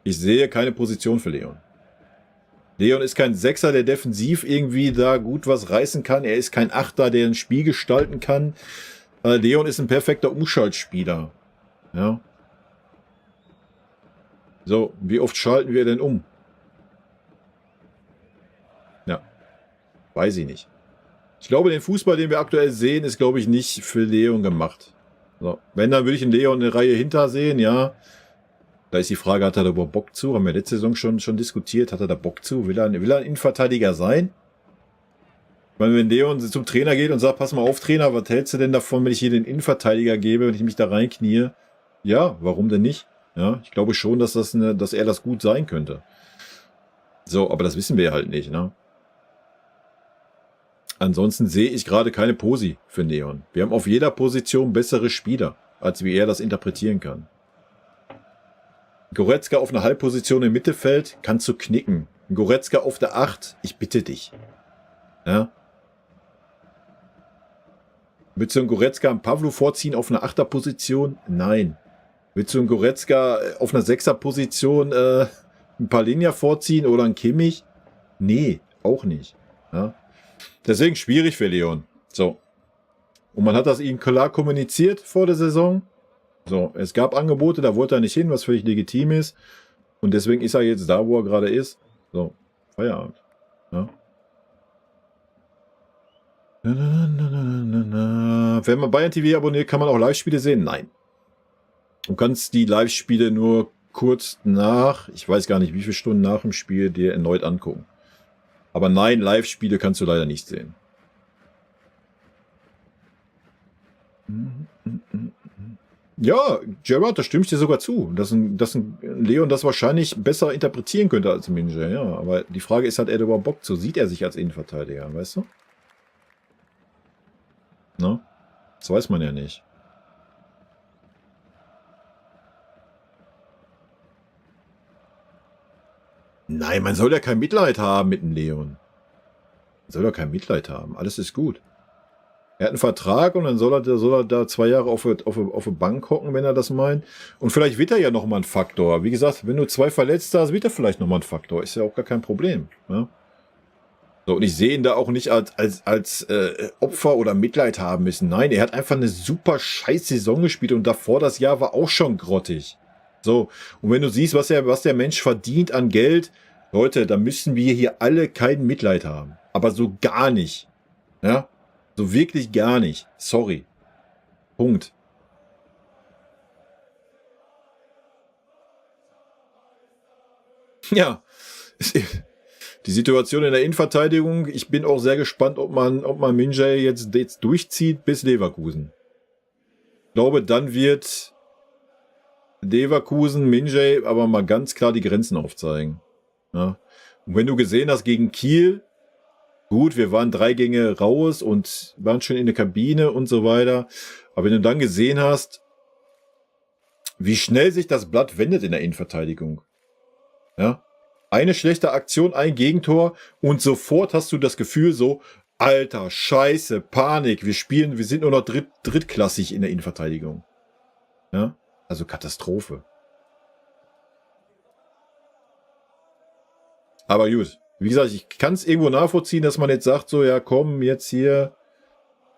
Ich sehe keine Position für Leon. Leon ist kein Sechser, der defensiv irgendwie da gut was reißen kann. Er ist kein Achter, der ein Spiel gestalten kann. Leon ist ein perfekter Umschaltspieler. Ja. So, wie oft schalten wir denn um? Ja, weiß ich nicht. Ich glaube, den Fußball, den wir aktuell sehen, ist, glaube ich, nicht für Leon gemacht. So, wenn, dann würde ich in Leon eine Reihe hinter sehen, ja. Da ist die Frage, hat er da überhaupt Bock zu? Haben wir letzte Saison schon diskutiert. Hat er da Bock zu? Will er ein Innenverteidiger sein? Ich meine, wenn Leon zum Trainer geht und sagt, pass mal auf, Trainer, was hältst du denn davon, wenn ich hier den Innenverteidiger gebe, wenn ich mich da reinknie? Ja, warum denn nicht? Ja, ich glaube schon, dass er das gut sein könnte. So, aber das wissen wir halt nicht, ne? Ansonsten sehe ich gerade keine Posi für Leon. Wir haben auf jeder Position bessere Spieler, als wie er das interpretieren kann. Goretzka auf einer Halbposition im Mittelfeld kannst du knicken. Goretzka auf der 8, ich bitte dich. Ja? Willst du einen Goretzka einen Pavlo vorziehen auf einer 8er Position? Nein. Willst du einen Goretzka auf einer 6er Position ein Palinja vorziehen oder einen Kimmich? Nee, auch nicht. Ja? Deswegen schwierig für Leon. So. Und man hat das ihm klar kommuniziert vor der Saison. So, es gab Angebote, da wollte er nicht hin, was völlig legitim ist. Und deswegen ist er jetzt da, wo er gerade ist. So, Feierabend. Ja. Wenn man Bayern TV abonniert, kann man auch Live-Spiele sehen? Nein. Du kannst die Live-Spiele nur kurz nach, ich weiß gar nicht, wie viele Stunden nach dem Spiel dir erneut angucken. Aber nein, Live-Spiele kannst du leider nicht sehen. Ja, Gerard, da stimme ich dir sogar zu, dass ein Leon das wahrscheinlich besser interpretieren könnte als ein Minje, ja. Aber die Frage ist, hat er überhaupt Bock zu? Sieht er sich als Innenverteidiger, weißt du? Na? Das weiß man ja nicht. Nein, man soll ja kein Mitleid haben mit dem Leon. Man soll ja kein Mitleid haben. Alles ist gut. Er hat einen Vertrag und dann soll er da 2 Jahre auf der Bank hocken, wenn er das meint. Und vielleicht wird er ja nochmal ein Faktor. Wie gesagt, wenn du 2 Verletzte hast, wird er vielleicht nochmal ein Faktor. Ist ja auch gar kein Problem. Ja? So, und ich sehe ihn da auch nicht als Opfer oder Mitleid haben müssen. Nein, er hat einfach eine super scheiß Saison gespielt und davor das Jahr war auch schon grottig. So, und wenn du siehst, was der Mensch verdient an Geld, Leute, da müssen wir hier alle kein Mitleid haben. Aber so gar nicht. Ja? So wirklich gar nicht. Sorry. Punkt. Ja. Die Situation in der Innenverteidigung, ich bin auch sehr gespannt, ob man Minje jetzt durchzieht bis Leverkusen. Ich glaube, dann wird Leverkusen, Minje aber mal ganz klar die Grenzen aufzeigen. Ja. Und wenn du gesehen hast gegen Kiel, gut, wir waren 3 Gänge raus und waren schon in der Kabine und so weiter. Aber wenn du dann gesehen hast, wie schnell sich das Blatt wendet in der Innenverteidigung. Ja. Eine schlechte Aktion, ein Gegentor und sofort hast du das Gefühl so, Alter, Scheiße, Panik, wir sind nur noch drittklassig in der Innenverteidigung. Ja. Also Katastrophe. Aber gut. Wie gesagt, ich kann es irgendwo nachvollziehen, dass man jetzt sagt, so, ja komm, jetzt hier,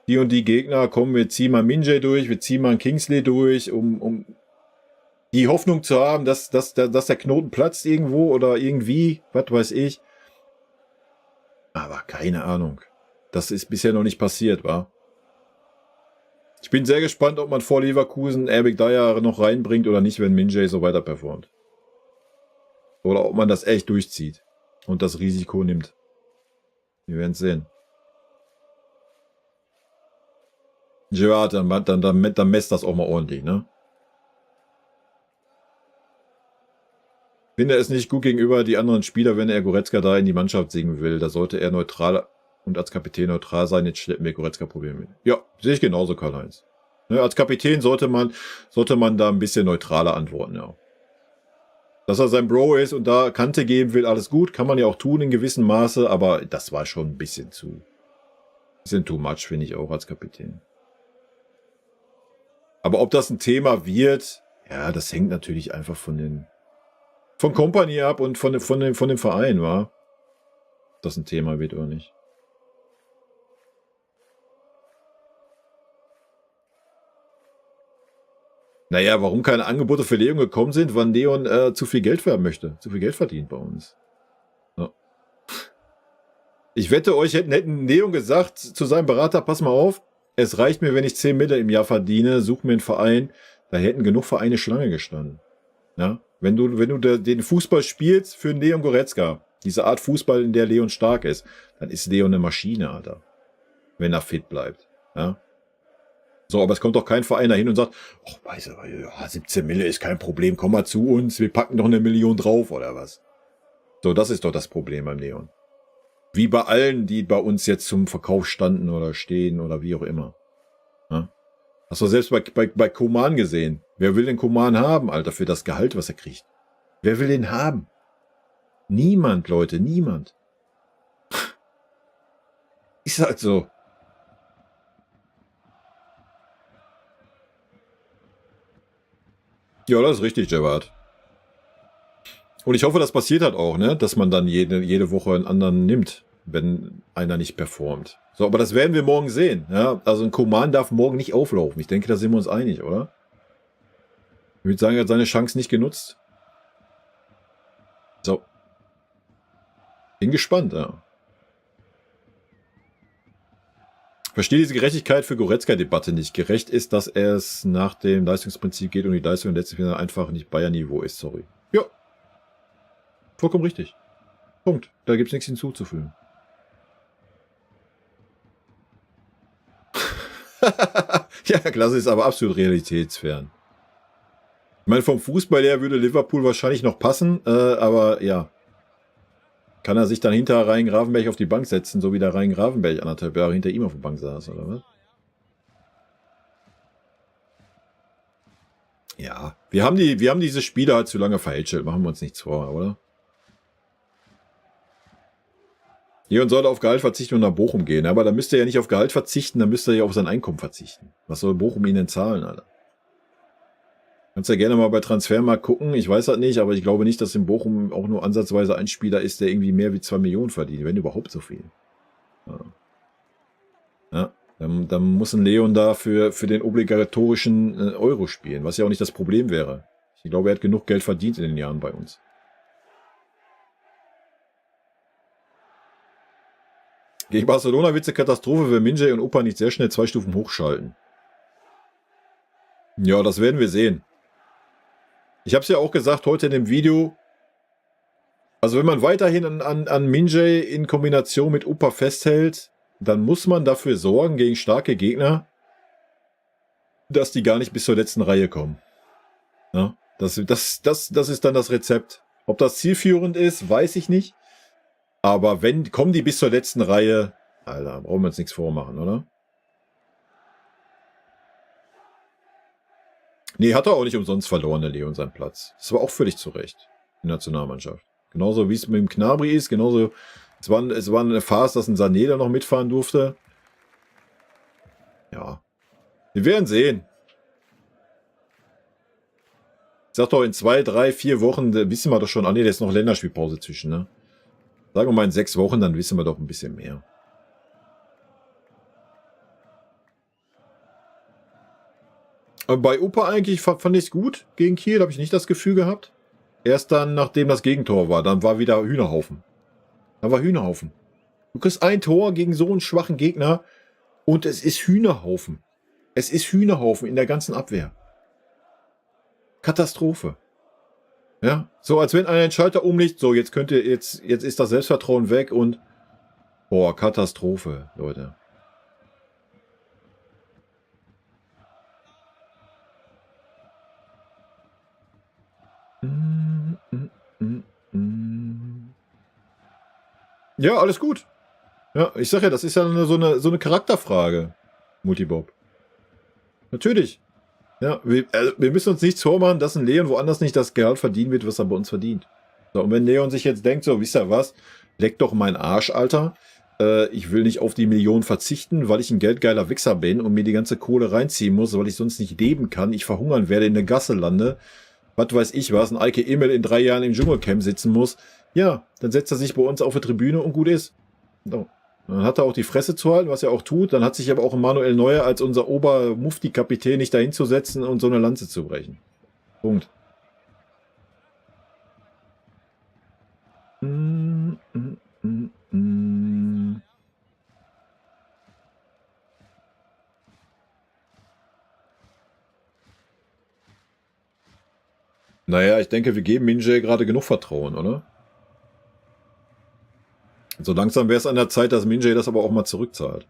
die und die Gegner, komm, wir ziehen mal Minje durch, wir ziehen mal einen Kingsley durch, um die Hoffnung zu haben, dass der Knoten platzt irgendwo oder irgendwie, was weiß ich. Aber keine Ahnung. Das ist bisher noch nicht passiert, wa? Ich bin sehr gespannt, ob man vor Leverkusen Erbik Dyer noch reinbringt oder nicht, wenn Min-Jae so weiter performt. Oder ob man das echt durchzieht und das Risiko nimmt. Wir werden es sehen. Gerard, dann messt das auch mal ordentlich, ne? Ich finde es nicht gut gegenüber die anderen Spieler, wenn er Goretzka da in die Mannschaft singen will. Da sollte er neutral und als Kapitän neutral sein. Jetzt schleppen wir Goretzka Probleme mit. Ja, sehe ich genauso, Karl-Heinz. Ne, als Kapitän sollte man da ein bisschen neutraler antworten, ja. Dass er sein Bro ist und da Kante geben will, alles gut. Kann man ja auch tun in gewissem Maße, aber das war schon ein bisschen too much, finde ich auch als Kapitän. Aber ob das ein Thema wird, ja, das hängt natürlich einfach von Company ab und von dem Verein, wa? Ob das ein Thema wird oder nicht. Naja, warum keine Angebote für Leon gekommen sind, wann Leon zu viel Geld werben möchte. Zu viel Geld verdient bei uns. Ja. Ich wette, euch hätten Leon gesagt zu seinem Berater, pass mal auf, es reicht mir, wenn ich 10 Mille im Jahr verdiene, such mir einen Verein. Da hätten genug Vereine Schlange gestanden. Ja? Wenn du den Fußball spielst für Leon Goretzka, diese Art Fußball, in der Leon stark ist, dann ist Leon eine Maschine, Alter. Wenn er fit bleibt. Ja? So, aber es kommt doch kein Verein dahin und sagt, ach, weißt du, ja, 17 Mille ist kein Problem, komm mal zu uns, wir packen noch 1 Million drauf, oder was? So, das ist doch das Problem beim Leon. Wie bei allen, die bei uns jetzt zum Verkauf standen oder stehen oder wie auch immer. Ja? Hast du selbst bei Koman gesehen. Wer will den Koman haben, Alter, für das Gehalt, was er kriegt? Wer will den haben? Niemand, Leute, niemand. Ist halt so. Ja, das ist richtig, Gerard. Und ich hoffe, das passiert halt auch, ne? Dass man dann jede Woche einen anderen nimmt, wenn einer nicht performt. So, aber das werden wir morgen sehen. Ja? Also ein Koman darf morgen nicht auflaufen. Ich denke, da sind wir uns einig, oder? Ich würde sagen, er hat seine Chance nicht genutzt. So. Bin gespannt, ja. Verstehe diese Gerechtigkeit für Goretzka-Debatte nicht. Gerecht ist, dass es nach dem Leistungsprinzip geht und die Leistung im letzten Finale einfach nicht Bayern-Niveau ist. Sorry. Ja. Vollkommen richtig. Punkt. Da gibt es nichts hinzuzufügen. Ja, Klasse ist aber absolut realitätsfern. Ich meine, vom Fußball her würde Liverpool wahrscheinlich noch passen, aber ja. Kann er sich dann hinter Rhein Gravenberg auf die Bank setzen, so wie der Rhein Gravenberg 1,5 Jahre hinter ihm auf der Bank saß, oder was? Ja, wir haben diese Spieler halt zu lange verhältschelt, machen wir uns nichts vor, oder? Leon sollte auf Gehalt verzichten und nach Bochum gehen, aber da müsste er ja nicht auf Gehalt verzichten, dann müsste er ja auf sein Einkommen verzichten. Was soll Bochum ihnen denn zahlen, Alter? Kannst ja gerne mal bei Transfermarkt gucken, ich weiß halt nicht, aber ich glaube nicht, dass in Bochum auch nur ansatzweise ein Spieler ist, der irgendwie mehr wie 2 Millionen verdient, wenn überhaupt so viel. Ja, dann muss ein Leon da für den obligatorischen Euro spielen, was ja auch nicht das Problem wäre. Ich glaube, er hat genug Geld verdient in den Jahren bei uns. Gegen Barcelona wird es eine Katastrophe, wenn Min-Jae und Opa nicht sehr schnell 2 Stufen hochschalten. Ja, das werden wir sehen. Ich habe es ja auch gesagt heute in dem Video. Also wenn man weiterhin an Min-Jae in Kombination mit Opa festhält, dann muss man dafür sorgen gegen starke Gegner, dass die gar nicht bis zur letzten Reihe kommen. Ja, das ist dann das Rezept. Ob das zielführend ist, weiß ich nicht. Aber kommen die bis zur letzten Reihe, Alter, brauchen wir uns nichts vormachen, oder? Nee, hat er auch nicht umsonst verloren, der Leon, seinen Platz. Das war auch völlig zu Recht in der Nationalmannschaft. Genauso wie es mit dem Gnabry ist, genauso, es war eine Farce, dass ein Sané da noch mitfahren durfte. Ja. Wir werden sehen. Ich sag doch, in 2, 3, 4 Wochen, wissen wir doch schon, da ist noch Länderspielpause zwischen, ne? Sagen wir mal in 6 Wochen, dann wissen wir doch ein bisschen mehr. Aber bei Opa eigentlich fand ich es gut gegen Kiel, habe ich nicht das Gefühl gehabt. Erst dann, nachdem das Gegentor war, dann war wieder Hühnerhaufen. Da war Hühnerhaufen. Du kriegst ein Tor gegen so einen schwachen Gegner und es ist Hühnerhaufen. Es ist Hühnerhaufen in der ganzen Abwehr. Katastrophe. Ja, so als wenn einer den Schalter umlegt, so jetzt ist das Selbstvertrauen weg und boah, Katastrophe, Leute. Ja, alles gut. Ja, ich sag ja, das ist ja so eine Charakterfrage, Multibob. Natürlich. Ja, wir müssen uns nichts vormachen, dass ein Leon woanders nicht das Gehalt verdienen wird, was er bei uns verdient. So, und wenn Leon sich jetzt denkt, so, wisst ihr was, leck doch meinen Arsch, Alter. Ich will nicht auf die Millionen verzichten, weil ich ein geldgeiler Wichser bin und mir die ganze Kohle reinziehen muss, weil ich sonst nicht leben kann, ich verhungern werde, in der Gasse lande, was weiß ich was, ein Eike Emil in 3 Jahren im Dschungelcamp sitzen muss, ja, dann setzt er sich bei uns auf die Tribüne und gut ist. So. Dann hat er auch die Fresse zu halten, was er auch tut. Dann hat sich aber auch Manuel Neuer als unser Ober-Mufti-Kapitän nicht dahin zu setzen und so eine Lanze zu brechen. Punkt. Naja, ich denke, wir geben Minjay gerade genug Vertrauen, oder? So langsam wäre es an der Zeit, dass Minjay das aber auch mal zurückzahlt.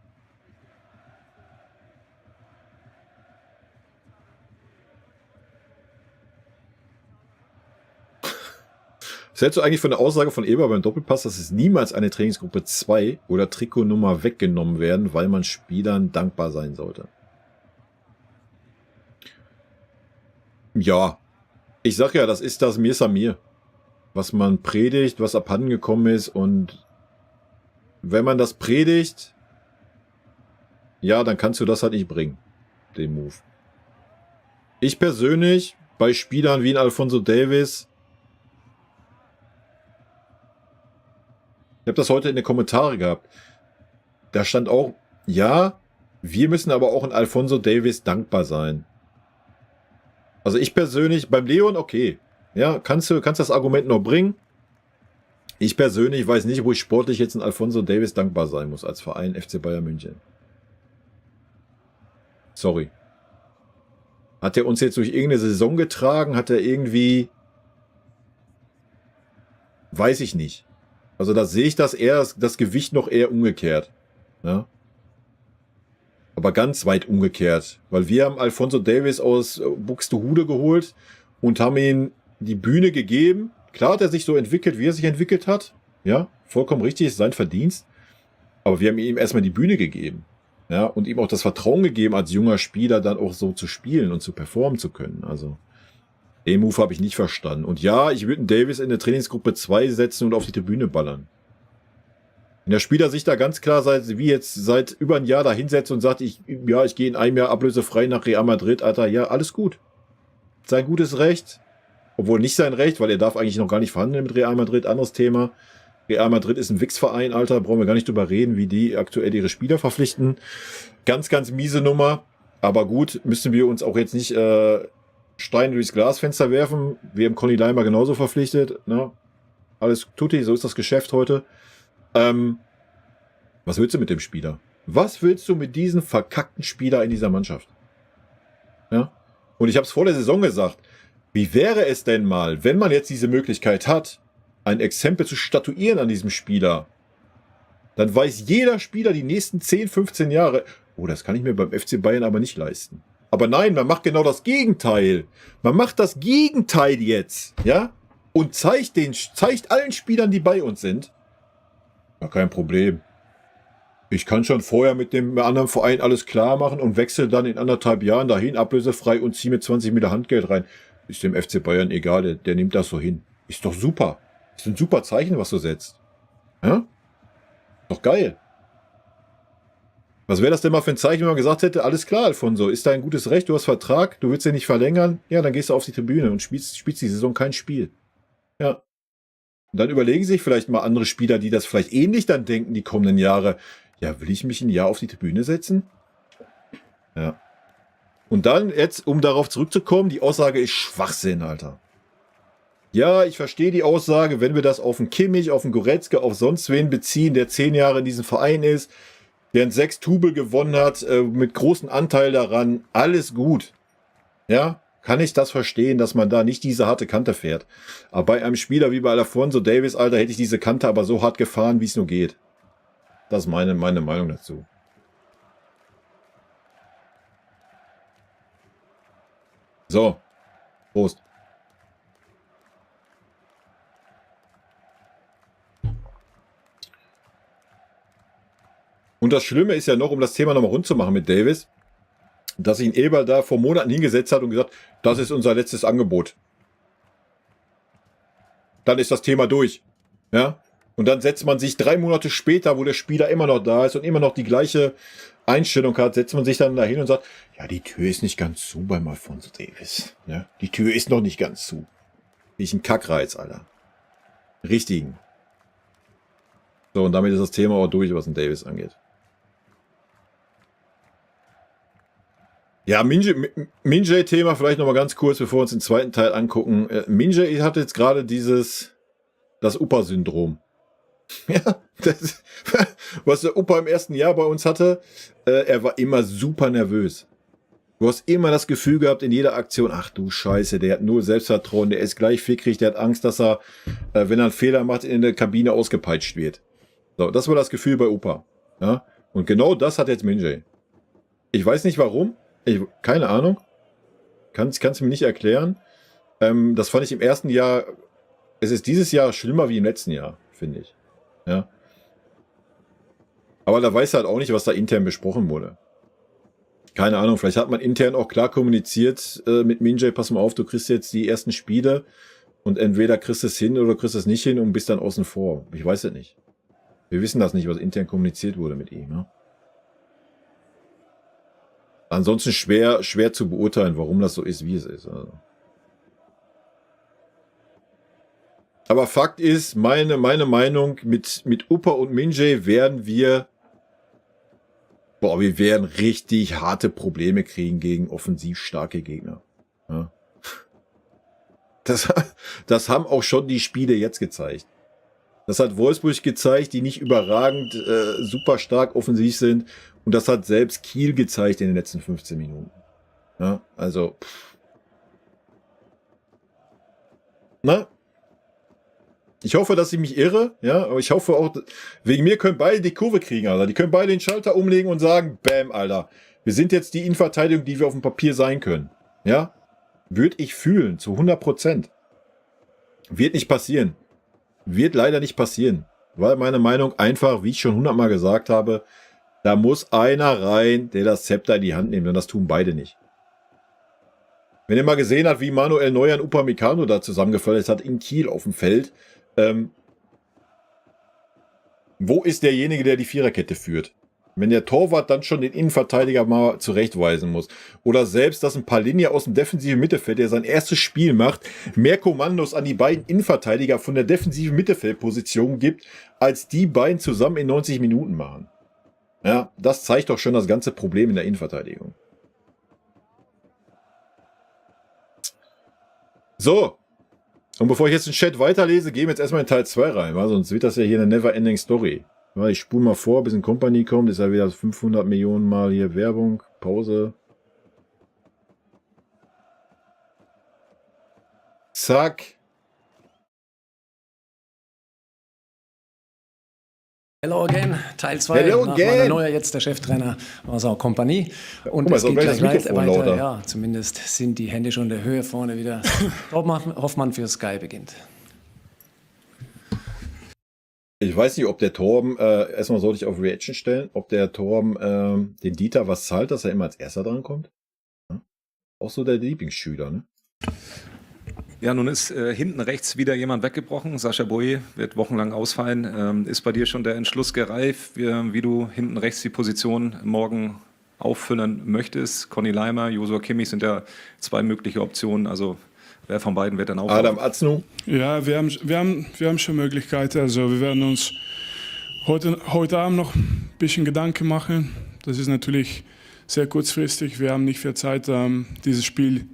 Was hältst du eigentlich von der Aussage von Eber beim Doppelpass, dass es niemals eine Trainingsgruppe 2 oder Trikotnummer weggenommen werden, weil man Spielern dankbar sein sollte? Ja, ich sag ja, das ist das Mir Samir, was man predigt, was abhanden gekommen ist, und wenn man das predigt, ja, dann kannst du das halt nicht bringen, den Move. Ich persönlich, bei Spielern wie ein Alphonso Davies, ich habe das heute in den Kommentaren gehabt, da stand auch, ja, wir müssen aber auch in Alphonso Davies dankbar sein. Also ich persönlich, beim Leon, okay, ja, kannst das Argument noch bringen. Ich persönlich weiß nicht, wo ich sportlich jetzt in Alphonso Davies dankbar sein muss als Verein FC Bayern München. Sorry. Hat er uns jetzt durch irgendeine Saison getragen? Hat er irgendwie... Weiß ich nicht. Also da sehe ich das Gewicht noch eher umgekehrt. Ja? Aber ganz weit umgekehrt. Weil wir haben Alphonso Davies aus Buxtehude geholt und haben ihm die Bühne gegeben. Klar hat er sich so entwickelt, wie er sich entwickelt hat. Ja, vollkommen richtig, ist sein Verdienst. Aber wir haben ihm erstmal die Bühne gegeben. Ja, und ihm auch das Vertrauen gegeben, als junger Spieler dann auch so zu spielen und zu performen zu können. Also, den Move habe ich nicht verstanden. Und ja, ich würde einen Davies in der Trainingsgruppe 2 setzen und auf die Tribüne ballern. Wenn der Spieler sich da ganz klar seit über ein Jahr da hinsetzt und sagt, ich gehe in einem Jahr ablösefrei nach Real Madrid, Alter, ja, alles gut. Sein gutes Recht. Obwohl nicht sein Recht, weil er darf eigentlich noch gar nicht verhandeln mit Real Madrid. Anderes Thema. Real Madrid ist ein Wichsverein, Alter. Brauchen wir gar nicht drüber reden, wie die aktuell ihre Spieler verpflichten. Ganz, ganz miese Nummer. Aber gut, müssen wir uns auch jetzt nicht Steine durchs Glasfenster werfen. Wir haben Conny Leimer genauso verpflichtet. Ne? Alles tutti, so ist das Geschäft heute. Was willst du mit dem Spieler? Was willst du mit diesem verkackten Spieler in dieser Mannschaft? Ja? Und ich habe es vor der Saison gesagt. Wie wäre es denn mal, wenn man jetzt diese Möglichkeit hat, ein Exempel zu statuieren an diesem Spieler? Dann weiß jeder Spieler die nächsten 10, 15 Jahre, oh, das kann ich mir beim FC Bayern aber nicht leisten. Aber nein, man macht genau das Gegenteil. Man macht das Gegenteil jetzt, ja? Und zeigt allen Spielern, die bei uns sind, ja, kein Problem. Ich kann schon vorher mit dem anderen Verein alles klar machen und wechsle dann in 1,5 Jahren dahin, ablösefrei, und ziehe mit 20 Mille Handgeld rein. Ist dem FC Bayern egal, der nimmt das so hin. Ist doch super. Ist ein super Zeichen, was du setzt. Ja? Doch geil. Was wäre das denn mal für ein Zeichen, wenn man gesagt hätte, alles klar, Alfonso, ist dein gutes Recht, du hast Vertrag, du willst den nicht verlängern, ja, dann gehst du auf die Tribüne und spielst die Saison kein Spiel. Ja. Und dann überlegen sich vielleicht mal andere Spieler, die das vielleicht ähnlich dann denken, die kommenden Jahre, ja, will ich mich ein Jahr auf die Tribüne setzen? Ja. Und dann jetzt, um darauf zurückzukommen, die Aussage ist Schwachsinn, Alter. Ja, ich verstehe die Aussage, wenn wir das auf den Kimmich, auf den Goretzka, auf sonst wen beziehen, der 10 Jahre in diesem Verein ist. der ein 6-Tubel gewonnen hat, mit großem Anteil daran, alles gut. Ja, kann ich das verstehen, dass man da nicht diese harte Kante fährt. Aber bei einem Spieler wie bei Alfonso Davies, Alter, hätte ich diese Kante aber so hart gefahren, wie es nur geht. Das ist meine Meinung dazu. So, Prost. Und das Schlimme ist ja noch, um das Thema nochmal rund zu machen mit Davis, dass sich ein Eberl da vor Monaten hingesetzt hat und gesagt, das ist unser letztes Angebot. Dann ist das Thema durch. Ja? Und dann setzt man sich 3 Monate später, wo der Spieler immer noch da ist und immer noch die gleiche Einstellung hat, setzt man sich dann dahin und sagt, ja, die Tür ist nicht ganz zu beim Alfonso Davies. Ja? Die Tür ist noch nicht ganz zu. Wie ich ein Kackreiz, Alter. Richtigen. So, und damit ist das Thema auch durch, was den Davis angeht. Ja, Min-Jae-Thema vielleicht nochmal ganz kurz, bevor wir uns den zweiten Teil angucken. Min-Jae hat jetzt gerade das Upa-Syndrom. Ja, was der Upa im ersten Jahr bei uns hatte, er war immer super nervös. Du hast immer das Gefühl gehabt in jeder Aktion, ach du Scheiße, der hat null Selbstvertrauen, der ist gleich fickrig, der hat Angst, dass er, wenn er einen Fehler macht, in der Kabine ausgepeitscht wird. So, das war das Gefühl bei Upa. Ja? Und genau das hat jetzt Min-Jae. Ich weiß nicht warum. Keine Ahnung. Kann's mir nicht erklären. Das fand ich im ersten Jahr, es ist dieses Jahr schlimmer wie im letzten Jahr, finde ich. Ja. Aber da weiß er halt auch nicht, was da intern besprochen wurde. Keine Ahnung, vielleicht hat man intern auch klar kommuniziert mit Min-Jae, pass mal auf, du kriegst jetzt die ersten Spiele und entweder kriegst du es hin oder kriegst es nicht hin und bist dann außen vor. Ich weiß es nicht. Wir wissen das nicht, was intern kommuniziert wurde mit ihm. Ne? Ansonsten schwer zu beurteilen, warum das so ist, wie es ist. Also. Aber Fakt ist, meine Meinung, mit Upa und Min-Jae werden wir richtig harte Probleme kriegen gegen offensiv starke Gegner. Ja. Das haben auch schon die Spiele jetzt gezeigt. Das hat Wolfsburg gezeigt, die nicht überragend super stark offensiv sind. Und das hat selbst Kiel gezeigt in den letzten 15 Minuten. Ja, also. Na? Ich hoffe, dass ich mich irre. Ja, aber ich hoffe auch, wegen mir können beide die Kurve kriegen, Alter. Die können beide den Schalter umlegen und sagen, bam, Alter. Wir sind jetzt die Innenverteidigung, die wir auf dem Papier sein können. Ja? Würde ich fühlen, zu 100%. Wird nicht passieren. Wird leider nicht passieren. Weil meine Meinung einfach, wie ich schon 100-mal gesagt habe, da muss einer rein, der das Zepter in die Hand nimmt. Und das tun beide nicht. Wenn ihr mal gesehen habt, wie Manuel Neuer und Upamecano da zusammengefallen hat in Kiel auf dem Feld, wo ist derjenige, der die Viererkette führt? Wenn der Torwart dann schon den Innenverteidiger mal zurechtweisen muss. Oder selbst, dass ein Palinja aus dem defensiven Mittelfeld, der sein erstes Spiel macht, mehr Kommandos an die beiden Innenverteidiger von der defensiven Mittelfeldposition gibt, als die beiden zusammen in 90 Minuten machen. Ja, das zeigt doch schon das ganze Problem in der Innenverteidigung. So. Und bevor ich jetzt den Chat weiterlese, gehen wir jetzt erstmal in Teil 2 rein, weil sonst wird das ja hier eine Never-Ending Story. Ich spule mal vor, bis in Company kommt, ist ja wieder 500 Millionen Mal hier Werbung, Pause. Zack. Hello again, Teil 2. Hello nach again. Manuel Neuer, jetzt der Cheftrainer unserer Kompanie. Und mal, es geht gleich weiter. lauter. Ja, zumindest sind die Hände schon in der Höhe vorne wieder. Hoffmann für Sky beginnt. Ich weiß nicht, ob der Torben, erstmal sollte ich auf Reaction stellen, ob der Torben den Dieter was zahlt, dass er immer als Erster dran kommt. Ja? Auch so der Lieblingsschüler, ne? Ja, nun ist hinten rechts wieder jemand weggebrochen. Sascha Boye wird wochenlang ausfallen. Ist bei dir schon der Entschluss gereift, wie du hinten rechts die Position morgen auffüllen möchtest? Conny Leimer, Josua Kimmich sind ja 2 mögliche Optionen. Also wer von beiden wird dann aufhören? Adam Aznu? Ja, wir haben schon Möglichkeiten. Also wir werden uns heute Abend noch ein bisschen Gedanken machen. Das ist natürlich sehr kurzfristig. Wir haben nicht viel Zeit, dieses Spiel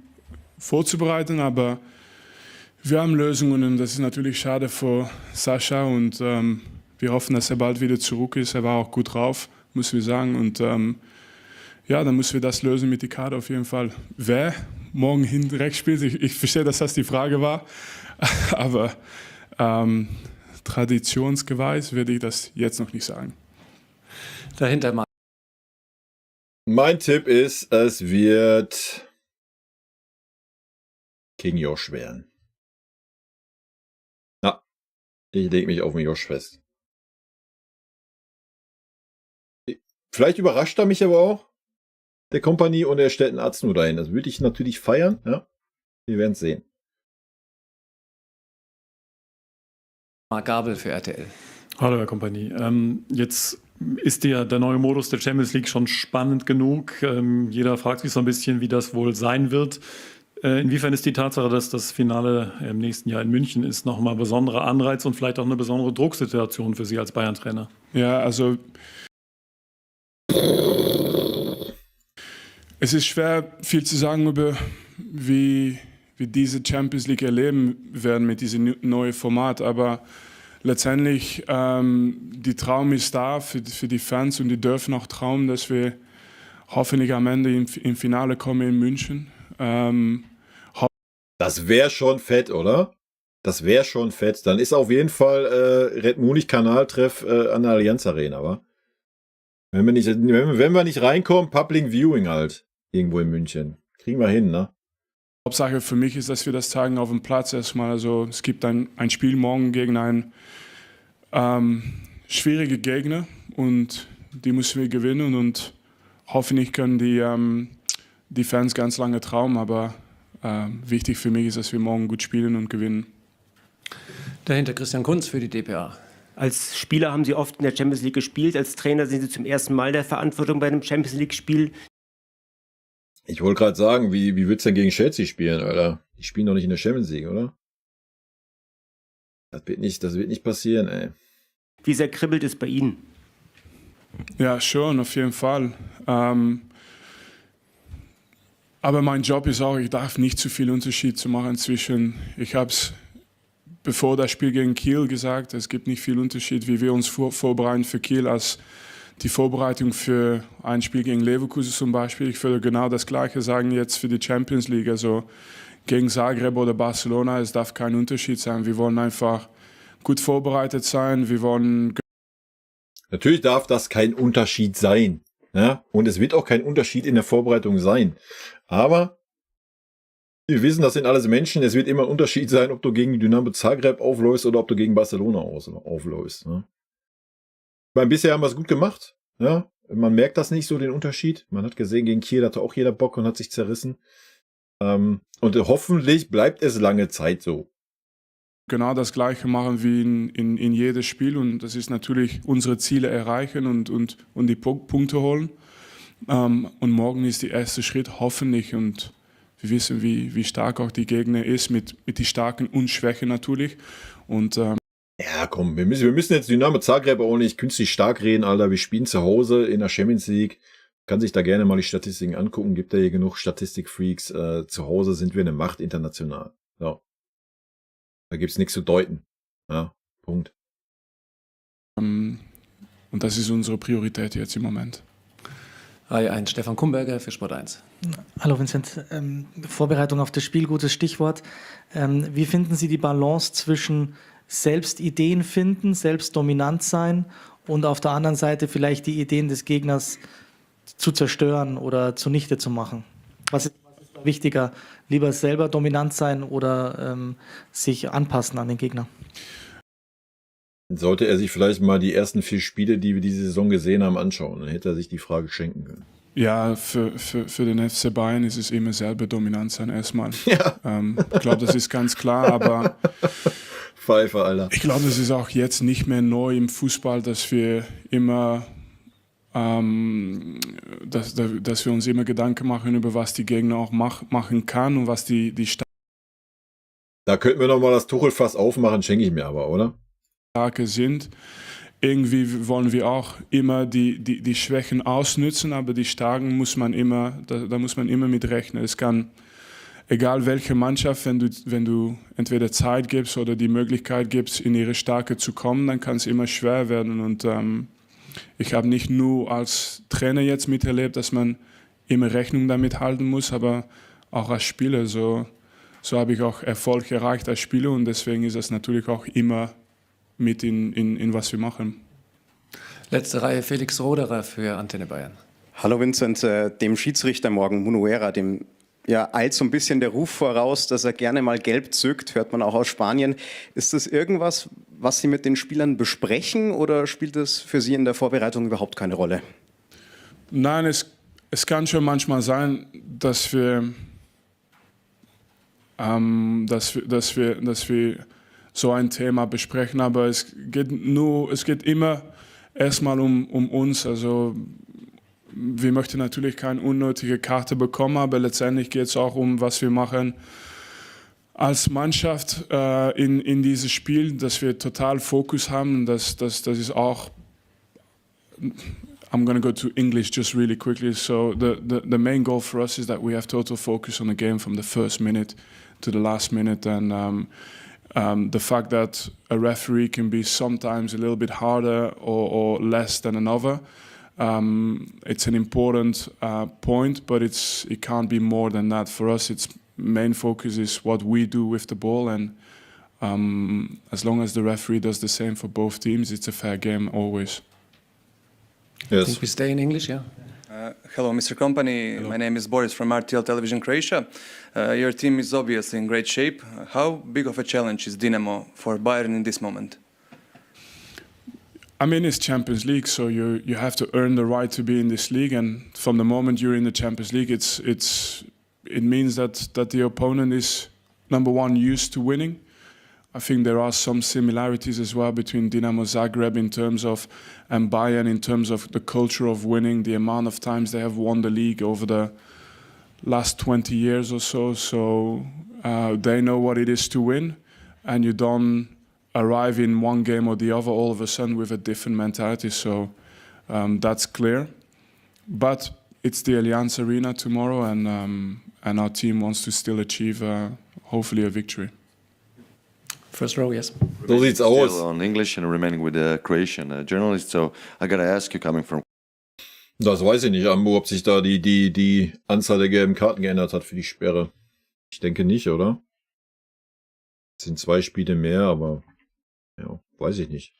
vorzubereiten, aber wir haben Lösungen und das ist natürlich schade für Sascha und wir hoffen, dass er bald wieder zurück ist. Er war auch gut drauf müssen wir sagen. Und ja, dann müssen wir das lösen mit der Karte auf jeden Fall. Wer morgen hinten rechts spielt, ich verstehe, dass das die Frage war, aber traditionsgemäß würde ich das jetzt noch nicht sagen. Dahinter mal. Mein Tipp ist, es wird King Josh werden. Na, ich lege mich auf den Josh fest. Vielleicht überrascht er mich aber auch, der Kompanie, und er stellt einen Arzt nur dahin. Das würde ich natürlich feiern. Ja? Wir werden es sehen. Marc Gabel für RTL. Hallo, Herr Kompanie. Jetzt ist der neue Modus der Champions League schon spannend genug. Jeder fragt sich so ein bisschen, wie das wohl sein wird. Inwiefern ist die Tatsache, dass das Finale im nächsten Jahr in München ist, nochmal ein besonderer Anreiz und vielleicht auch eine besondere Drucksituation für Sie als Bayern-Trainer? Ja, also es ist schwer, viel zu sagen über, wie diese Champions League erleben werden mit diesem neuen Format, aber letztendlich, die Traum ist da für die Fans und die dürfen auch träumen, dass wir hoffentlich am Ende im Finale kommen in München. Das wäre schon fett, oder? Das wäre schon fett. Dann ist auf jeden Fall Red Munich-Kanaltreff an der Allianz Arena, wa? Wenn wir nicht reinkommen, Public Viewing halt. Irgendwo in München. Kriegen wir hin, ne? Hauptsache für mich ist, dass wir das zeigen auf dem Platz erstmal. Also es gibt ein Spiel morgen gegen einen schwierigen Gegner und die müssen wir gewinnen und hoffentlich können die Fans ganz lange träumen, aber wichtig für mich ist, dass wir morgen gut spielen und gewinnen. Dahinter Christian Kunz für die dpa. Als Spieler haben Sie oft in der Champions League gespielt, als Trainer sind Sie zum ersten Mal der Verantwortung bei einem Champions League-Spiel. Ich wollte gerade sagen, wie willst du denn gegen Chelsea spielen, Alter? Die spielen doch nicht in der Champions League, oder? Das wird nicht passieren, ey. Wie sehr kribbelt es bei Ihnen? Ja, schon, auf jeden Fall. Aber mein Job ist auch, ich darf nicht zu viel Unterschied zu machen zwischen, ich habe es bevor das Spiel gegen Kiel gesagt, es gibt nicht viel Unterschied, wie wir uns vorbereiten für Kiel als die Vorbereitung für ein Spiel gegen Leverkusen zum Beispiel. Ich würde genau das Gleiche sagen jetzt für die Champions League. Also gegen Zagreb oder Barcelona, es darf kein Unterschied sein. Wir wollen einfach gut vorbereitet sein. Wir wollen... Natürlich darf das kein Unterschied sein. Ja? Und es wird auch kein Unterschied in der Vorbereitung sein. Aber wir wissen, das sind alles Menschen. Es wird immer ein Unterschied sein, ob du gegen Dynamo Zagreb aufläufst oder ob du gegen Barcelona aufläufst. Ne? Ich meine, bisher haben wir es gut gemacht. Ja? Man merkt das nicht so, den Unterschied. Man hat gesehen, gegen Kiel hatte auch jeder Bock und hat sich zerrissen. Und hoffentlich bleibt es lange Zeit so. Genau das Gleiche machen wie in jedes Spiel. Und das ist natürlich unsere Ziele erreichen und die Punkte holen. Und morgen ist der erste Schritt, hoffentlich. Und wir wissen, wie stark auch die Gegner ist, mit die Starken und Schwächen natürlich. Und ja, komm, wir müssen jetzt Dynamo Zagreb auch nicht künstlich stark reden, Alter. Wir spielen zu Hause in der Champions League. Kann sich da gerne mal die Statistiken angucken. Gibt ja hier genug Statistikfreaks. Zu Hause sind wir eine Macht international. So. Da gibt's nichts zu deuten. Ja, Punkt. Und das ist unsere Priorität jetzt im Moment. Reihe 1, Stefan Kumberger für Sport 1. Hallo Vincent, Vorbereitung auf das Spiel, gutes Stichwort. Wie finden Sie die Balance zwischen selbst Ideen finden, selbst dominant sein und auf der anderen Seite vielleicht die Ideen des Gegners zu zerstören oder zunichte zu machen? Was ist wichtiger, lieber selber dominant sein oder sich anpassen an den Gegner? Sollte er sich vielleicht mal die ersten 4 Spiele, die wir diese Saison gesehen haben, anschauen. Dann hätte er sich die Frage schenken können. Ja, für den FC Bayern ist es immer selber dominant sein erstmal. Ja. Ich glaube, das ist ganz klar, aber Pfeife, Alter. Ich glaube, es ist auch jetzt nicht mehr neu im Fußball, dass wir immer dass wir uns immer Gedanken machen über was die Gegner auch machen kann und was die Da könnten wir noch mal das Tuchelfass aufmachen, schenke ich mir aber, oder? Starke sind. Irgendwie wollen wir auch immer die Schwächen ausnutzen, aber die Starken muss man immer, da muss man immer mit rechnen. Es kann, egal welche Mannschaft, wenn du entweder Zeit gibst oder die Möglichkeit gibst, in ihre Stärke zu kommen, dann kann es immer schwer werden. Und ich habe nicht nur als Trainer jetzt miterlebt, dass man immer Rechnung damit halten muss, aber auch als Spieler. So habe ich auch Erfolg erreicht als Spieler und deswegen ist das natürlich auch immer mit in was wir machen. Letzte Reihe Felix Roderer für Antenne Bayern. Hallo Vincent, dem Schiedsrichter morgen, Munuera, dem eilt so ein bisschen der Ruf voraus, dass er gerne mal gelb zückt, hört man auch aus Spanien. Ist das irgendwas, was Sie mit den Spielern besprechen oder spielt das für Sie in der Vorbereitung überhaupt keine Rolle? Nein, es kann schon manchmal sein, dass wir so ein Thema besprechen, aber es geht immer erstmal um uns. Also wir möchten natürlich keine unnötige Karte bekommen, aber letztendlich geht es auch um, was wir machen als Mannschaft in dieses Spiel, dass wir total Fokus haben. Das ist auch. I'm going to go to English just really quickly. So the main goal for us is that we have total focus on the game from the first minute to the last minute, and the fact that a referee can be sometimes a little bit harder or less than another. It's an important point, but it can't be more than that. For us, its main focus is what we do with the ball, and as long as the referee does the same for both teams, it's a fair game always. Yes. I think we stay in English, yeah. Hello, Mr. Company. Hello. My name is Boris from RTL Television Croatia. Your team is obviously in great shape. How big of a challenge is Dinamo for Bayern in this moment? I mean, it's Champions League, so you have to earn the right to be in this league. And from the moment you're in the Champions League, it means that the opponent is, number one, used to winning. I think there are some similarities as well between Dinamo Zagreb in terms of and Bayern in terms of the culture of winning, the amount of times they have won the league over the last 20 years or so. So they know what it is to win, and you don't arrive in one game or the other all of a sudden with a different mentality. So that's clear. But it's the Allianz Arena tomorrow, and our team wants to still achieve hopefully a victory. First row, yes. So sieht's aus. Still on English and remaining with the Croatian journalist. So I gotta ask you, coming from. Das weiß ich nicht, Ambo, ob sich da die Anzahl der gelben Karten geändert hat für die Sperre. Ich denke nicht, oder? Es sind 2 Spiele mehr, aber ja, weiß ich nicht.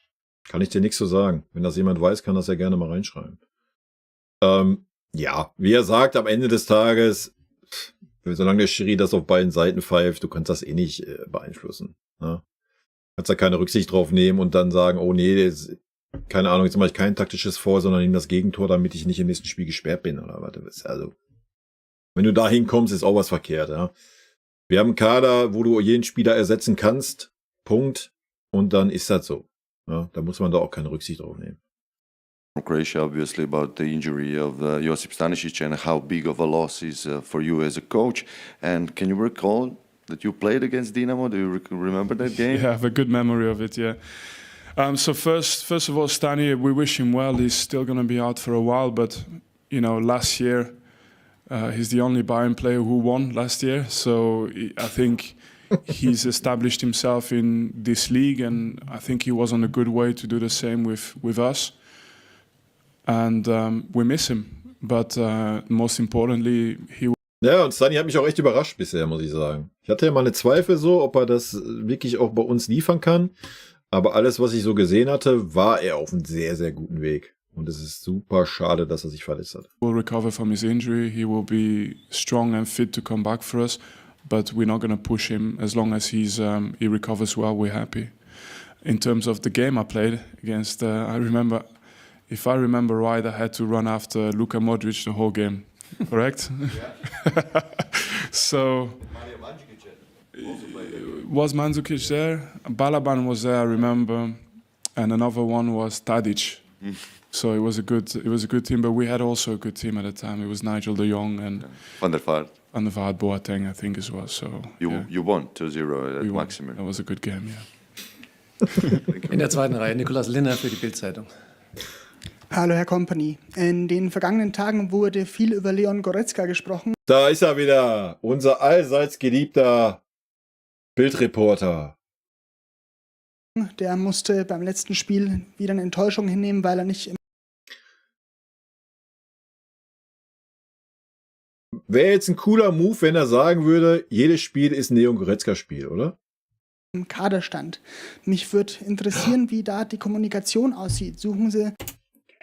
Kann ich dir nichts zu sagen. Wenn das jemand weiß, kann das ja gerne mal reinschreiben. Ja, wie er sagt, am Ende des Tages, solange der Schiri das auf beiden Seiten pfeift, du kannst das eh nicht beeinflussen. Ne? Kannst da keine Rücksicht drauf nehmen und dann sagen, oh nee, keine Ahnung, jetzt mache ich kein taktisches Vor, sondern nehme das Gegentor, damit ich nicht im nächsten Spiel gesperrt bin oder was. Also, wenn du da hinkommst, ist auch was verkehrt. Ja? Wir haben einen Kader, wo du jeden Spieler ersetzen kannst, Punkt, und dann ist das so. Ja? Da muss man da auch keine Rücksicht drauf nehmen. From Croatia, obviously, about the injury of Josip Stanisic and how big of a loss is for you as a coach. And can you recall that you played against Dinamo? Do you remember that game? Yeah, I have a good memory of it, yeah. So first of all, Stani, we wish him well. He's still going to be out for a while, but, you know, last year, he's the only Bayern player who won last year. So I think he's established himself in this league, and I think he was on a good way to do the same with us. And we miss him, but most importantly, he. Ja, und Stani hat mich auch echt überrascht bisher, muss ich sagen. Ich hatte ja mal eine Zweifel so, ob er das wirklich auch bei uns liefern kann. Aber alles, was ich so gesehen hatte, war er auf einem sehr, sehr guten Weg. Und es ist super schade, dass er sich verletzt hat. Will recover from his injury. He will be strong and fit to come back for us. But we're not going to push him as long as he recovers well. We're happy. In terms of the game I played against, if I remember right, I had to run after Luka Modric the whole game. Correct? Yeah. So, was Mandzukic there? Balaban was there, I remember, and another one was Tadic. So it was a good team, but we had also a good team at the time. It was Nigel de Jong and Van der Vaart. Van der Vaart, Boateng, I think as well. So you won 2-0 at Maximum. That was a good game, yeah. In der zweiten Reihe Nikolaus Linner für die Bild-Zeitung. Hallo Herr Company. In den vergangenen Tagen wurde viel über Leon Goretzka gesprochen. Da ist er wieder, unser allseits geliebter Bildreporter. Der musste beim letzten Spiel wieder eine Enttäuschung hinnehmen, weil er nicht Wäre jetzt ein cooler Move, wenn er sagen würde, jedes Spiel ist ein Leon Goretzka-Spiel, oder? Im Kaderstand. Mich würde interessieren, wie da die Kommunikation aussieht. Suchen Sie.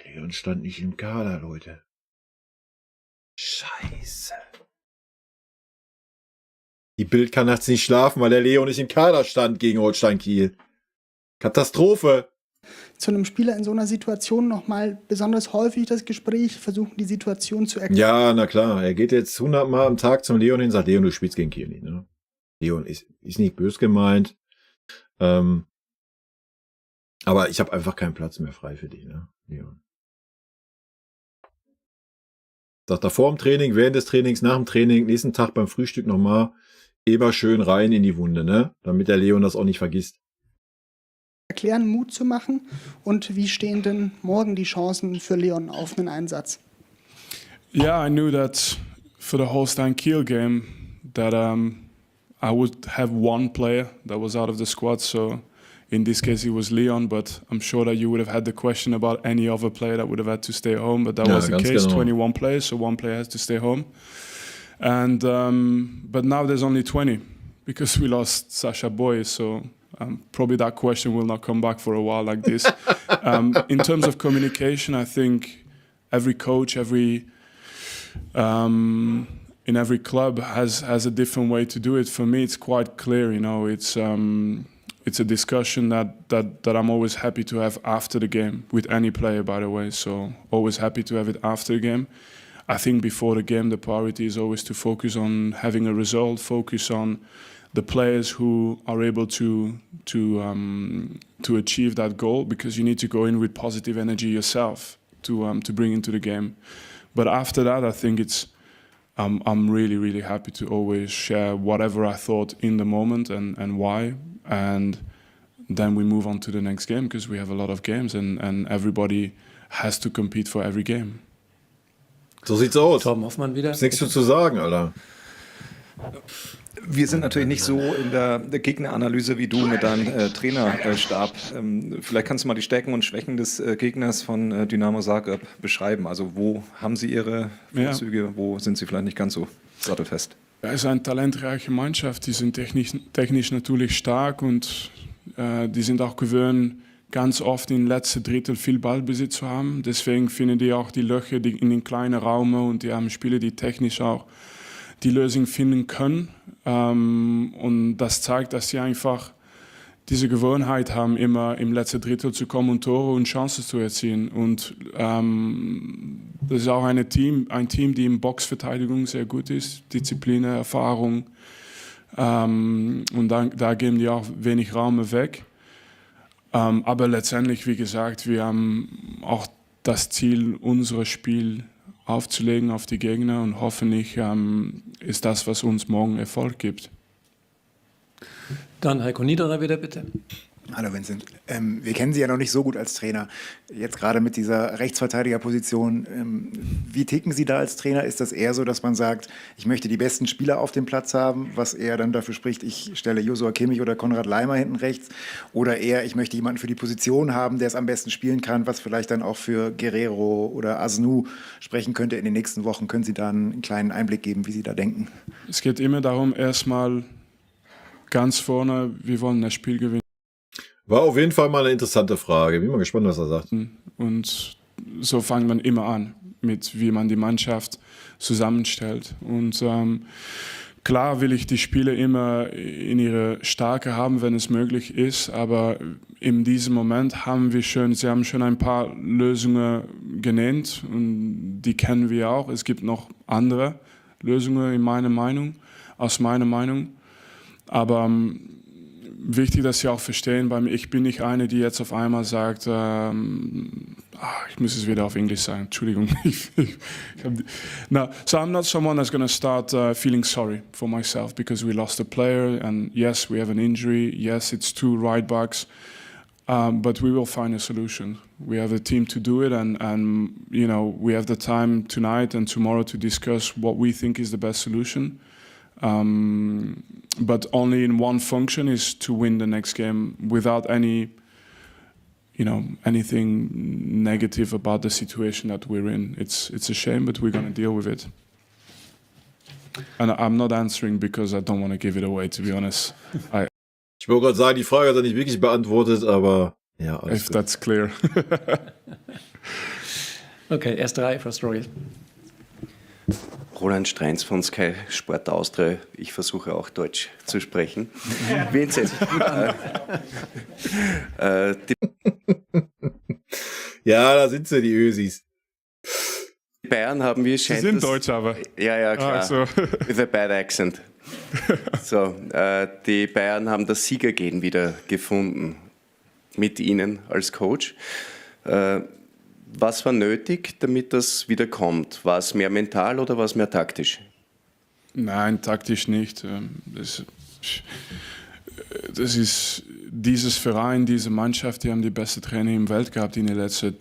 Leon stand nicht im Kader, Leute. Scheiße. Die Bild kann nachts nicht schlafen, weil der Leon nicht im Kader stand gegen Holstein Kiel. Katastrophe. Zu einem Spieler in so einer Situation nochmal besonders häufig das Gespräch, versuchen die Situation zu erklären. Ja, na klar. Er geht jetzt 100 Mal am Tag zum Leon hin und sagt, Leon, du spielst gegen Kiel nicht. Ne? Leon ist nicht böse gemeint. Aber ich habe einfach keinen Platz mehr frei für dich, ne? Leon. Sagt er vor dem Training, während des Trainings, nach dem Training, nächsten Tag beim Frühstück nochmal immer schön rein in die Wunde, ne? Damit der Leon das auch nicht vergisst. Erklären, Mut zu machen. Und wie stehen denn morgen die Chancen für Leon auf einen Einsatz? Yeah, I knew that for the Holstein Kiel game that I would have one player that was out of the squad. So in this case, it was Leon, but I'm sure that you would have had the question about any other player that would have had to stay home. But that was the case, genau. 21 players, so one player has to stay home. And but now there's only 20 because we lost Sasha Boy. So probably that question will not come back for a while like this. In terms of communication, I think every coach, in every club has a different way to do it. For me, it's quite clear. You know, it's a discussion that I'm always happy to have after the game with any player, by the way. So always happy to have it after the game. I think before the game, the priority is always to focus on having a result, focus on the players who are able to achieve that goal, because you need to go in with positive energy yourself to bring into the game. But after that, I think I'm really, really happy to always share whatever I thought in the moment and why. And then we move on to the next game, because we have a lot of games and everybody has to compete for every game. So sieht's aus. Torben Hoffmann wieder. Ist nichts zu sagen, Alter. Wir sind natürlich nicht so in der Gegneranalyse wie du mit deinem Trainerstab. Vielleicht kannst du mal die Stärken und Schwächen des Gegners von Dynamo Zagreb beschreiben. Also wo haben sie ihre Vorzüge, wo sind sie vielleicht nicht ganz so sattelfest? Es ist eine talentreiche Mannschaft, die sind technisch natürlich stark und die sind auch gewöhnt, ganz oft im letzten Drittel viel Ballbesitz zu haben. Deswegen finden die auch die Löcher in den kleinen Raum und die haben Spieler, die technisch auch die Lösung finden können. Und das zeigt, dass sie einfach diese Gewohnheit haben, immer im letzten Drittel zu kommen und Tore und Chancen zu erzielen. Und das ist auch ein Team, die in Boxverteidigung sehr gut ist, Disziplin, Erfahrung. Und da geben die auch wenig Raum weg. Aber letztendlich, wie gesagt, wir haben auch das Ziel, unser Spiel aufzulegen auf die Gegner, und hoffentlich ist das, was uns morgen Erfolg gibt. Dann Heiko Niederer wieder, bitte. Hallo Vincent. Wir kennen Sie ja noch nicht so gut als Trainer. Jetzt gerade mit dieser Rechtsverteidigerposition. Wie ticken Sie da als Trainer? Ist das eher so, dass man sagt, ich möchte die besten Spieler auf dem Platz haben, was eher dann dafür spricht, ich stelle Joshua Kimmich oder Konrad Laimer hinten rechts? Oder eher, ich möchte jemanden für die Position haben, der es am besten spielen kann, was vielleicht dann auch für Guerrero oder Asnou sprechen könnte in den nächsten Wochen? Können Sie da einen kleinen Einblick geben, wie Sie da denken? Es geht immer darum, erstmal ganz vorne, wir wollen das Spiel gewinnen. War auf jeden Fall mal eine interessante Frage. Bin mal gespannt, was er sagt. Und so fängt man immer an, mit wie man die Mannschaft zusammenstellt. Und klar will ich die Spieler immer in ihre Stärke haben, wenn es möglich ist. Aber in diesem Moment sie haben schon ein paar Lösungen genannt und die kennen wir auch. Es gibt noch andere Lösungen aus meiner Meinung. Aber wichtig, dass Sie auch verstehen, ich bin nicht eine, die jetzt auf einmal sagt, ich muss es wieder auf Englisch sagen, Entschuldigung. No, so I'm not someone that's going to start feeling sorry for myself because we lost a player, and yes, we have an injury, yes, it's 2 right backs, but we will find a solution. We have a team to do it, and you know, we have the time tonight and tomorrow to discuss what we think is the best solution. But only in one function is to win the next game without anything negative about the situation that we're in. It's a shame, but we're going to deal with it. And I'm not answering because I don't want to give it away, to be honest. Ich wollte gerade sagen, die Frage hat er nicht wirklich beantwortet, aber ja, alles If gut. that's clear. Okay, erste Reihe, First Row. Roland Streins von Sky Sport Austria. Ich versuche auch Deutsch zu sprechen. Vincent. Ja, da sind sie, die Ösis. Die Bayern haben wir Sie sind Deutsch, aber. Ja, klar. Ah, so. With a bad accent. So, die Bayern haben das Siegergehen wieder gefunden. Mit Ihnen als Coach. Was war nötig, damit das wieder kommt? War es mehr mental oder war es mehr taktisch? Nein, taktisch nicht. Das ist dieses Verein, diese Mannschaft, die haben die beste Trainer im Welt gehabt in den letzten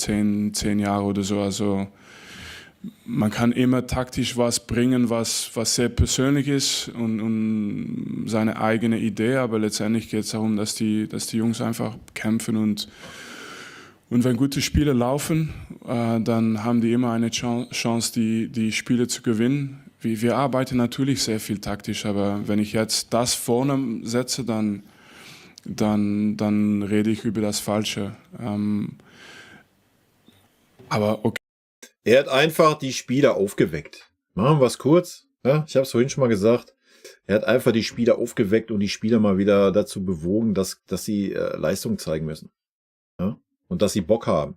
10 Jahren oder so. Also man kann immer taktisch was bringen, was sehr persönlich ist und seine eigene Idee, aber letztendlich geht es darum, dass die Jungs einfach kämpfen und wenn gute Spiele laufen, dann haben die immer eine Chance, die Spiele zu gewinnen. Wir arbeiten natürlich sehr viel taktisch, aber wenn ich jetzt das vorne setze, dann rede ich über das Falsche. Aber okay. Er hat einfach die Spieler aufgeweckt. Machen wir es kurz. Ja, ich habe es vorhin schon mal gesagt. Er hat einfach die Spieler aufgeweckt und die Spieler mal wieder dazu bewogen, dass sie Leistung zeigen müssen. Ja? Und dass sie Bock haben.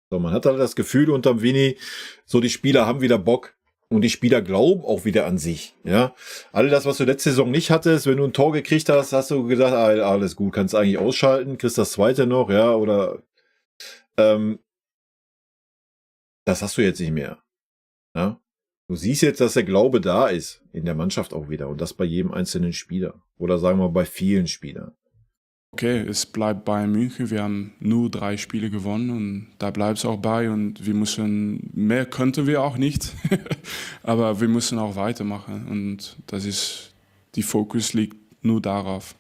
So, man hat halt das Gefühl unterm Winnie, so die Spieler haben wieder Bock und die Spieler glauben auch wieder an sich. Ja, all das, was du letzte Saison nicht hattest, wenn du ein Tor gekriegt hast, hast du gedacht, alles gut, kannst eigentlich ausschalten, kriegst das zweite noch, ja, oder das hast du jetzt nicht mehr. Ja? Du siehst jetzt, dass der Glaube da ist in der Mannschaft auch wieder und das bei jedem einzelnen Spieler oder sagen wir bei vielen Spielern. Okay, es bleibt Bayern München. Wir haben nur 3 Spiele gewonnen und da bleibt es auch bei. Und wir müssen, mehr könnten wir auch nicht, aber wir müssen auch weitermachen. Und das ist, die Fokus liegt nur darauf.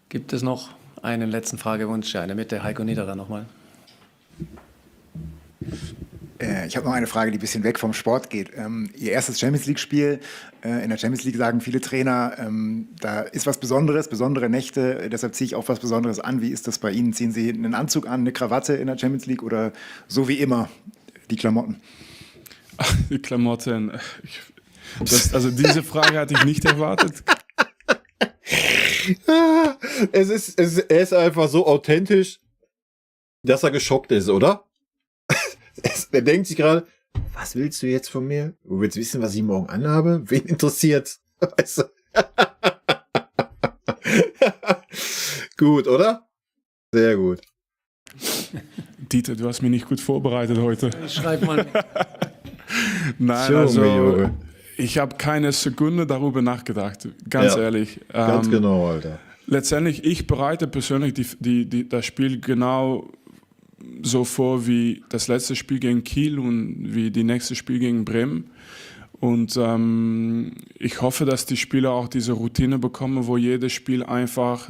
Gibt es noch einen letzten Fragewunsch? Ja, in der Mitte, Heiko Niederer nochmal. Ich habe noch eine Frage, die ein bisschen weg vom Sport geht. Ihr erstes Champions-League-Spiel, in der Champions League sagen viele Trainer, da ist was Besonderes, besondere Nächte, deshalb ziehe ich auch was Besonderes an. Wie ist das bei Ihnen? Ziehen Sie einen Anzug an, eine Krawatte in der Champions League oder so wie immer die Klamotten? Die Klamotten, also diese Frage hatte ich nicht erwartet. Er ist einfach so authentisch, dass er geschockt ist, oder? Er denkt sich gerade, was willst du jetzt von mir? Du willst wissen, was ich morgen anhabe? Wen interessiert's? Weißt du? Gut, oder? Sehr gut. Dieter, du hast mich nicht gut vorbereitet heute. Schreib mal. Nein, also ich habe keine Sekunde darüber nachgedacht, ganz ehrlich. Ganz genau, Alter. Letztendlich, ich bereite persönlich das Spiel genau so vor wie das letzte Spiel gegen Kiel und wie die nächste Spiel gegen Bremen. Und ich hoffe, dass die Spieler auch diese Routine bekommen, wo jedes Spiel einfach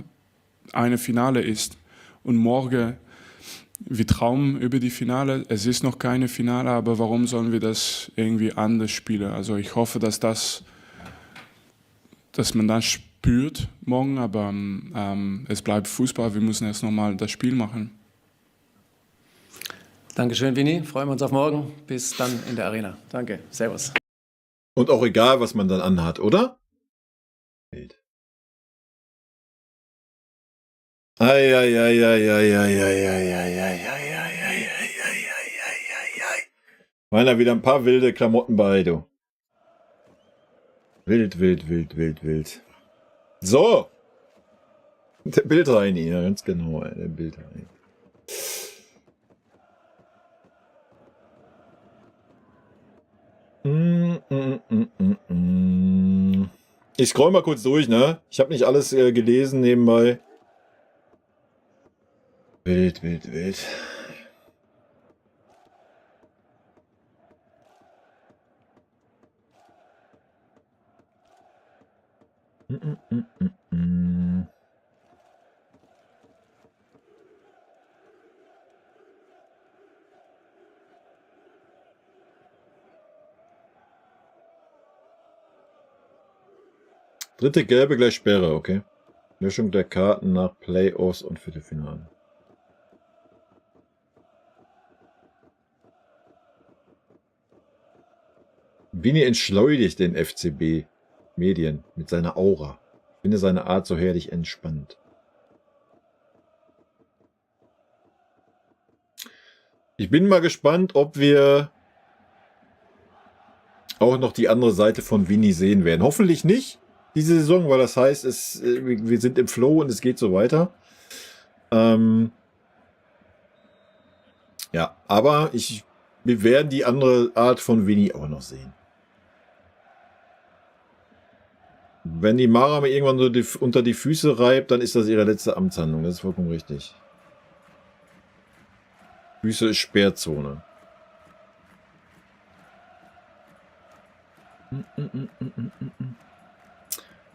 eine Finale ist. Und morgen, wir träumen über die Finale. Es ist noch keine Finale, aber warum sollen wir das irgendwie anders spielen? Also ich hoffe, dass man das spürt morgen, aber es bleibt Fußball. Wir müssen erst nochmal das Spiel machen. Dankeschön, Winnie. Freuen wir uns auf morgen. Bis dann in der Arena. Danke. Servus. Und auch egal, was man dann anhat, oder? Waren da wieder ein paar wilde Klamotten bei, du. Wild. So. Der Bildreini, ja, ganz genau, der Bildreini. Ich scroll mal kurz durch, ne? Ich habe nicht alles gelesen nebenbei. Wild. Dritte Gelbe gleich Sperre, okay. Löschung der Karten nach Playoffs und Viertelfinale. Vini entschleunigt den FCB Medien mit seiner Aura. Ich finde seine Art so herrlich entspannt. Ich bin mal gespannt, ob wir auch noch die andere Seite von Vini sehen werden. Hoffentlich nicht diese Saison, weil das heißt, wir sind im Flow und es geht so weiter. Ja, aber wir werden die andere Art von Vini auch noch sehen. Wenn die Mara mir irgendwann so unter die Füße reibt, dann ist das ihre letzte Amtshandlung. Das ist vollkommen richtig. Füße ist Sperrzone.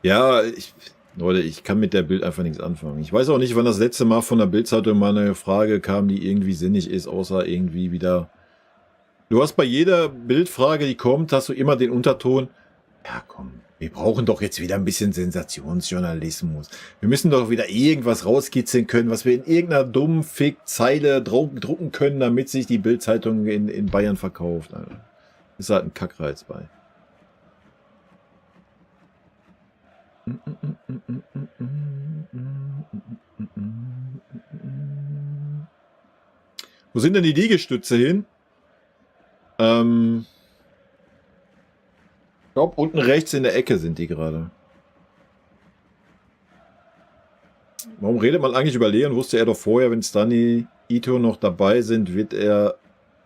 Ja, Leute, ich kann mit der Bild einfach nichts anfangen. Ich weiß auch nicht, wann das letzte Mal von der Bildzeitung mal eine Frage kam, die irgendwie sinnig ist, außer irgendwie wieder... Du hast bei jeder Bildfrage, die kommt, hast du immer den Unterton, ja komm, wir brauchen doch jetzt wieder ein bisschen Sensationsjournalismus. Wir müssen doch wieder irgendwas rauskitzeln können, was wir in irgendeiner dummen Fick-Zeile drucken können, damit sich die Bildzeitung in Bayern verkauft. Alter. Ist halt ein Kackreiz bei. Wo sind denn die Liegestütze hin? Ich glaube, unten rechts in der Ecke sind die gerade. Warum redet man eigentlich über Leon? Wusste er doch vorher, wenn Stani, Ito noch dabei sind, wird er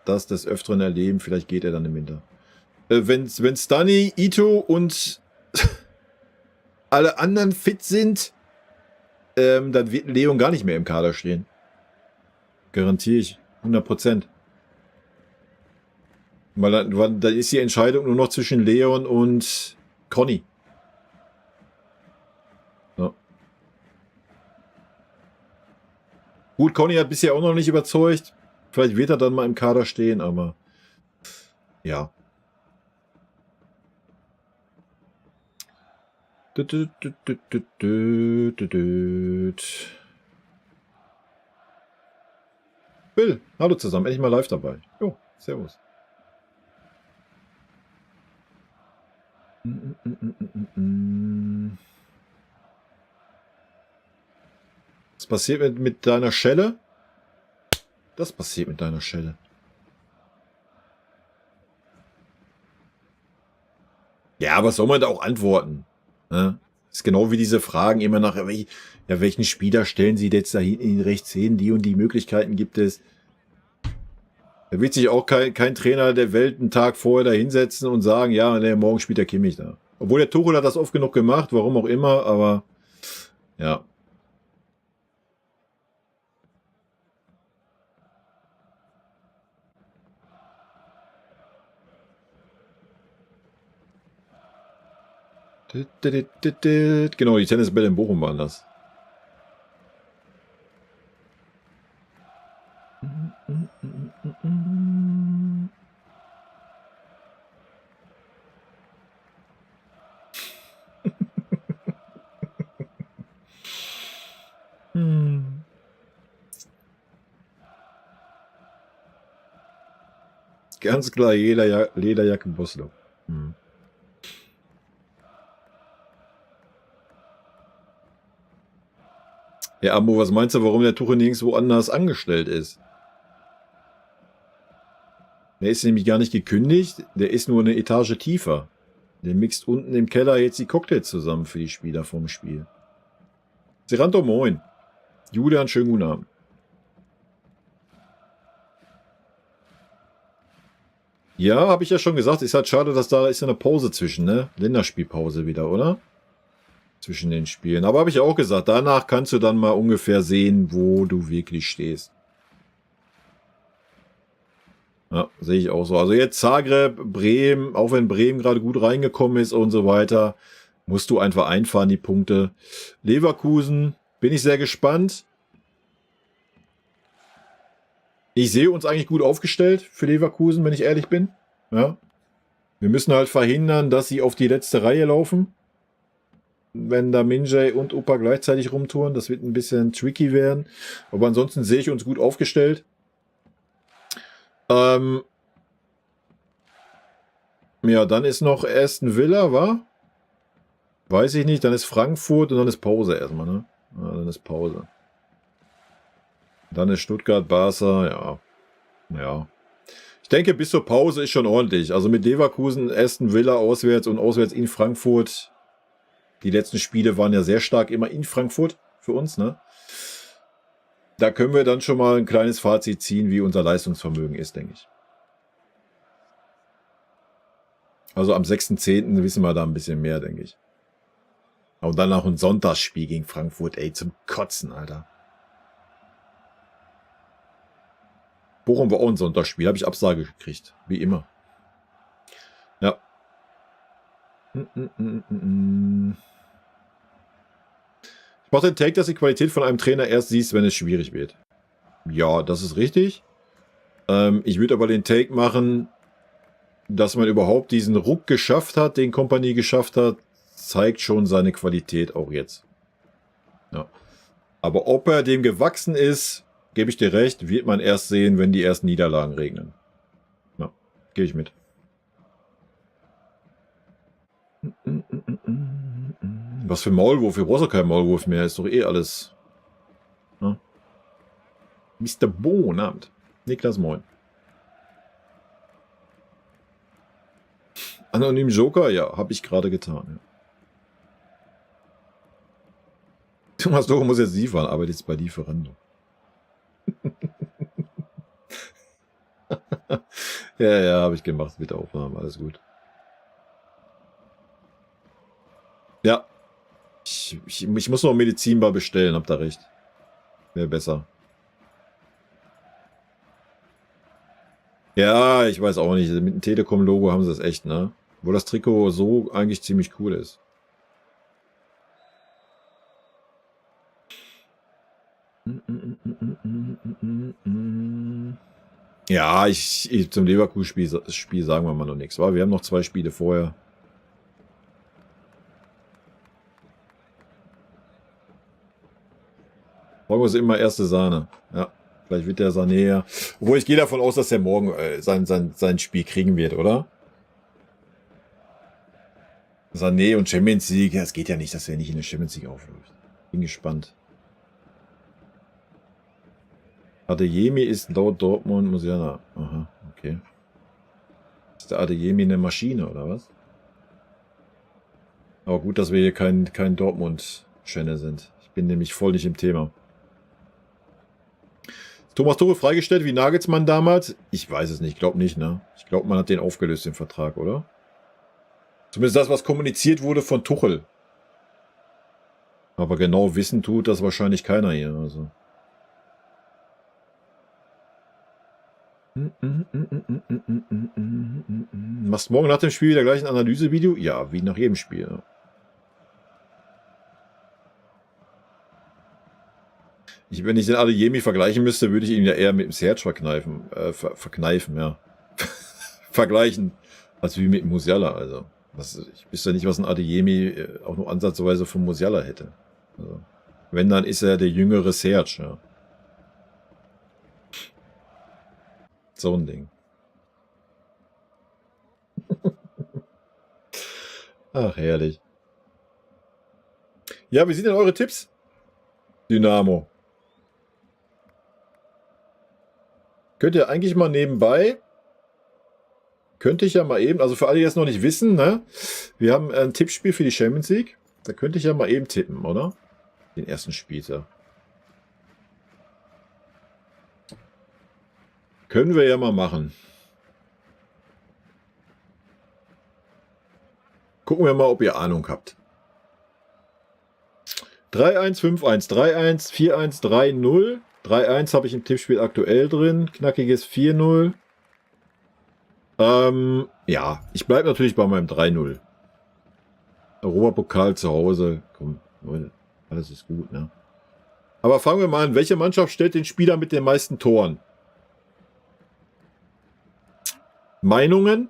das des Öfteren erleben. Vielleicht geht er dann im Winter. Wenn Stani, Ito und alle anderen fit sind, dann wird Leon gar nicht mehr im Kader stehen. Garantiere ich. 100%. Weil dann ist die Entscheidung nur noch zwischen Leon und Conny. Ja. Gut, Conny hat bisher auch noch nicht überzeugt. Vielleicht wird er dann mal im Kader stehen, aber ja. Bill, hallo zusammen, endlich mal live dabei. Jo, servus. Was passiert mit deiner Schelle? Das passiert mit deiner Schelle. Ja, aber soll man da auch antworten? Ne? Ist genau wie diese Fragen immer nach, ja, welchen Spieler stellen Sie jetzt da hinten rechts hin? Die und die Möglichkeiten gibt es. Da wird sich auch kein Trainer der Welt einen Tag vorher da hinsetzen und sagen, ja, nee, morgen spielt der Kimmich da. Obwohl der Tuchel hat das oft genug gemacht, warum auch immer, aber ja. Genau, die Tennisbälle in Bochum waren das. Ganz klar, Lederjacke Boslo. Ja, Amo, was meinst du, warum der Tuchel nirgendwo anders angestellt ist? Der ist nämlich gar nicht gekündigt, der ist nur eine Etage tiefer. Der mixt unten im Keller jetzt die Cocktails zusammen für die Spieler vom Spiel. Seranto, moin. Julian, schönen guten Abend. Ja, habe ich ja schon gesagt, ist halt schade, dass da ist eine Pause zwischen, ne? Länderspielpause wieder, oder? Zwischen den Spielen. Aber habe ich auch gesagt, danach kannst du dann mal ungefähr sehen, wo du wirklich stehst. Ja, sehe ich auch so. Also jetzt Zagreb, Bremen, auch wenn Bremen gerade gut reingekommen ist und so weiter, musst du einfach einfahren, die Punkte. Leverkusen, bin ich sehr gespannt. Ich sehe uns eigentlich gut aufgestellt für Leverkusen, wenn ich ehrlich bin. Ja. Wir müssen halt verhindern, dass sie auf die letzte Reihe laufen. wenn da Minjay und Upa gleichzeitig rumtouren. Das wird ein bisschen tricky werden. Aber ansonsten sehe ich uns gut aufgestellt. Ja, dann ist noch Aston Villa, wa? Weiß ich nicht. Dann ist Frankfurt und dann ist Pause erstmal, ne? Ja, dann ist Pause. Dann ist Stuttgart, Barca, ja. Ja. Ich denke, bis zur Pause ist schon ordentlich. Also mit Leverkusen, Aston Villa auswärts und auswärts in Frankfurt. Die letzten Spiele waren ja sehr stark immer in Frankfurt für uns, ne? Da können wir dann schon mal ein kleines Fazit ziehen, wie unser Leistungsvermögen ist, denke ich. Also am 6.10. wissen wir da ein bisschen mehr, denke ich. Und dann noch ein Sonntagsspiel gegen Frankfurt, ey, zum Kotzen, Alter. Bochum war auch ein Sonntagsspiel, habe ich Absage gekriegt, wie immer. Ja. Ich mache den Take, dass die Qualität von einem Trainer erst siehst, wenn es schwierig wird. Ja, das ist richtig. Ich würde aber den Take machen, dass man überhaupt diesen Ruck geschafft hat, den Kompanie geschafft hat, zeigt schon seine Qualität auch jetzt. Ja. Aber ob er dem gewachsen ist, gebe ich dir recht, wird man erst sehen, wenn die ersten Niederlagen regnen. Ja, gehe ich mit. Was für Maulwurf? Wir brauchen doch keinen Maulwurf mehr. Ist doch eh alles. Ja. Mr. Bonabend. Niklas, moin. Anonym Joker? Ja, habe ich gerade getan. Ja. Thomas Doro muss jetzt liefern, arbeitet jetzt bei Lieferando. Ja, habe ich gemacht mit der Aufnahme. Alles gut. Ja. Ich muss noch Medizinbar bestellen, habt ihr recht. Wäre besser. Ja, ich weiß auch nicht. Mit dem Telekom-Logo haben sie es echt, ne? Wo das Trikot so eigentlich ziemlich cool ist. Ja, zum Leverkusen-Spiel sagen wir mal noch nichts. Wir haben noch 2 Spiele vorher. Morgen ist immer erste Sahne. Ja, vielleicht wird der Sané ja. Obwohl ich gehe davon aus, dass er morgen sein Spiel kriegen wird, oder? Sané und Champions League. Ja, es geht ja nicht, dass er nicht in der Champions League aufläuft. Bin gespannt. Adeyemi ist laut Dortmund Musiala. Aha, okay. Ist der Adeyemi eine Maschine, oder was? Aber gut, dass wir hier kein Dortmund-Channel sind. Ich bin nämlich voll nicht im Thema. Thomas Tuchel freigestellt wie Nagelsmann damals? Ich weiß es nicht, ich glaube nicht, ne? Ich glaube, man hat den aufgelöst, den Vertrag, oder? Zumindest das, was kommuniziert wurde von Tuchel. Aber genau wissen tut das wahrscheinlich keiner hier, also. Machst morgen nach dem Spiel wieder gleich ein Analysevideo? Ja, wie nach jedem Spiel. Wenn ich den Adeyemi vergleichen müsste, würde ich ihn ja eher mit dem Serge verkneifen, ja. Vergleichen, als wie mit Musiala, also. Ich wüsste ja nicht, was ein Adeyemi auch nur ansatzweise von Musiala hätte. Also, wenn, dann ist er der jüngere Serge, ja. So ein Ding. Ach, herrlich. Ja, wie sind denn eure Tipps? Dynamo. Könnt ihr eigentlich mal nebenbei, könnte ich ja mal eben, also für alle, die das noch nicht wissen, ne? Wir haben ein Tippspiel für die Champions League. Da könnte ich ja mal eben tippen, oder? Den ersten Spieltag. Können wir ja mal machen. Gucken wir mal, ob ihr Ahnung habt. 3-1-5-1, 3-1, 4-1, 3-0. 3-1 habe ich im Tippspiel aktuell drin. Knackiges 4-0. Ja, ich bleibe natürlich bei meinem 3-0. Europapokal zu Hause. Komm, Leute, alles ist gut, ne? Aber fangen wir mal an. Welche Mannschaft stellt den Spieler mit den meisten Toren? Meinungen?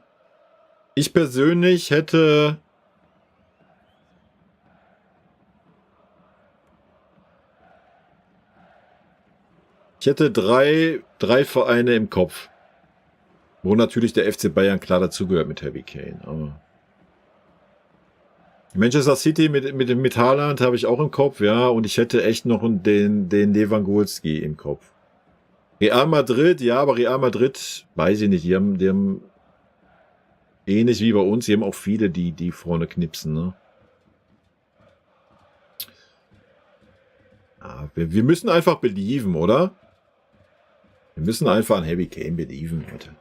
Ich persönlich hätte Ich hätte drei Vereine im Kopf. Wo natürlich der FC Bayern klar dazugehört mit Harry Kane. Aber Manchester City mit Haaland habe ich auch im Kopf, ja. Und ich hätte echt noch den Lewandowski im Kopf. Real Madrid, ja, aber Real Madrid, weiß ich nicht, die haben ähnlich wie bei uns, die haben auch viele, die vorne knipsen, ne? Ja, wir müssen einfach believen, oder? Wir müssen einfach an Harry Kane believen, Leute.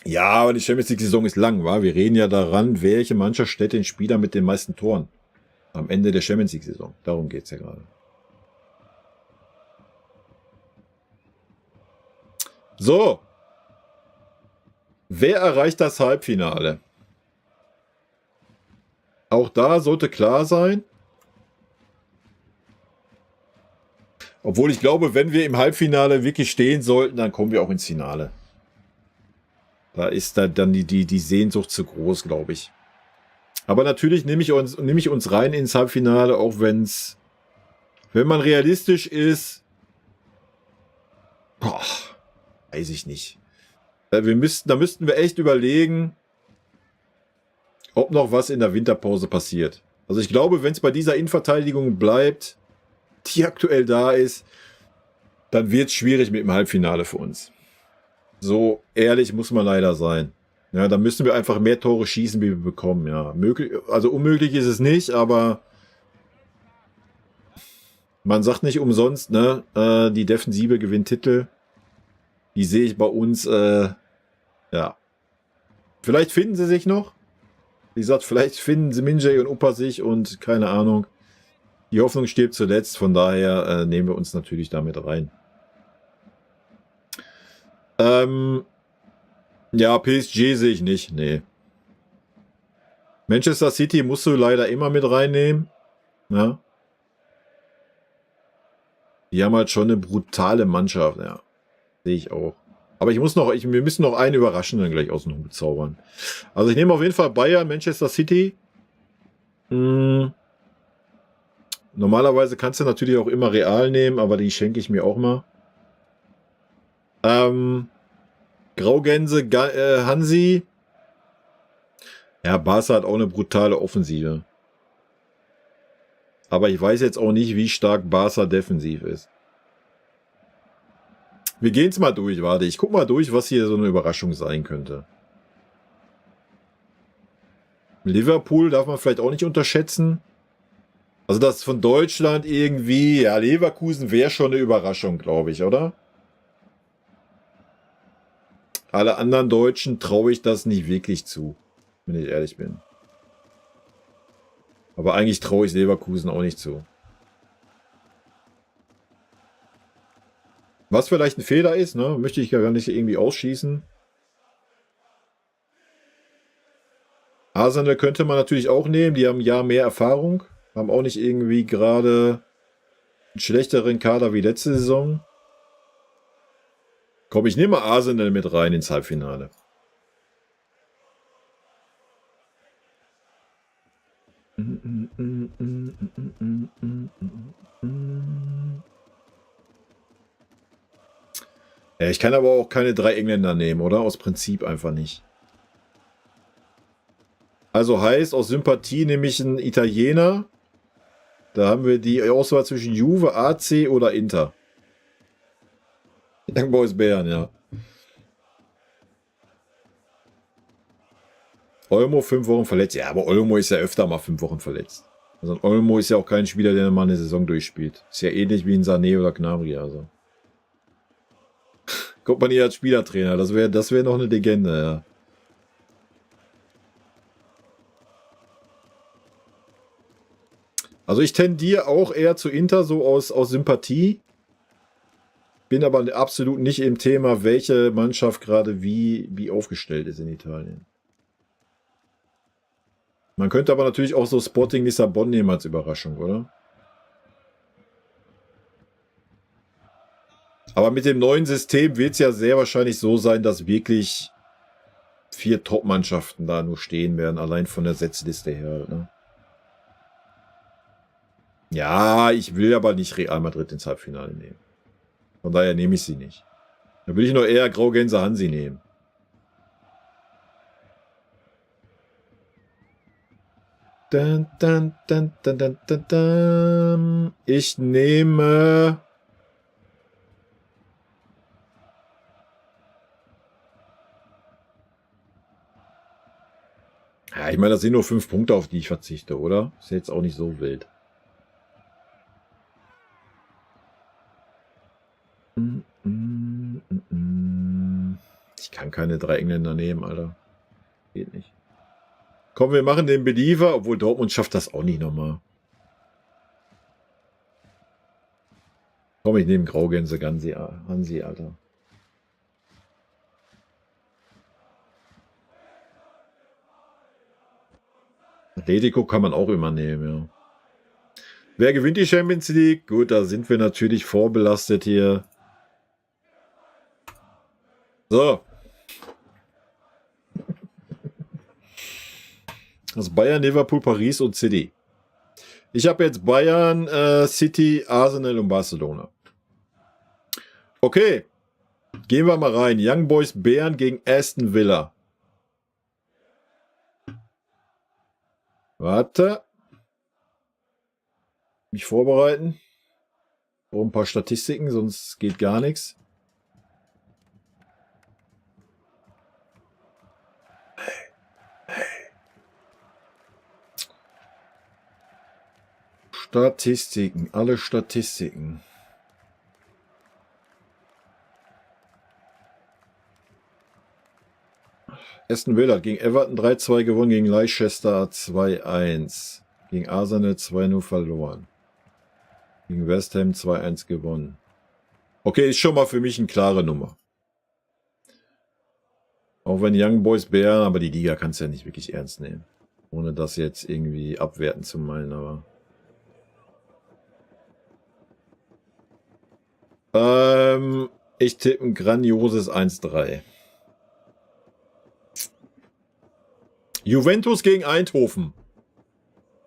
Ja, aber die Champions League-Saison ist lang, wa? Wir reden ja daran, welche Mannschaft stellt den Spieler mit den meisten Toren am Ende der Champions League-Saison. Darum geht's ja gerade. So. Wer erreicht das Halbfinale? Auch da sollte klar sein. Obwohl ich glaube, wenn wir im Halbfinale wirklich stehen sollten, dann kommen wir auch ins Finale. Da ist dann die Sehnsucht zu groß, glaube ich. Aber natürlich nehme ich uns rein ins Halbfinale, auch wenn man realistisch ist, weiß ich nicht. Da müssten wir echt überlegen, ob noch was in der Winterpause passiert. Also ich glaube, wenn es bei dieser Innenverteidigung bleibt, die aktuell da ist, dann wird es schwierig mit dem Halbfinale für uns. So ehrlich muss man leider sein. Ja, da müssen wir einfach mehr Tore schießen, wie wir bekommen. Ja, also unmöglich ist es nicht, aber man sagt nicht umsonst, ne, die Defensive gewinnt Titel. Die sehe ich bei uns, ja. Vielleicht finden sie sich noch. Wie gesagt, vielleicht finden sie Minjay und Upa sich und keine Ahnung. Die Hoffnung stirbt zuletzt, von daher nehmen wir uns natürlich damit rein. Ja, PSG sehe ich nicht, nee. Manchester City musst du leider immer mit reinnehmen. Ja. Die haben halt schon eine brutale Mannschaft, ja. Sehe ich auch. Aber wir müssen noch einen Überraschenden gleich aus dem Hut zaubern. Also ich nehme auf jeden Fall Bayern, Manchester City. Normalerweise kannst du natürlich auch immer Real nehmen, aber die schenke ich mir auch mal. Graugänse, Hansi. Ja, Barca hat auch eine brutale Offensive. Aber ich weiß jetzt auch nicht, wie stark Barca defensiv ist. Wir gehen es mal durch, warte. Ich guck mal durch, was hier so eine Überraschung sein könnte. Liverpool darf man vielleicht auch nicht unterschätzen. Also das von Deutschland irgendwie, ja, Leverkusen wäre schon eine Überraschung, glaube ich, oder? Alle anderen Deutschen traue ich das nicht wirklich zu, wenn ich ehrlich bin. Aber eigentlich traue ich Leverkusen auch nicht zu. Was vielleicht ein Fehler ist, ne, möchte ich gar nicht irgendwie ausschließen. Arsenal könnte man natürlich auch nehmen, die haben ein Jahr mehr Erfahrung. Haben auch nicht irgendwie gerade einen schlechteren Kader wie letzte Saison. Komm, ich nehme Arsenal mit rein ins Halbfinale. Ja, ich kann aber auch keine 3 Engländer nehmen, oder? Aus Prinzip einfach nicht. Also heißt, aus Sympathie nehme ich einen Italiener. Da haben wir die Auswahl zwischen Juve, AC oder Inter. Young Boys Bären, ja. Olmo 5 Wochen verletzt. Ja, aber Olmo ist ja öfter mal 5 Wochen verletzt. Also Olmo ist ja auch kein Spieler, der mal eine Saison durchspielt. Ist ja ähnlich wie ein Sané oder Gnabry, also. Kommt man hier als Spielertrainer. Das wär noch eine Legende, ja. Also ich tendiere auch eher zu Inter, so aus Sympathie. Bin aber absolut nicht im Thema, welche Mannschaft gerade wie aufgestellt ist in Italien. Man könnte aber natürlich auch so Sporting Lissabon nehmen als Überraschung, oder? Aber mit dem neuen System wird es ja sehr wahrscheinlich so sein, dass wirklich 4 Top-Mannschaften da nur stehen werden, allein von der Setzliste her. Ne? Ja, ich will aber nicht Real Madrid ins Halbfinale nehmen. Von daher nehme ich sie nicht. Da würde ich noch eher Graugänse Hansi nehmen. Dun, dun, dun, dun, dun, dun, dun. Ich nehme... Ja, ich meine, das sind nur 5 Punkte, auf die ich verzichte, oder? Ist jetzt auch nicht so wild. Ich kann keine 3 Engländer nehmen, Alter. Geht nicht. Komm, wir machen den Believer, obwohl Dortmund schafft das auch nicht nochmal. Komm, ich nehme Graugänse Hansi, Alter. Atletico kann man auch immer nehmen, ja. Wer gewinnt die Champions League? Gut, da sind wir natürlich vorbelastet hier. So. Das Bayern, Liverpool, Paris und City. Ich habe jetzt Bayern, City, Arsenal und Barcelona. Okay. Gehen wir mal rein. Young Boys Bern gegen Aston Villa. Warte. Mich vorbereiten. Brauche ein paar Statistiken, sonst geht gar nichts. Statistiken, alle Statistiken. Aston Villa gegen Everton 3-2 gewonnen, gegen Leicester 2-1. Gegen Arsenal 2-0 verloren. Gegen West Ham 2-1 gewonnen. Okay, ist schon mal für mich eine klare Nummer. Auch wenn Young Boys Bären, aber die Liga kannst du ja nicht wirklich ernst nehmen. Ohne das jetzt irgendwie abwerten zu meinen, aber... ich tippe ein grandioses 1-3. Juventus gegen Eindhoven.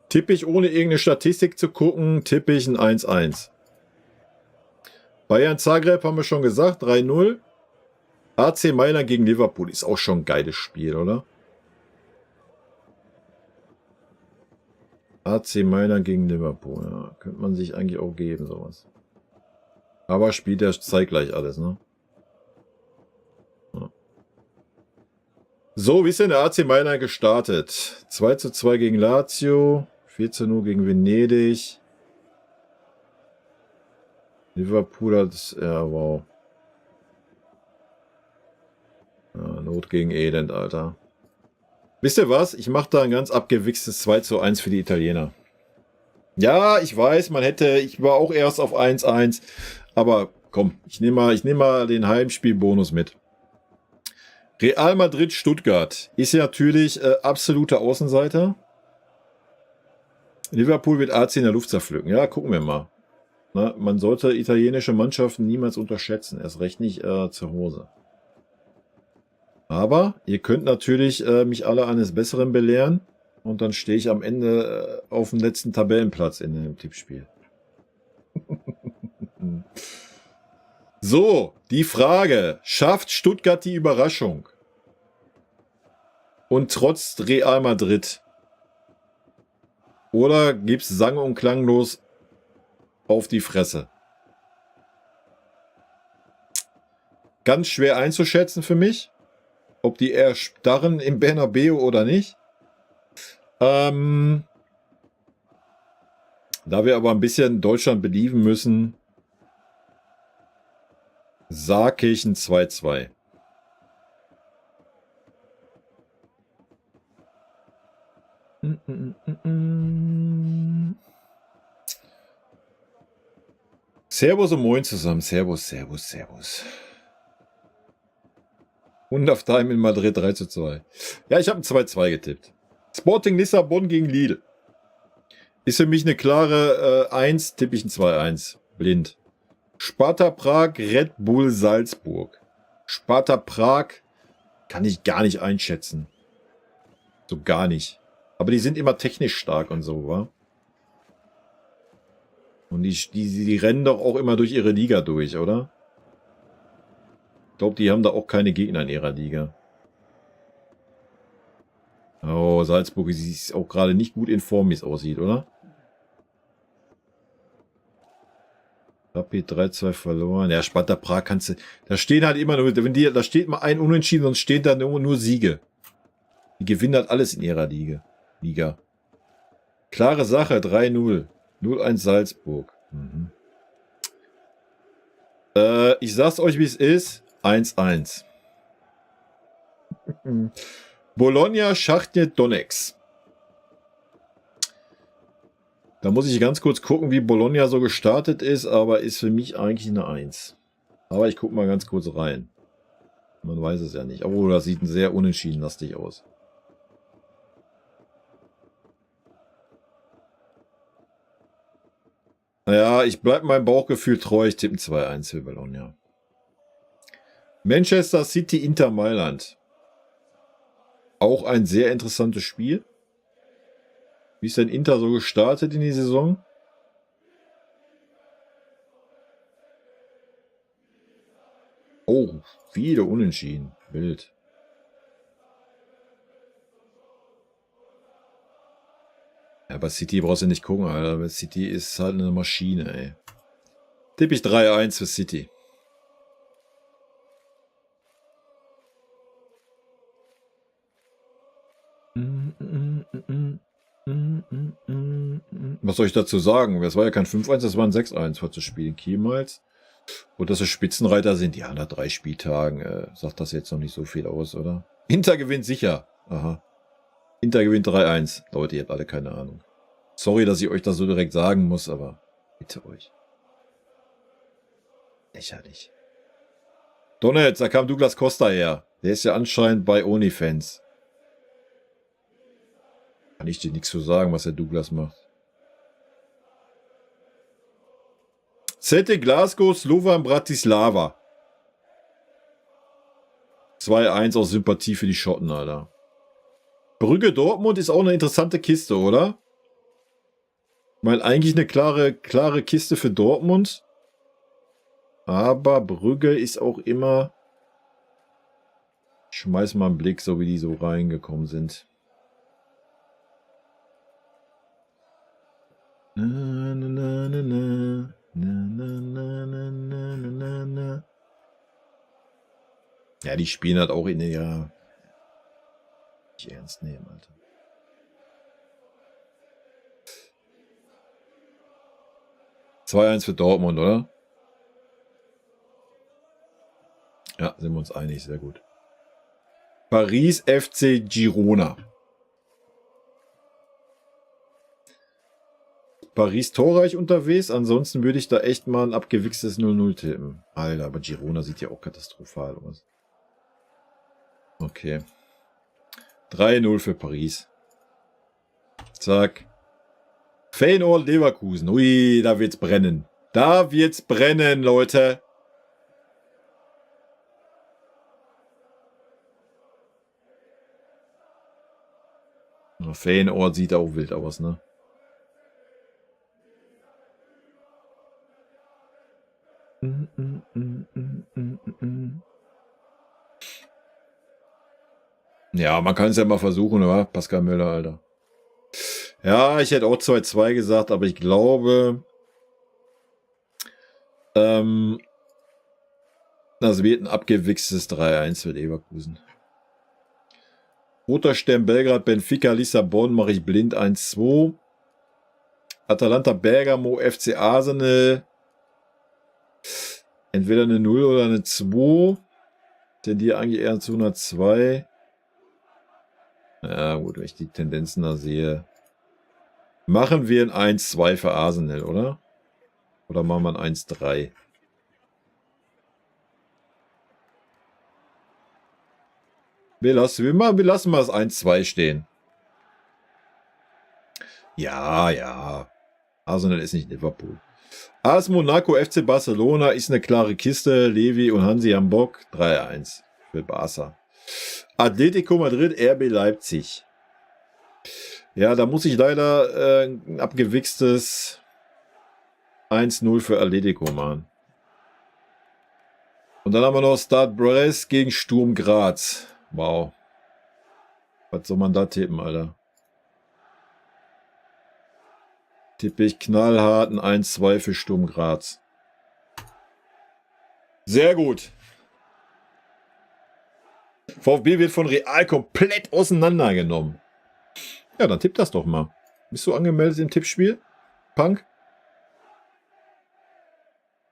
Tippe ich ohne irgendeine Statistik zu gucken, tippe ich ein 1-1. Bayern Zagreb haben wir schon gesagt, 3-0. AC Mailand gegen Liverpool ist auch schon ein geiles Spiel, oder? AC Mailand gegen Liverpool, ja, könnte man sich eigentlich auch geben, sowas. Aber spielt ja zeitgleich alles, ne? Ja. So, wie ist denn der AC Mailand gestartet? 2-2 gegen Lazio, 4-0 gegen Venedig. Liverpool hat, ja, wow. Ja, Not gegen Elend, Alter. Wisst ihr was? Ich mache da ein ganz abgewichstes 2-1 für die Italiener. Ja, ich weiß, ich war auch erst auf 1-1. Aber komm, ich nehme mal den Heimspielbonus mit. Real Madrid Stuttgart ist ja natürlich absoluter Außenseiter. Liverpool wird AC in der Luft zerpflücken. Ja, gucken wir mal. Na, man sollte italienische Mannschaften niemals unterschätzen. Erst recht nicht zu Hause. Aber ihr könnt natürlich mich alle eines Besseren belehren. Und dann stehe ich am Ende auf dem letzten Tabellenplatz in dem Tippspiel. So, die Frage. Schafft Stuttgart die Überraschung? Und trotz Real Madrid? Oder gibt's sang- und klanglos auf die Fresse? Ganz schwer einzuschätzen für mich. Ob die eher starren im Bernabeu oder nicht. Da wir aber ein bisschen Deutschland believen müssen, Saarkirchen 2-2. Servus und Moin zusammen. Servus, Servus, Servus. Und auf Time in Madrid 3-2. Ja, ich habe ein 2-2 getippt. Sporting Lissabon gegen Lille. Ist für mich eine klare 1, tippe ich ein 2-1. Blind. Sparta Prag, Red Bull Salzburg. Sparta Prag kann ich gar nicht einschätzen. So gar nicht. Aber die sind immer technisch stark und so, wa? Und die rennen doch auch immer durch ihre Liga durch, oder? Ich glaube, die haben da auch keine Gegner in ihrer Liga. Oh, Salzburg ist auch gerade nicht gut in Form, wie es aussieht, oder? Rapid 3-2 verloren. Ja, Sparta Prag kannst du... Da stehen halt immer nur... Da steht mal ein Unentschieden, sonst stehen da nur Siege. Die gewinnen halt alles in ihrer Liga. Klare Sache, 3-0. 0-1 Salzburg. Mhm. Ich sag's euch, wie es ist. 1-1. Bologna, Schachtje, Donetsk. Da muss ich ganz kurz gucken, wie Bologna so gestartet ist, aber ist für mich eigentlich eine 1. Aber ich gucke mal ganz kurz rein. Man weiß es ja nicht. Oh, das sieht sehr unentschiedenlastig aus. Naja, ich bleibe meinem Bauchgefühl treu. Ich tippe 2-1 für Bologna. Manchester City, Inter Mailand. Auch ein sehr interessantes Spiel. Wie ist denn Inter so gestartet in die Saison? Oh, viele Unentschieden. Wild. Ja, bei City brauchst du nicht gucken, Alter. Bei City ist halt eine Maschine, ey. Tippe ich 3-1 für City. Was soll ich dazu sagen? Das war ja kein 5-1, das war ein 6-1 für das Spiel in Kiemals. Und dass sie Spitzenreiter sind, ja, nach 3 Spieltagen sagt das jetzt noch nicht so viel aus, oder? Inter gewinnt sicher. Aha. Inter gewinnt 3-1. Leute, ihr habt alle keine Ahnung. Sorry, dass ich euch das so direkt sagen muss, aber bitte euch. Lächerlich. Donetsk, da kam Douglas Costa her. Der ist ja anscheinend bei OnlyFans. Kann ich dir nichts zu sagen, was der Douglas macht. Celtic Glasgow, Slovan Bratislava. 2-1 aus Sympathie für die Schotten, Alter. Brügge Dortmund ist auch eine interessante Kiste, oder? Ich meine, eigentlich eine klare Kiste für Dortmund. Aber Brügge ist auch immer... Ich schmeiß mal einen Blick, so wie die so reingekommen sind. Na, na, na, na, na. Na, na, na, na, na, na. Ja, die spielen halt auch in der... Nicht ernst nehmen, Alter. (2-1 für Dortmund, oder? Ja, sind wir uns einig, sehr gut. Paris FC Girona. Paris torreich unterwegs, ansonsten würde ich da echt mal ein abgewichstes 0-0 tippen. Alter, aber Girona sieht ja auch katastrophal aus. Okay. 3-0 für Paris. Zack. Feyenoord Leverkusen. Ui, da wird's brennen. Da wird's brennen, Leute. Feyenoord sieht auch wild aus, ne? Ja, man kann es ja mal versuchen, oder? Pascal Müller, Alter. Ja, ich hätte auch 2-2 gesagt, aber ich glaube, das wird ein abgewichstes 3-1 für Leverkusen. Roter Stern Belgrad, Benfica, Lissabon mache ich blind 1-2. Atalanta Bergamo, FC Arsenal. Entweder eine 0 oder eine 2. Tendiere eigentlich eher zu einer 2. Ja gut, wenn ich die Tendenzen da sehe. Machen wir ein 1-2 für Arsenal, oder? Oder machen wir ein 1-3? Wir lassen mal das 1-2 stehen. Ja, ja. Arsenal ist nicht Liverpool. AS Monaco, FC Barcelona ist eine klare Kiste. Levi und Hansi haben Bock. 3-1 für Barca. Atletico Madrid, RB Leipzig. Ja, da muss ich leider ein abgewichstes 1-0 für Atletico, Mann. Und dann haben wir noch Stade Brest gegen Sturm Graz. Wow. Was soll man da tippen, Alter? Tippe ich knallhart ein 1-2 für Sturm Graz. Sehr gut. VfB wird von Real komplett auseinandergenommen. Ja, dann tipp das doch mal. Bist du angemeldet im Tippspiel? Punk?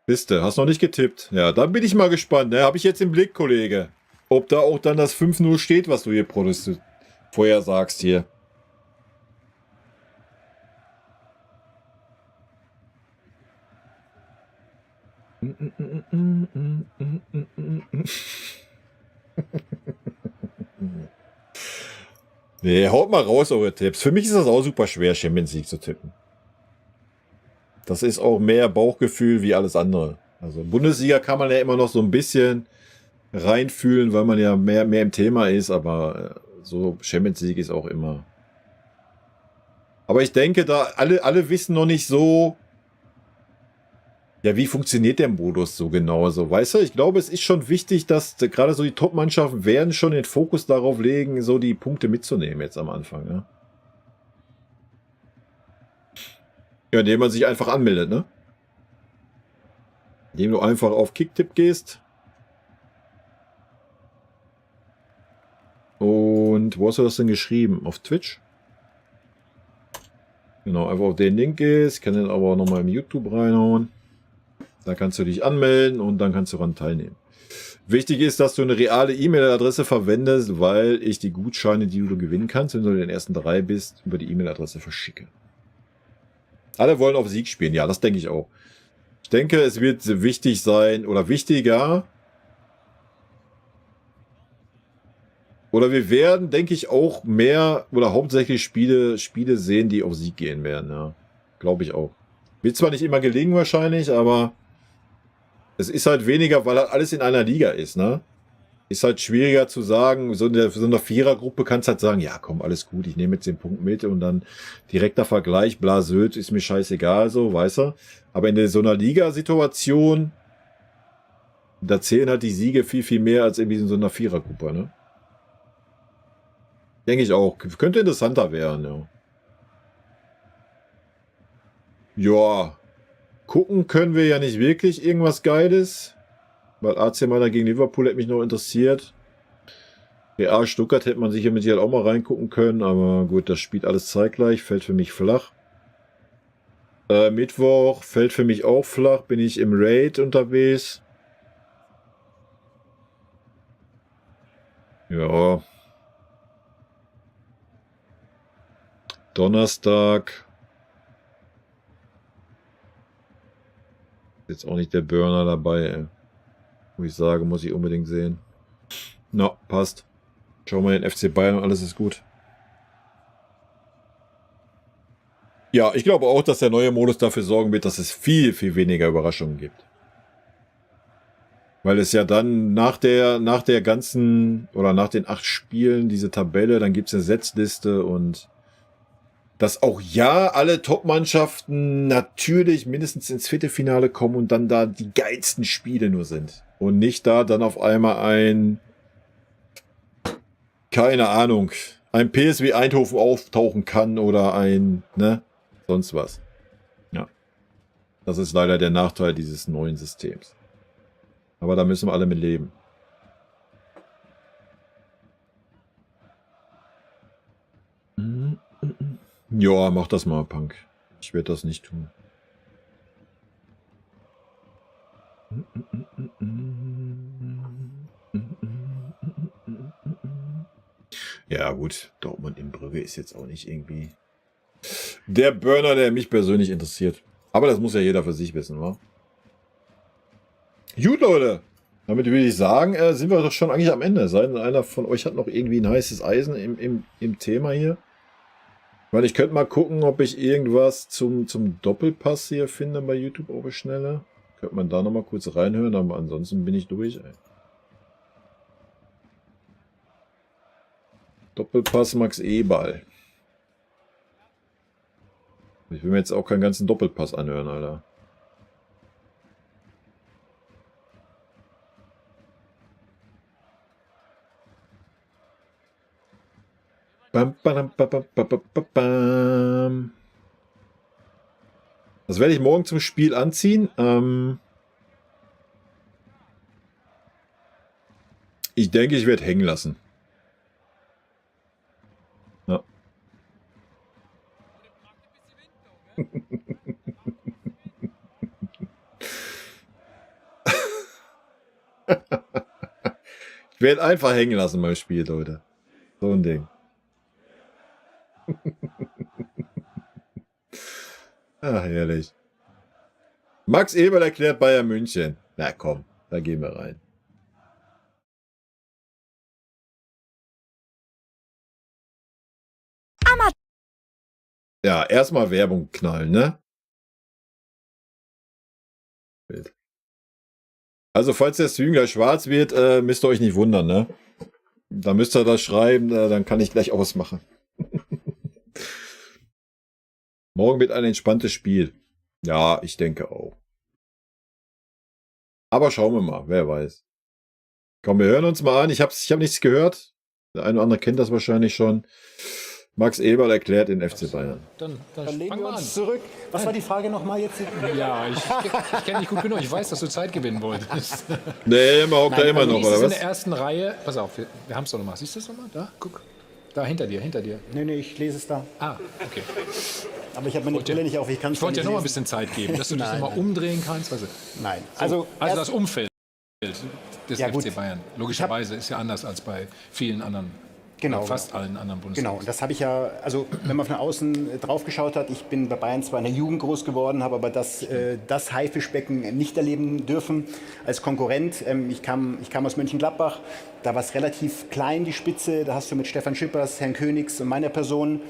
Bist du, hast noch nicht getippt. Ja, dann bin ich mal gespannt. Ne? Habe ich jetzt im Blick, Kollege. Ob da auch dann das 5-0 steht, was du hier vorher sagst hier. Nee, haut mal raus eure Tipps. Für mich ist das auch super schwer, Champions League zu tippen. Das ist auch mehr Bauchgefühl wie alles andere. Also Bundesliga kann man ja immer noch so ein bisschen reinfühlen, weil man ja mehr im Thema ist, aber so Champions League ist auch immer. Aber ich denke, da alle wissen noch nicht so, ja, wie funktioniert der Modus so genau? So, weißt du, ich glaube, es ist schon wichtig, dass gerade so die Top-Mannschaften werden schon den Fokus darauf legen, so die Punkte mitzunehmen jetzt am Anfang, ne? Ja, indem man sich einfach anmeldet, ne? Indem du einfach auf Kicktipp gehst. Und wo hast du das denn geschrieben? Auf Twitch? Genau, einfach auf den Link gehst. Ich kann den aber nochmal im YouTube reinhauen. Da kannst du dich anmelden und dann kannst du daran teilnehmen. Wichtig ist, dass du eine reale E-Mail-Adresse verwendest, weil ich die Gutscheine, die du gewinnen kannst, wenn du in den ersten 3 bist, über die E-Mail-Adresse verschicke. Alle wollen auf Sieg spielen. Ja, das denke ich auch. Ich denke, es wird wichtig sein oder wichtiger. Oder wir werden, denke ich, auch mehr oder hauptsächlich Spiele sehen, die auf Sieg gehen werden. Ja, glaube ich auch. Wird zwar nicht immer gelingen wahrscheinlich, aber es ist halt weniger, weil halt alles in einer Liga ist, ne? Ist halt schwieriger zu sagen, so in so einer Vierergruppe kannst du halt sagen, ja komm, alles gut, ich nehme jetzt den Punkt mit und dann direkter Vergleich, bla, Sylt, ist mir scheißegal, so, weißt du? Aber in so einer Ligasituation, da zählen halt die Siege viel, viel mehr als irgendwie in so einer Vierergruppe, ne? Denke ich auch. Könnte interessanter werden, ja. Ja, gucken können wir ja nicht wirklich irgendwas Geiles, weil AC Mailand gegen Liverpool hätte mich noch interessiert. Real Stuttgart hätte man sicher mit Sicherheit auch mal reingucken können, aber gut, das spielt alles zeitgleich, fällt für mich flach. Mittwoch fällt für mich auch flach, bin ich im Raid unterwegs. Ja. Donnerstag. Jetzt auch nicht der Burner dabei, ey. Wo ich sage, muss ich unbedingt sehen. Na, passt. Schauen wir den FC Bayern und alles ist gut. Ja, ich glaube auch, dass der neue Modus dafür sorgen wird, dass es viel, viel weniger Überraschungen gibt. Weil es ja dann nach der ganzen, oder nach den 8 Spielen, diese Tabelle, dann gibt es eine Setzliste und dass auch ja alle Top-Mannschaften natürlich mindestens ins Viertelfinale kommen und dann da die geilsten Spiele nur sind. Und nicht da dann auf einmal ein, keine Ahnung, ein PSV Eindhoven auftauchen kann oder ein, ne, sonst was. Ja. Das ist leider der Nachteil dieses neuen Systems. Aber da müssen wir alle mit leben. Ja, mach das mal, Punk. Ich werde das nicht tun. Ja gut, Dortmund in Brügge ist jetzt auch nicht irgendwie der Burner, der mich persönlich interessiert. Aber das muss ja jeder für sich wissen, wa? Gut, Leute. Damit würde ich sagen, sind wir doch schon eigentlich am Ende. Sei denn, einer von euch hat noch irgendwie ein heißes Eisen im Thema hier. Weil ich könnte mal gucken, ob ich irgendwas zum Doppelpass hier finde bei YouTube auf die Schnelle. Könnte man da nochmal kurz reinhören, aber ansonsten bin ich durch, ey. Doppelpass Max Eberl. Ich will mir jetzt auch keinen ganzen Doppelpass anhören, Alter. Bam, badam, babam, babam, babam. Das werde ich morgen zum Spiel anziehen. Ich denke, ich werde hängen lassen. Ja. Ich werde einfach hängen lassen beim Spiel, Leute. So ein Ding. Ach, herrlich. Max Eberl erklärt Bayern München. Na komm, da gehen wir rein. Ja, erstmal Werbung knallen, ne? Also, falls der Stream gleich schwarz wird, müsst ihr euch nicht wundern, ne? Da müsst ihr das schreiben, dann kann ich gleich ausmachen. Morgen wird ein entspanntes Spiel. Ja, ich denke auch. Aber schauen wir mal, wer weiß. Komm, wir hören uns mal an. Ich hab nichts gehört. Der eine oder andere kennt das wahrscheinlich schon. Max Eberl erklärt den FC Bayern. Dann legen wir uns zurück. Was war die Frage nochmal jetzt? Ja, ich kenne dich gut genug. Ich weiß, dass du Zeit gewinnen wolltest. Nee, man hockt da immer noch, oder was? In der ersten Reihe. Pass auf, wir haben es doch nochmal. Siehst du es nochmal? Da, guck. Da, hinter dir. Nee, ich lese es da. Ah, okay. Aber ich habe meine Brille nicht auf. Ich wollte dir noch mal ein bisschen Zeit geben, dass du das nochmal umdrehen kannst. Nein. Also das Umfeld des Ja, FC gut. Bayern. Logischerweise ist ja anders als bei vielen anderen. Genau. Fast allen anderen Bundesligen. Genau, und das habe ich ja, also wenn man von außen drauf geschaut hat, ich bin bei Bayern zwar in der Jugend groß geworden, habe aber das Haifischbecken nicht erleben dürfen als Konkurrent. Ich kam aus Mönchengladbach, da war es relativ klein, die Spitze, da hast du mit Stefan Schippers, Herrn Königs und meiner Person,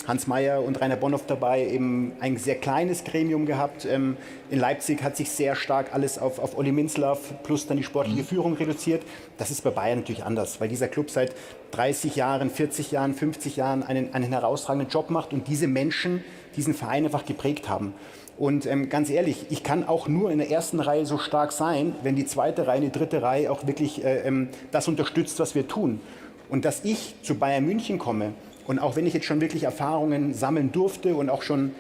Hans Meyer und Rainer Bonhoff dabei, eben ein sehr kleines Gremium gehabt. In Leipzig hat sich sehr stark alles auf Olli Minzlaff plus dann die sportliche Führung reduziert. Das ist bei Bayern natürlich anders, weil dieser Club seit 30 Jahren, 40 Jahren, 50 Jahren einen herausragenden Job macht und diese Menschen diesen Verein einfach geprägt haben. Und ganz ehrlich, ich kann auch nur in der ersten Reihe so stark sein, wenn die zweite Reihe, die dritte Reihe auch wirklich das unterstützt, was wir tun. Und dass ich zu Bayern München komme und auch wenn ich jetzt schon wirklich Erfahrungen sammeln durfte und auch schon,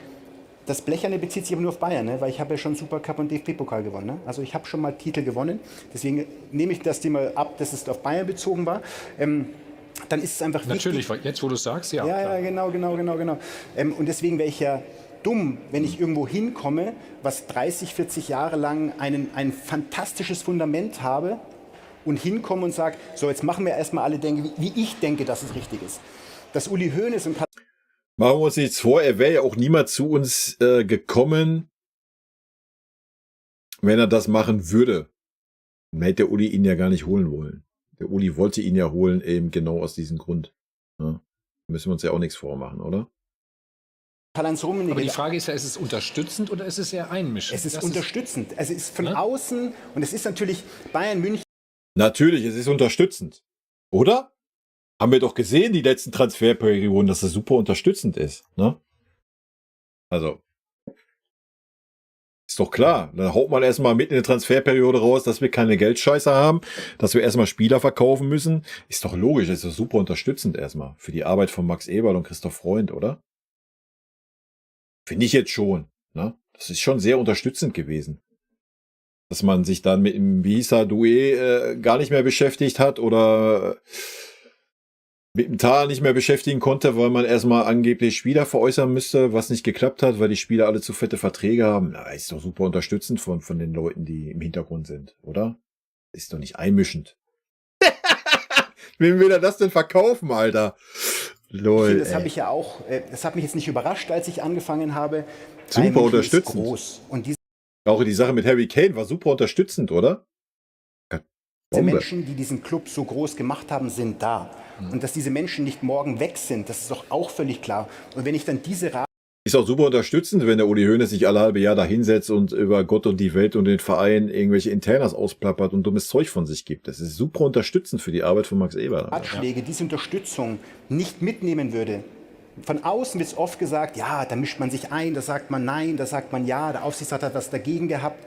das Blecherne bezieht sich aber nur auf Bayern, ne? Weil ich habe ja schon Supercup und DFB-Pokal gewonnen. Ne? Also ich habe schon mal Titel gewonnen. Deswegen nehme ich das Thema ab, dass es auf Bayern bezogen war. Dann ist es einfach wichtig. Natürlich, jetzt wo du es sagst, ja. Ja, genau. Und deswegen wäre ich ja dumm, wenn ich irgendwo hinkomme, was 30, 40 Jahre lang ein fantastisches Fundament habe und hinkomme und sage, so jetzt machen wir erstmal alle denken, wie ich denke, dass es richtig ist. Dass Uli Hoeneß und Machen wir uns nichts vor, er wäre ja auch niemals zu uns gekommen, wenn er das machen würde. Dann hätte der Uli ihn ja gar nicht holen wollen. Der Uli wollte ihn ja holen, eben genau aus diesem Grund. Ja. Müssen wir uns ja auch nichts vormachen, oder? Aber die Frage ist ja, ist es unterstützend oder ist es eher einmischend? Es ist unterstützend. Es ist von außen und es ist natürlich Bayern München. Natürlich, es ist unterstützend. Oder? Haben wir doch gesehen, die letzten Transferperioden, dass das super unterstützend ist. Ne? Also, ist doch klar. Dann haut man erstmal mitten in der Transferperiode raus, dass wir keine Geldscheiße haben, dass wir erstmal Spieler verkaufen müssen. Ist doch logisch, ist doch super unterstützend erstmal. Für die Arbeit von Max Eberl und Christoph Freund, oder? Finde ich jetzt schon. Ne? Das ist schon sehr unterstützend gewesen. Dass man sich dann mit dem Visa Doué gar nicht mehr beschäftigt hat oder mit dem Tal nicht mehr beschäftigen konnte, weil man erstmal angeblich Spieler veräußern müsste, was nicht geklappt hat, weil die Spieler alle zu fette Verträge haben. Na, ist doch super unterstützend von den Leuten, die im Hintergrund sind, oder? Ist doch nicht einmischend. Wem will er das denn verkaufen, Alter? Lol, Das habe ich ja auch, das hat mich jetzt nicht überrascht, als ich angefangen habe. Super unterstützend. Groß. Und diese Auch die Sache mit Harry Kane war super unterstützend, oder? Menschen, die diesen Club so groß gemacht haben, sind da. Und dass diese Menschen nicht morgen weg sind, das ist doch auch völlig klar. Und wenn ich dann diese Ist auch super unterstützend, wenn der Uli Hoeneß sich alle halbe Jahr da hinsetzt und über Gott und die Welt und den Verein irgendwelche Internas ausplappert und dummes Zeug von sich gibt. Das ist super unterstützend für die Arbeit von Max Eberl. Ratschläge, diese Unterstützung nicht mitnehmen würde. Von außen wird oft gesagt, ja, da mischt man sich ein, da sagt man nein, da sagt man ja, der Aufsichtsrat hat was dagegen gehabt.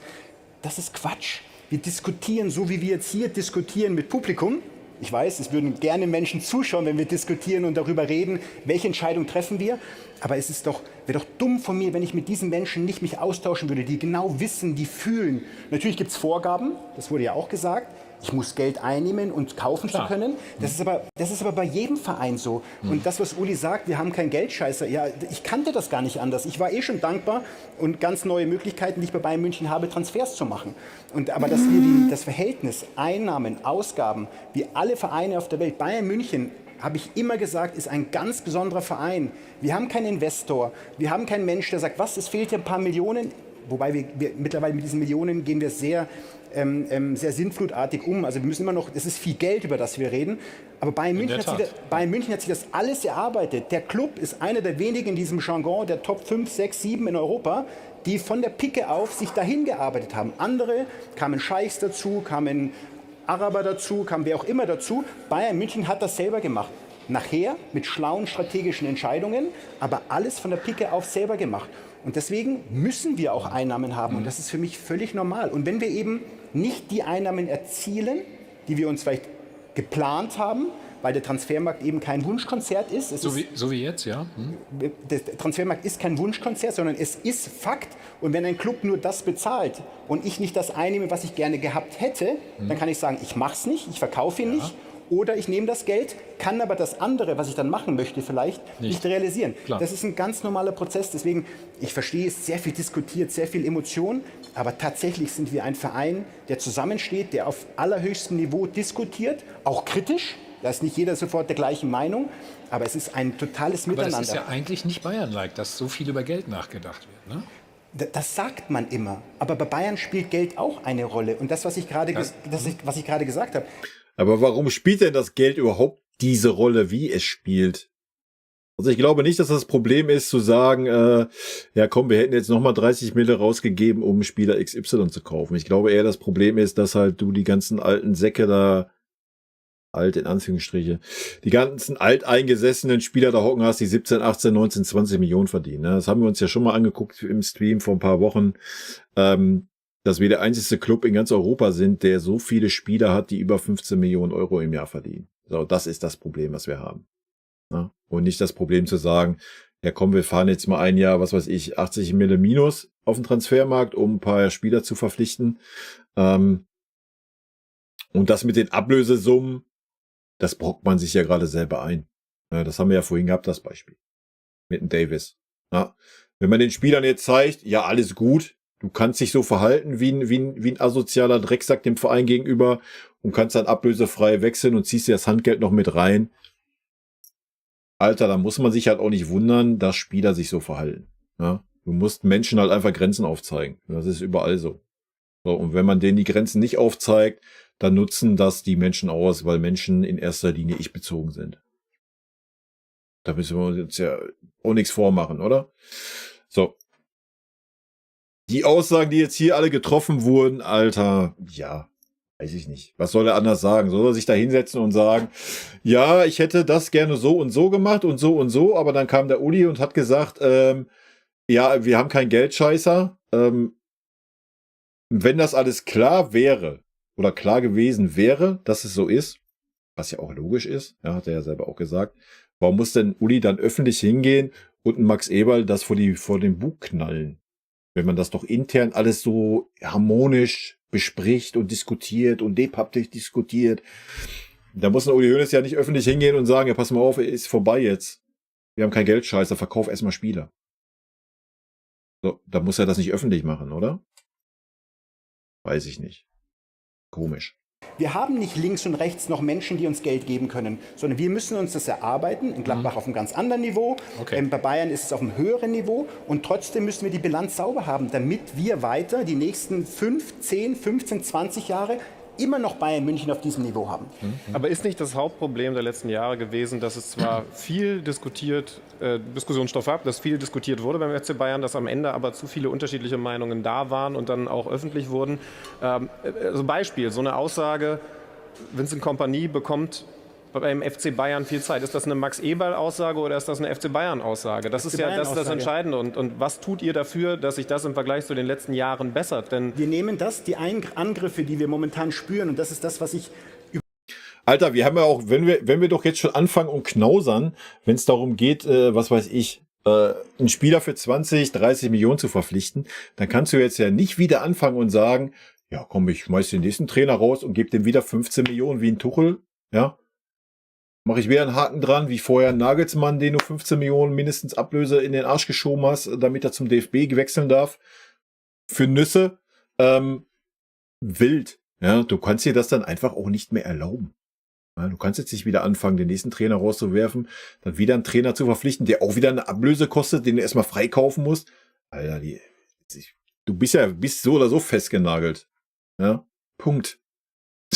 Das ist Quatsch. Wir diskutieren, so wie wir jetzt hier diskutieren mit Publikum, Ich weiß, es würden gerne Menschen zuschauen, wenn wir diskutieren und darüber reden, welche Entscheidung treffen wir. Aber es ist doch, wäre doch dumm von mir, wenn ich mit diesen Menschen nicht mich austauschen würde, die genau wissen, die fühlen. Natürlich gibt es Vorgaben, das wurde ja auch gesagt. Ich muss Geld einnehmen und kaufen zu können. Das ist aber bei jedem Verein so. Und das, was Uli sagt, wir haben keinen Geldscheißer, ja, ich kannte das gar nicht anders. Ich war eh schon dankbar und ganz neue Möglichkeiten, die ich bei Bayern München habe, Transfers zu machen. Aber dass wir das Verhältnis Einnahmen, Ausgaben, wie alle Vereine auf der Welt, Bayern München, habe ich immer gesagt, ist ein ganz besonderer Verein. Wir haben keinen Investor, wir haben keinen Mensch, der sagt, was, es fehlt hier ein paar Millionen. Wobei wir mittlerweile mit diesen Millionen gehen wir sehr sinnflutartig um. Also wir müssen immer noch, es ist viel Geld, über das wir reden. Aber Bayern München hat sich das alles erarbeitet. Der Club ist einer der wenigen in diesem Jargon, der Top 5, 6, 7 in Europa, die von der Pike auf sich dahin gearbeitet haben. Andere kamen Scheichs dazu, kamen Araber dazu, kam wer auch immer dazu. Bayern München hat das selber gemacht. Nachher mit schlauen strategischen Entscheidungen, aber alles von der Pike auf selber gemacht. Und deswegen müssen wir auch Einnahmen haben. Und das ist für mich völlig normal. Und wenn wir eben nicht die Einnahmen erzielen, die wir uns vielleicht geplant haben, weil der Transfermarkt eben kein Wunschkonzert ist. So wie jetzt, ja. Der Transfermarkt ist kein Wunschkonzert, sondern es ist Fakt. Und wenn ein Club nur das bezahlt und ich nicht das einnehme, was ich gerne gehabt hätte, dann kann ich sagen, ich mache es nicht, ich verkaufe ihn nicht. Oder ich nehme das Geld, kann aber das andere, was ich dann machen möchte, vielleicht nicht realisieren. Klar. Das ist ein ganz normaler Prozess. Deswegen, ich verstehe es, sehr viel diskutiert, sehr viel Emotion. Aber tatsächlich sind wir ein Verein, der zusammensteht, der auf allerhöchstem Niveau diskutiert, auch kritisch. Da ist nicht jeder sofort der gleichen Meinung. Aber es ist ein totales Miteinander. Aber das ist ja eigentlich nicht Bayern-like, dass so viel über Geld nachgedacht wird, ne? Das sagt man immer. Aber bei Bayern spielt Geld auch eine Rolle. Und das, was ich gerade gesagt habe. Aber warum spielt denn das Geld überhaupt diese Rolle, wie es spielt? Also ich glaube nicht, dass das Problem ist, zu sagen, ja komm, wir hätten jetzt nochmal 30 Mille rausgegeben, um Spieler XY zu kaufen. Ich glaube eher, das Problem ist, dass halt du die ganzen alten Säcke da, alt in Anführungsstriche, die ganzen alteingesessenen Spieler da hocken hast, die 17, 18, 19, 20 Millionen verdienen. Ne? Das haben wir uns ja schon mal angeguckt im Stream vor ein paar Wochen. Dass wir der einzige Club in ganz Europa sind, der so viele Spieler hat, die über 15 Millionen Euro im Jahr verdienen. So, das ist das Problem, was wir haben. Ja? Und nicht das Problem zu sagen, ja komm, wir fahren jetzt mal ein Jahr, was weiß ich, 80 Mille minus auf dem Transfermarkt, um ein paar Spieler zu verpflichten. Und das mit den Ablösesummen, das brockt man sich ja gerade selber ein. Ja, das haben wir ja vorhin gehabt, das Beispiel. Mit dem Davis. Ja? Wenn man den Spielern jetzt zeigt, ja alles gut, du kannst dich so verhalten wie ein asozialer Drecksack dem Verein gegenüber und kannst dann ablösefrei wechseln und ziehst dir das Handgeld noch mit rein. Alter, da muss man sich halt auch nicht wundern, dass Spieler sich so verhalten. Ja? Du musst Menschen halt einfach Grenzen aufzeigen. Das ist überall so. Und wenn man denen die Grenzen nicht aufzeigt, dann nutzen das die Menschen aus, weil Menschen in erster Linie ich-bezogen sind. Da müssen wir uns ja auch nichts vormachen, oder? So. Die Aussagen, die jetzt hier alle getroffen wurden, Alter, ja, weiß ich nicht. Was soll er anders sagen? Soll er sich da hinsetzen und sagen, ja, ich hätte das gerne so und so gemacht und so, aber dann kam der Uli und hat gesagt, ja, wir haben keinen Geldscheißer. Wenn das alles klar wäre oder klar gewesen wäre, dass es so ist, was ja auch logisch ist, ja, hat er ja selber auch gesagt, warum muss denn Uli dann öffentlich hingehen und ein Max Eberl das vor den Bug knallen? Wenn man das doch intern alles so harmonisch bespricht und diskutiert und depapplich diskutiert, da muss ein Uli Hoeneß ja nicht öffentlich hingehen und sagen, ja pass mal auf, ist vorbei jetzt. Wir haben kein Geldscheißer, verkauf erstmal Spieler. So, da muss er das nicht öffentlich machen, oder? Weiß ich nicht. Komisch. Wir haben nicht links und rechts noch Menschen, die uns Geld geben können, sondern wir müssen uns das erarbeiten. In Gladbach auf einem ganz anderen Niveau. Okay. Bei Bayern ist es auf einem höheren Niveau. Und trotzdem müssen wir die Bilanz sauber haben, damit wir weiter die nächsten 5, 10, 15, 20 Jahre immer noch Bayern München auf diesem Niveau haben. Aber ist nicht das Hauptproblem der letzten Jahre gewesen, dass es zwar viel Diskussionsstoff gab, dass viel diskutiert wurde beim FC Bayern, dass am Ende aber zu viele unterschiedliche Meinungen da waren und dann auch öffentlich wurden? Also Beispiel, so eine Aussage, Vincent Kompany bekommt beim FC Bayern viel Zeit. Ist das eine Max Eberl-Aussage oder ist das eine FC Bayern-Aussage? Das ist ja das Entscheidende. Und was tut ihr dafür, dass sich das im Vergleich zu den letzten Jahren bessert? Denn wir nehmen die Angriffe, die wir momentan spüren, und das ist das, was ich... Alter, wir haben ja auch, wenn wir doch jetzt schon anfangen und knausern, wenn es darum geht, was weiß ich, einen Spieler für 20, 30 Millionen zu verpflichten, dann kannst du jetzt ja nicht wieder anfangen und sagen, ja komm, ich schmeiß den nächsten Trainer raus und gebe dem wieder 15 Millionen wie ein Tuchel, ja. Mache ich wieder einen Haken dran, wie vorher ein Nagelsmann, den du 15 Millionen mindestens Ablöse in den Arsch geschoben hast, damit er zum DFB wechseln darf. Für Nüsse. Wild. Ja, du kannst dir das dann einfach auch nicht mehr erlauben. Ja, du kannst jetzt nicht wieder anfangen, den nächsten Trainer rauszuwerfen, dann wieder einen Trainer zu verpflichten, der auch wieder eine Ablöse kostet, den du erstmal freikaufen musst. Alter, du bist so oder so festgenagelt. Ja, Punkt.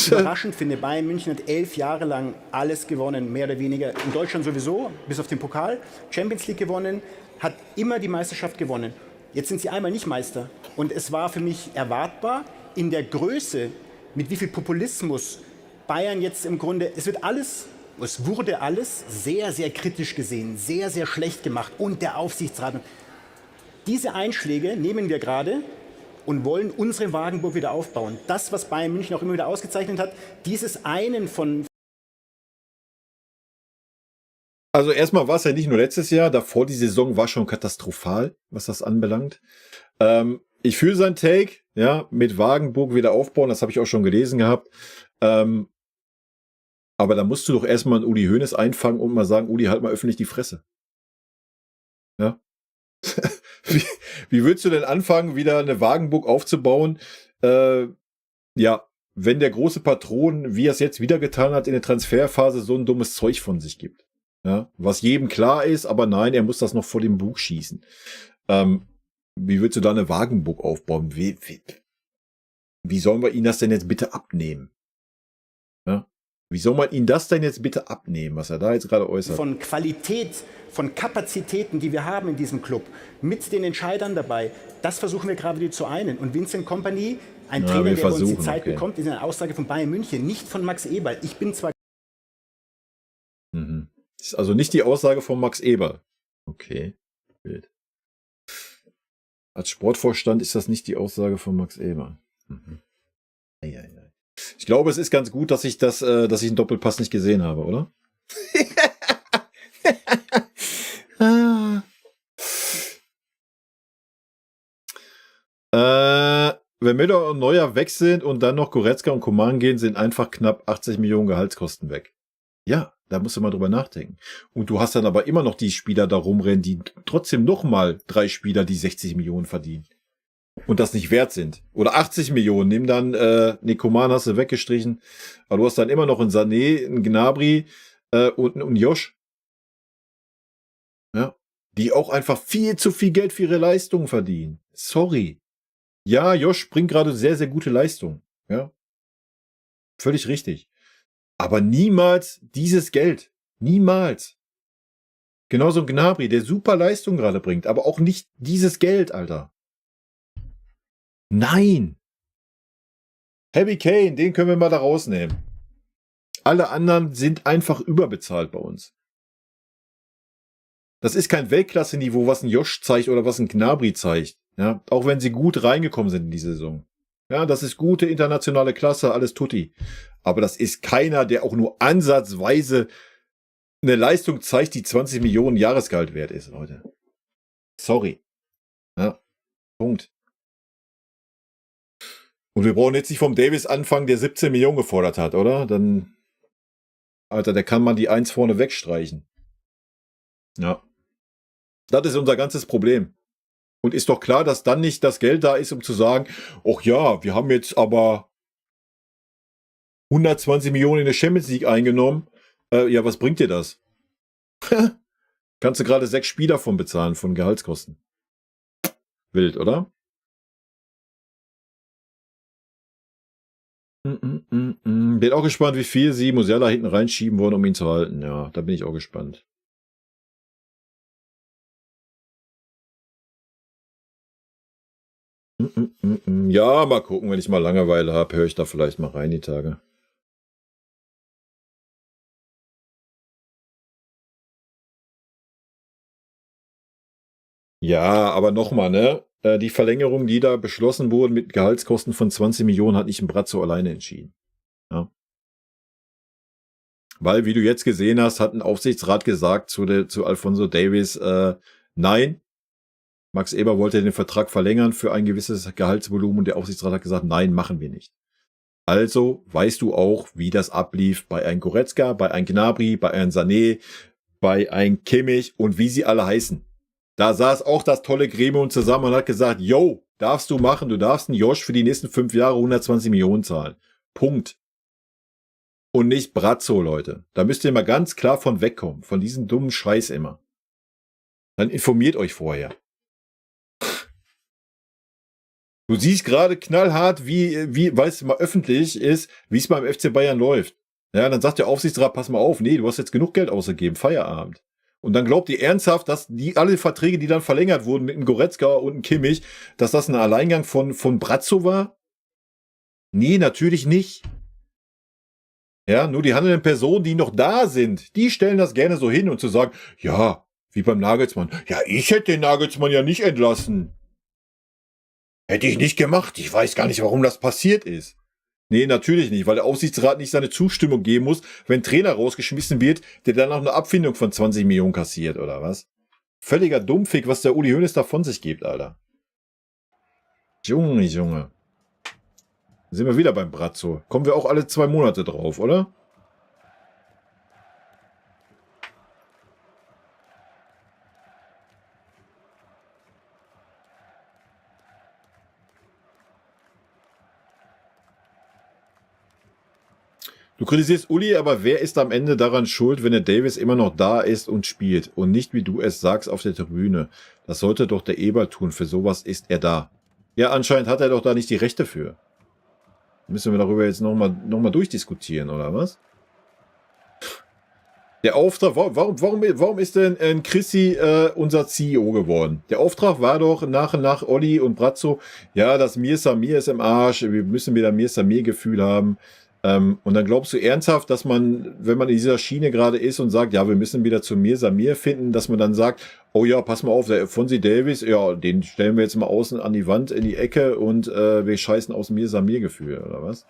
Überraschend finde, Bayern München hat 11 Jahre lang alles gewonnen, mehr oder weniger. In Deutschland sowieso, bis auf den Pokal. Champions League gewonnen, hat immer die Meisterschaft gewonnen. Jetzt sind sie einmal nicht Meister. Und es war für mich erwartbar, in der Größe, mit wie viel Populismus Bayern jetzt im Grunde, es wurde alles sehr, sehr kritisch gesehen, sehr, sehr schlecht gemacht. Und der Aufsichtsrat. Diese Einschläge nehmen wir gerade und wollen unsere Wagenburg wieder aufbauen. Das, was Bayern München auch immer wieder ausgezeichnet hat, dieses einen von... Also erstmal war es ja nicht nur letztes Jahr, davor die Saison war schon katastrophal, was das anbelangt. Ich fühle seinen Take, ja, mit Wagenburg wieder aufbauen, das habe ich auch schon gelesen gehabt. Aber da musst du doch erstmal einen Uli Hoeneß einfangen und mal sagen, Uli, halt mal öffentlich die Fresse. Ja. Wie willst du denn anfangen, wieder eine Wagenburg aufzubauen? Ja, wenn der große Patron, wie er es jetzt wieder getan hat, in der Transferphase so ein dummes Zeug von sich gibt. Ja, was jedem klar ist, aber nein, er muss das noch vor dem Bug schießen. Wie willst du da eine Wagenburg aufbauen? Wie sollen wir ihn das denn jetzt bitte abnehmen? Ja? Wie soll man ihn das denn jetzt bitte abnehmen, was er da jetzt gerade äußert? Von Qualität, von Kapazitäten, die wir haben in diesem Club, mit den Entscheidern dabei, das versuchen wir gerade wieder zu einen. Und Vincent Kompany, ein Trainer, der uns die Zeit bekommt, ist eine Aussage von Bayern München, nicht von Max Eberl. Ich bin zwar... Mhm. Das ist also nicht die Aussage von Max Eberl. Okay, wild. Als Sportvorstand ist das nicht die Aussage von Max Eberl. Mhm. Ich glaube, es ist ganz gut, dass ich einen Doppelpass nicht gesehen habe, oder? Wenn Müller und Neuer weg sind und dann noch Goretzka und Coman gehen, sind einfach knapp 80 Millionen Gehaltskosten weg. Ja, da musst du mal drüber nachdenken. Und du hast dann aber immer noch die Spieler da rumrennen, die trotzdem nochmal 3 Spieler, die 60 Millionen verdienen. Und das nicht wert sind. Oder 80 Millionen. Nimm dann, Coman hast du weggestrichen. Aber du hast dann immer noch einen Sané, einen Gnabry und einen Josh. Ja. Die auch einfach viel zu viel Geld für ihre Leistungen verdienen. Sorry. Ja, Josh bringt gerade sehr, sehr gute Leistung. Ja. Völlig richtig. Aber niemals dieses Geld. Niemals. Genauso ein Gnabry, der super Leistung gerade bringt. Aber auch nicht dieses Geld, Alter. Nein. Harry Kane, den können wir mal da rausnehmen. Alle anderen sind einfach überbezahlt bei uns. Das ist kein Weltklasse-Niveau, was ein Josh zeigt oder was ein Gnabry zeigt. Ja, auch wenn sie gut reingekommen sind in die Saison. Ja, das ist gute internationale Klasse, alles tutti. Aber das ist keiner, der auch nur ansatzweise eine Leistung zeigt, die 20 Millionen Jahresgehalt wert ist, Leute. Sorry. Ja, Punkt. Und wir brauchen jetzt nicht vom Davis anfangen, der 17 Millionen gefordert hat, oder? Dann, Alter, der kann man die 1 vorne wegstreichen. Ja. Das ist unser ganzes Problem. Und ist doch klar, dass dann nicht das Geld da ist, um zu sagen, ach ja, wir haben jetzt aber 120 Millionen in der Champions League eingenommen. Ja, was bringt dir das? Kannst du gerade 6 Spieler von bezahlen, von Gehaltskosten. Wild, oder? Bin auch gespannt, wie viel sie Musiala hinten reinschieben wollen, um ihn zu halten. Ja, da bin ich auch gespannt. Ja, mal gucken, wenn ich mal Langeweile habe, höre ich da vielleicht mal rein die Tage. Ja, aber nochmal, ne? Die Verlängerung, die da beschlossen wurde mit Gehaltskosten von 20 Millionen, hat nicht ein Brazzo alleine entschieden. Ja. Weil, wie du jetzt gesehen hast, hat ein Aufsichtsrat gesagt zu Alphonso Davies, nein, Max Eber wollte den Vertrag verlängern für ein gewisses Gehaltsvolumen und der Aufsichtsrat hat gesagt, nein, machen wir nicht. Also weißt du auch, wie das ablief bei einem Goretzka, bei einem Gnabry, bei einem Sané, bei einem Kimmich und wie sie alle heißen. Da saß auch das tolle Gremium zusammen und hat gesagt, yo, darfst du machen, du darfst einen Josh für die nächsten 5 Jahre 120 Millionen zahlen. Punkt. Und nicht Brazzo, Leute. Da müsst ihr mal ganz klar von wegkommen, von diesem dummen Scheiß immer. Dann informiert euch vorher. Du siehst gerade knallhart, weil es mal öffentlich ist, wie es beim FC Bayern läuft. Ja, dann sagt der Aufsichtsrat, pass mal auf, nee, du hast jetzt genug Geld ausgegeben, Feierabend. Und dann glaubt ihr ernsthaft, dass alle Verträge, die dann verlängert wurden mit einem Goretzka und einem Kimmich, dass das ein Alleingang von Brazzo war? Nee, natürlich nicht. Ja, nur die handelnden Personen, die noch da sind, die stellen das gerne so hin und zu sagen, ja, wie beim Nagelsmann. Ja, ich hätte den Nagelsmann ja nicht entlassen. Hätte ich nicht gemacht. Ich weiß gar nicht, warum das passiert ist. Nee, natürlich nicht, weil der Aufsichtsrat nicht seine Zustimmung geben muss, wenn ein Trainer rausgeschmissen wird, der dann auch eine Abfindung von 20 Millionen kassiert, oder was? Völliger Dummfick, was der Uli Hoeneß da von sich gibt, Alter. Junge. Sind wir wieder beim Brazzo. Kommen wir auch alle 2 Monate drauf, oder? Du kritisierst Uli, aber wer ist am Ende daran schuld, wenn der Davis immer noch da ist und spielt und nicht, wie du es sagst, auf der Tribüne? Das sollte doch der Eber tun, für sowas ist er da. Ja, anscheinend hat er doch da nicht die Rechte für. Müssen wir darüber jetzt noch mal durchdiskutieren, oder was? Der Auftrag, warum ist denn Chrissy unser CEO geworden? Der Auftrag war doch nach Olli und Brazzo, ja, das Mir Samir ist im Arsch, wir müssen wieder Mir Samir Gefühl haben. Und dann glaubst du ernsthaft, dass man, wenn man in dieser Schiene gerade ist und sagt, ja, wir müssen wieder zu Mir Samir finden, dass man dann sagt, oh ja, pass mal auf, der Fonsi Davies, ja, den stellen wir jetzt mal außen an die Wand, in die Ecke und wir scheißen aus Mir Samir Gefühl, oder was?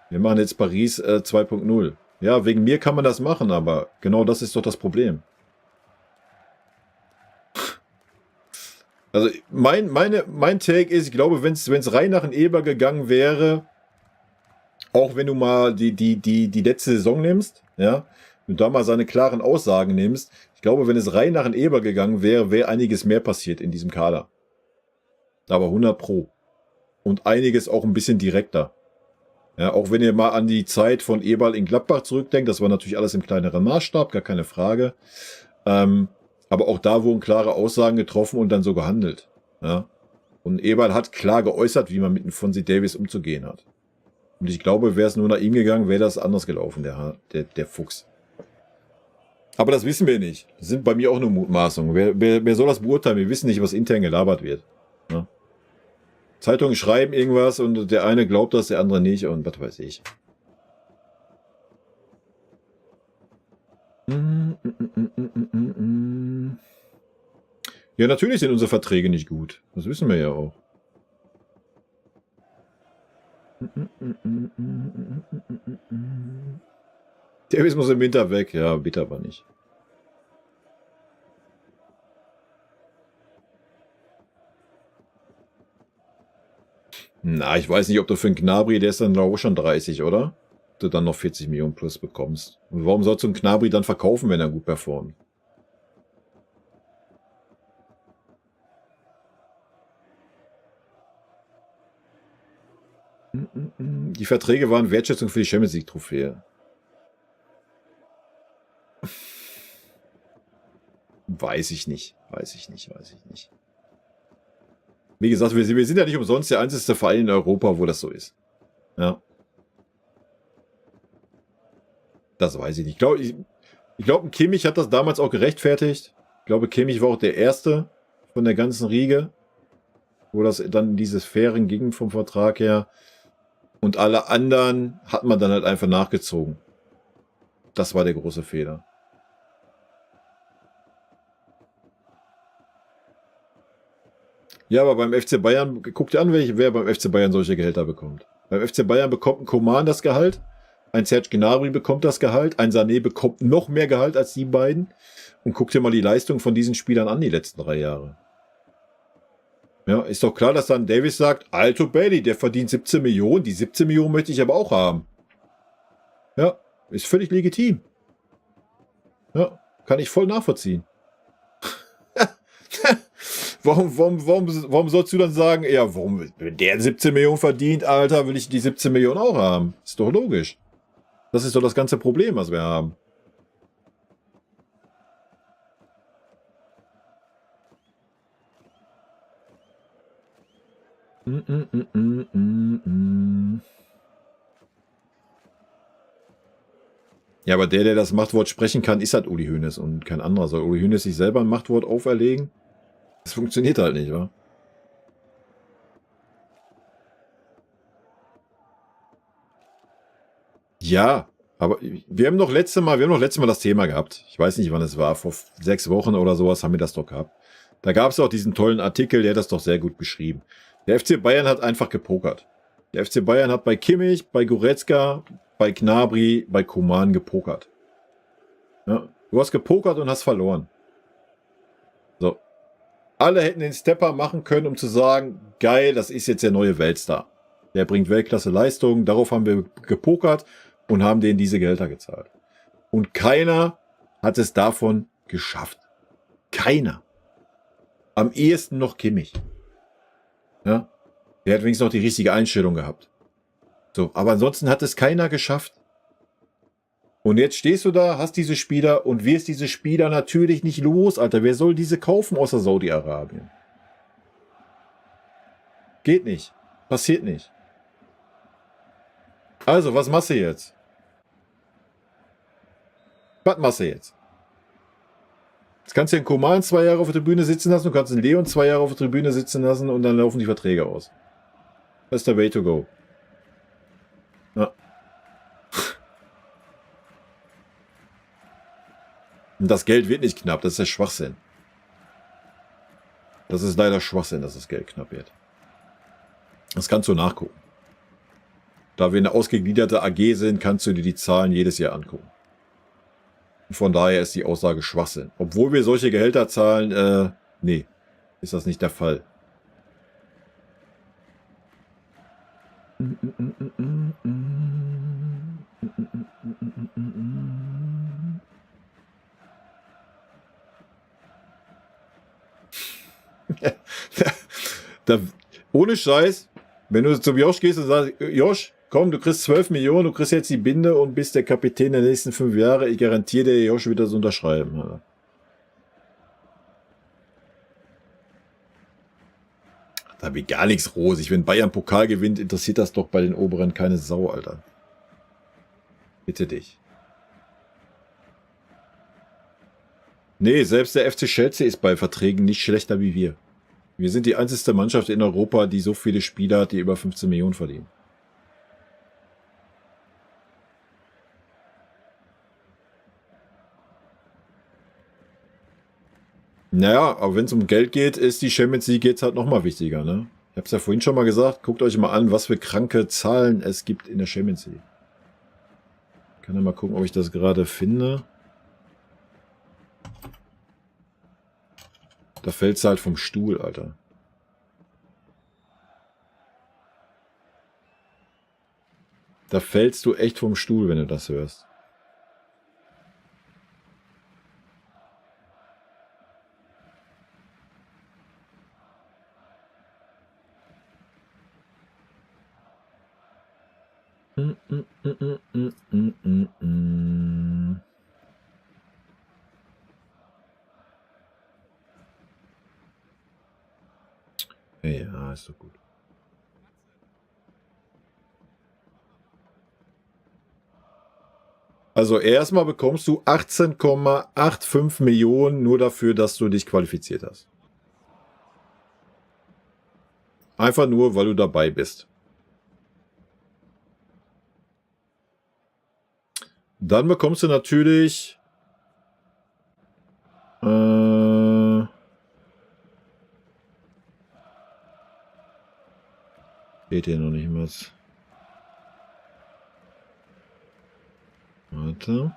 Wir machen jetzt Paris 2.0. Ja, wegen mir kann man das machen, aber genau das ist doch das Problem. Also mein Take ist, ich glaube, wenn es rein nach dem Eber gegangen wäre, auch wenn du mal die letzte Saison nimmst, ja, und da mal seine klaren Aussagen nimmst, ich glaube, wenn es rein nach dem Eber gegangen wäre, wäre einiges mehr passiert in diesem Kader. Aber 100 Pro. Und einiges auch ein bisschen direkter. Ja, auch wenn ihr mal an die Zeit von Eberl in Gladbach zurückdenkt, das war natürlich alles im kleineren Maßstab, gar keine Frage. Aber auch da wurden klare Aussagen getroffen und dann so gehandelt. Ja. Und Eberl hat klar geäußert, wie man mit dem Fonsi Davies umzugehen hat. Und ich glaube, wäre es nur nach ihm gegangen, wäre das anders gelaufen, der Fuchs. Aber das wissen wir nicht. Das sind bei mir auch nur Mutmaßungen. Wer soll das beurteilen? Wir wissen nicht, was intern gelabert wird. Ja. Zeitungen schreiben irgendwas und der eine glaubt das, der andere nicht und was weiß ich. Ja, natürlich sind unsere Verträge nicht gut. Das wissen wir ja auch. Davies muss im Winter weg. Ja, bitte aber nicht. Na, ich weiß nicht, ob du für einen Gnabry, der ist dann auch schon 30, oder? Du dann noch 40 Millionen plus bekommst. Und warum sollst du einen Gnabry dann verkaufen, wenn er gut performt? Die Verträge waren Wertschätzung für die Champions League Trophäe. Weiß ich nicht. Wie gesagt, wir sind ja nicht umsonst der einzige Verein in Europa, wo das so ist. Ja. Das weiß ich nicht. Ich glaube, Kimmich hat das damals auch gerechtfertigt. Ich glaube, Kimmich war auch der Erste von der ganzen Riege, wo das dann in diese Sphären ging vom Vertrag her. Und alle anderen hat man dann halt einfach nachgezogen. Das war der große Fehler. Ja, aber beim FC Bayern, guck dir an, wer beim FC Bayern solche Gehälter bekommt. Beim FC Bayern bekommt ein Coman das Gehalt, Ein Serge Gnabry bekommt das Gehalt, ein Sané bekommt noch mehr Gehalt als die beiden. Und guck dir mal die Leistung von diesen Spielern an, die letzten 3 Jahre. Ja, ist doch klar, dass dann Davis sagt, Alto Bailey, der verdient 17 Millionen, die 17 Millionen möchte ich aber auch haben. Ja, ist völlig legitim. Ja, kann ich voll nachvollziehen. Warum sollst du dann sagen, ja, warum, wenn der 17 Millionen verdient, Alter, will ich die 17 Millionen auch haben? Ist doch logisch. Das ist doch das ganze Problem, was wir haben. Ja, aber der das Machtwort sprechen kann, ist halt Uli Hoeneß und kein anderer. Soll Uli Hoeneß sich selber ein Machtwort auferlegen? Das funktioniert halt nicht, wa? Ja, aber wir haben noch letztes Mal das Thema gehabt. Ich weiß nicht, wann es war. Vor 6 Wochen oder sowas haben wir das doch gehabt. Da gab es auch diesen tollen Artikel, der hat das doch sehr gut beschrieben. Der FC Bayern hat einfach gepokert. Der FC Bayern hat bei Kimmich, bei Goretzka, bei Gnabry, bei Coman gepokert. Ja, du hast gepokert und hast verloren. So. Alle hätten den Stepper machen können, um zu sagen, geil, das ist jetzt der neue Weltstar. Der bringt Weltklasse-Leistungen, darauf haben wir gepokert und haben denen diese Gehälter gezahlt. Und keiner hat es davon geschafft. Keiner. Am ehesten noch Kimmich. Ja? Der hat wenigstens noch die richtige Einstellung gehabt. So, aber ansonsten hat es keiner geschafft. Und jetzt stehst du da, hast diese Spieler und wirst diese Spieler natürlich nicht los, Alter. Wer soll diese kaufen außer Saudi-Arabien? Geht nicht. Passiert nicht. Also, was machst du jetzt? Was machst du jetzt? Jetzt kannst du den Coman 2 Jahre auf der Tribüne sitzen lassen, du kannst den Leon 2 Jahre auf der Tribüne sitzen lassen und dann laufen die Verträge aus. Das ist der Way to go. Ja. Und das Geld wird nicht knapp, das ist der Schwachsinn. Das ist leider Schwachsinn, dass das Geld knapp wird. Das kannst du nachgucken. Da wir eine ausgegliederte AG sind, kannst du dir die Zahlen jedes Jahr angucken. Und von daher ist die Aussage Schwachsinn. Obwohl wir solche Gehälter zahlen, nee, ist das nicht der Fall. Ohne Scheiß, wenn du zum Josh gehst und sagst, Josh, komm, du kriegst 12 Millionen, du kriegst jetzt die Binde und bist der Kapitän der nächsten 5 Jahre, ich garantiere dir, Josh wird das unterschreiben. Alter. Da wird gar nichts rosig. Wenn Bayern Pokal gewinnt, interessiert das doch bei den Oberen keine Sau, Alter. Bitte dich. Nee, selbst der FC Chelsea ist bei Verträgen nicht schlechter wie wir. Wir sind die einzige Mannschaft in Europa, die so viele Spieler hat, die über 15 Millionen verdienen. Naja, aber wenn es um Geld geht, ist die Champions League jetzt halt nochmal wichtiger, ne? Ich habe es ja vorhin schon mal gesagt, guckt euch mal an, was für kranke Zahlen es gibt in der Champions League. Ich kann ja mal gucken, ob ich das gerade finde. Da fällt's halt vom Stuhl, Alter. Da fällst du echt vom Stuhl, wenn du das hörst. Ja, ist doch gut. Also erstmal bekommst du 18,85 Millionen nur dafür, dass du dich qualifiziert hast. Einfach nur, weil du dabei bist. Dann bekommst du natürlich steht hier noch nicht was. Warte.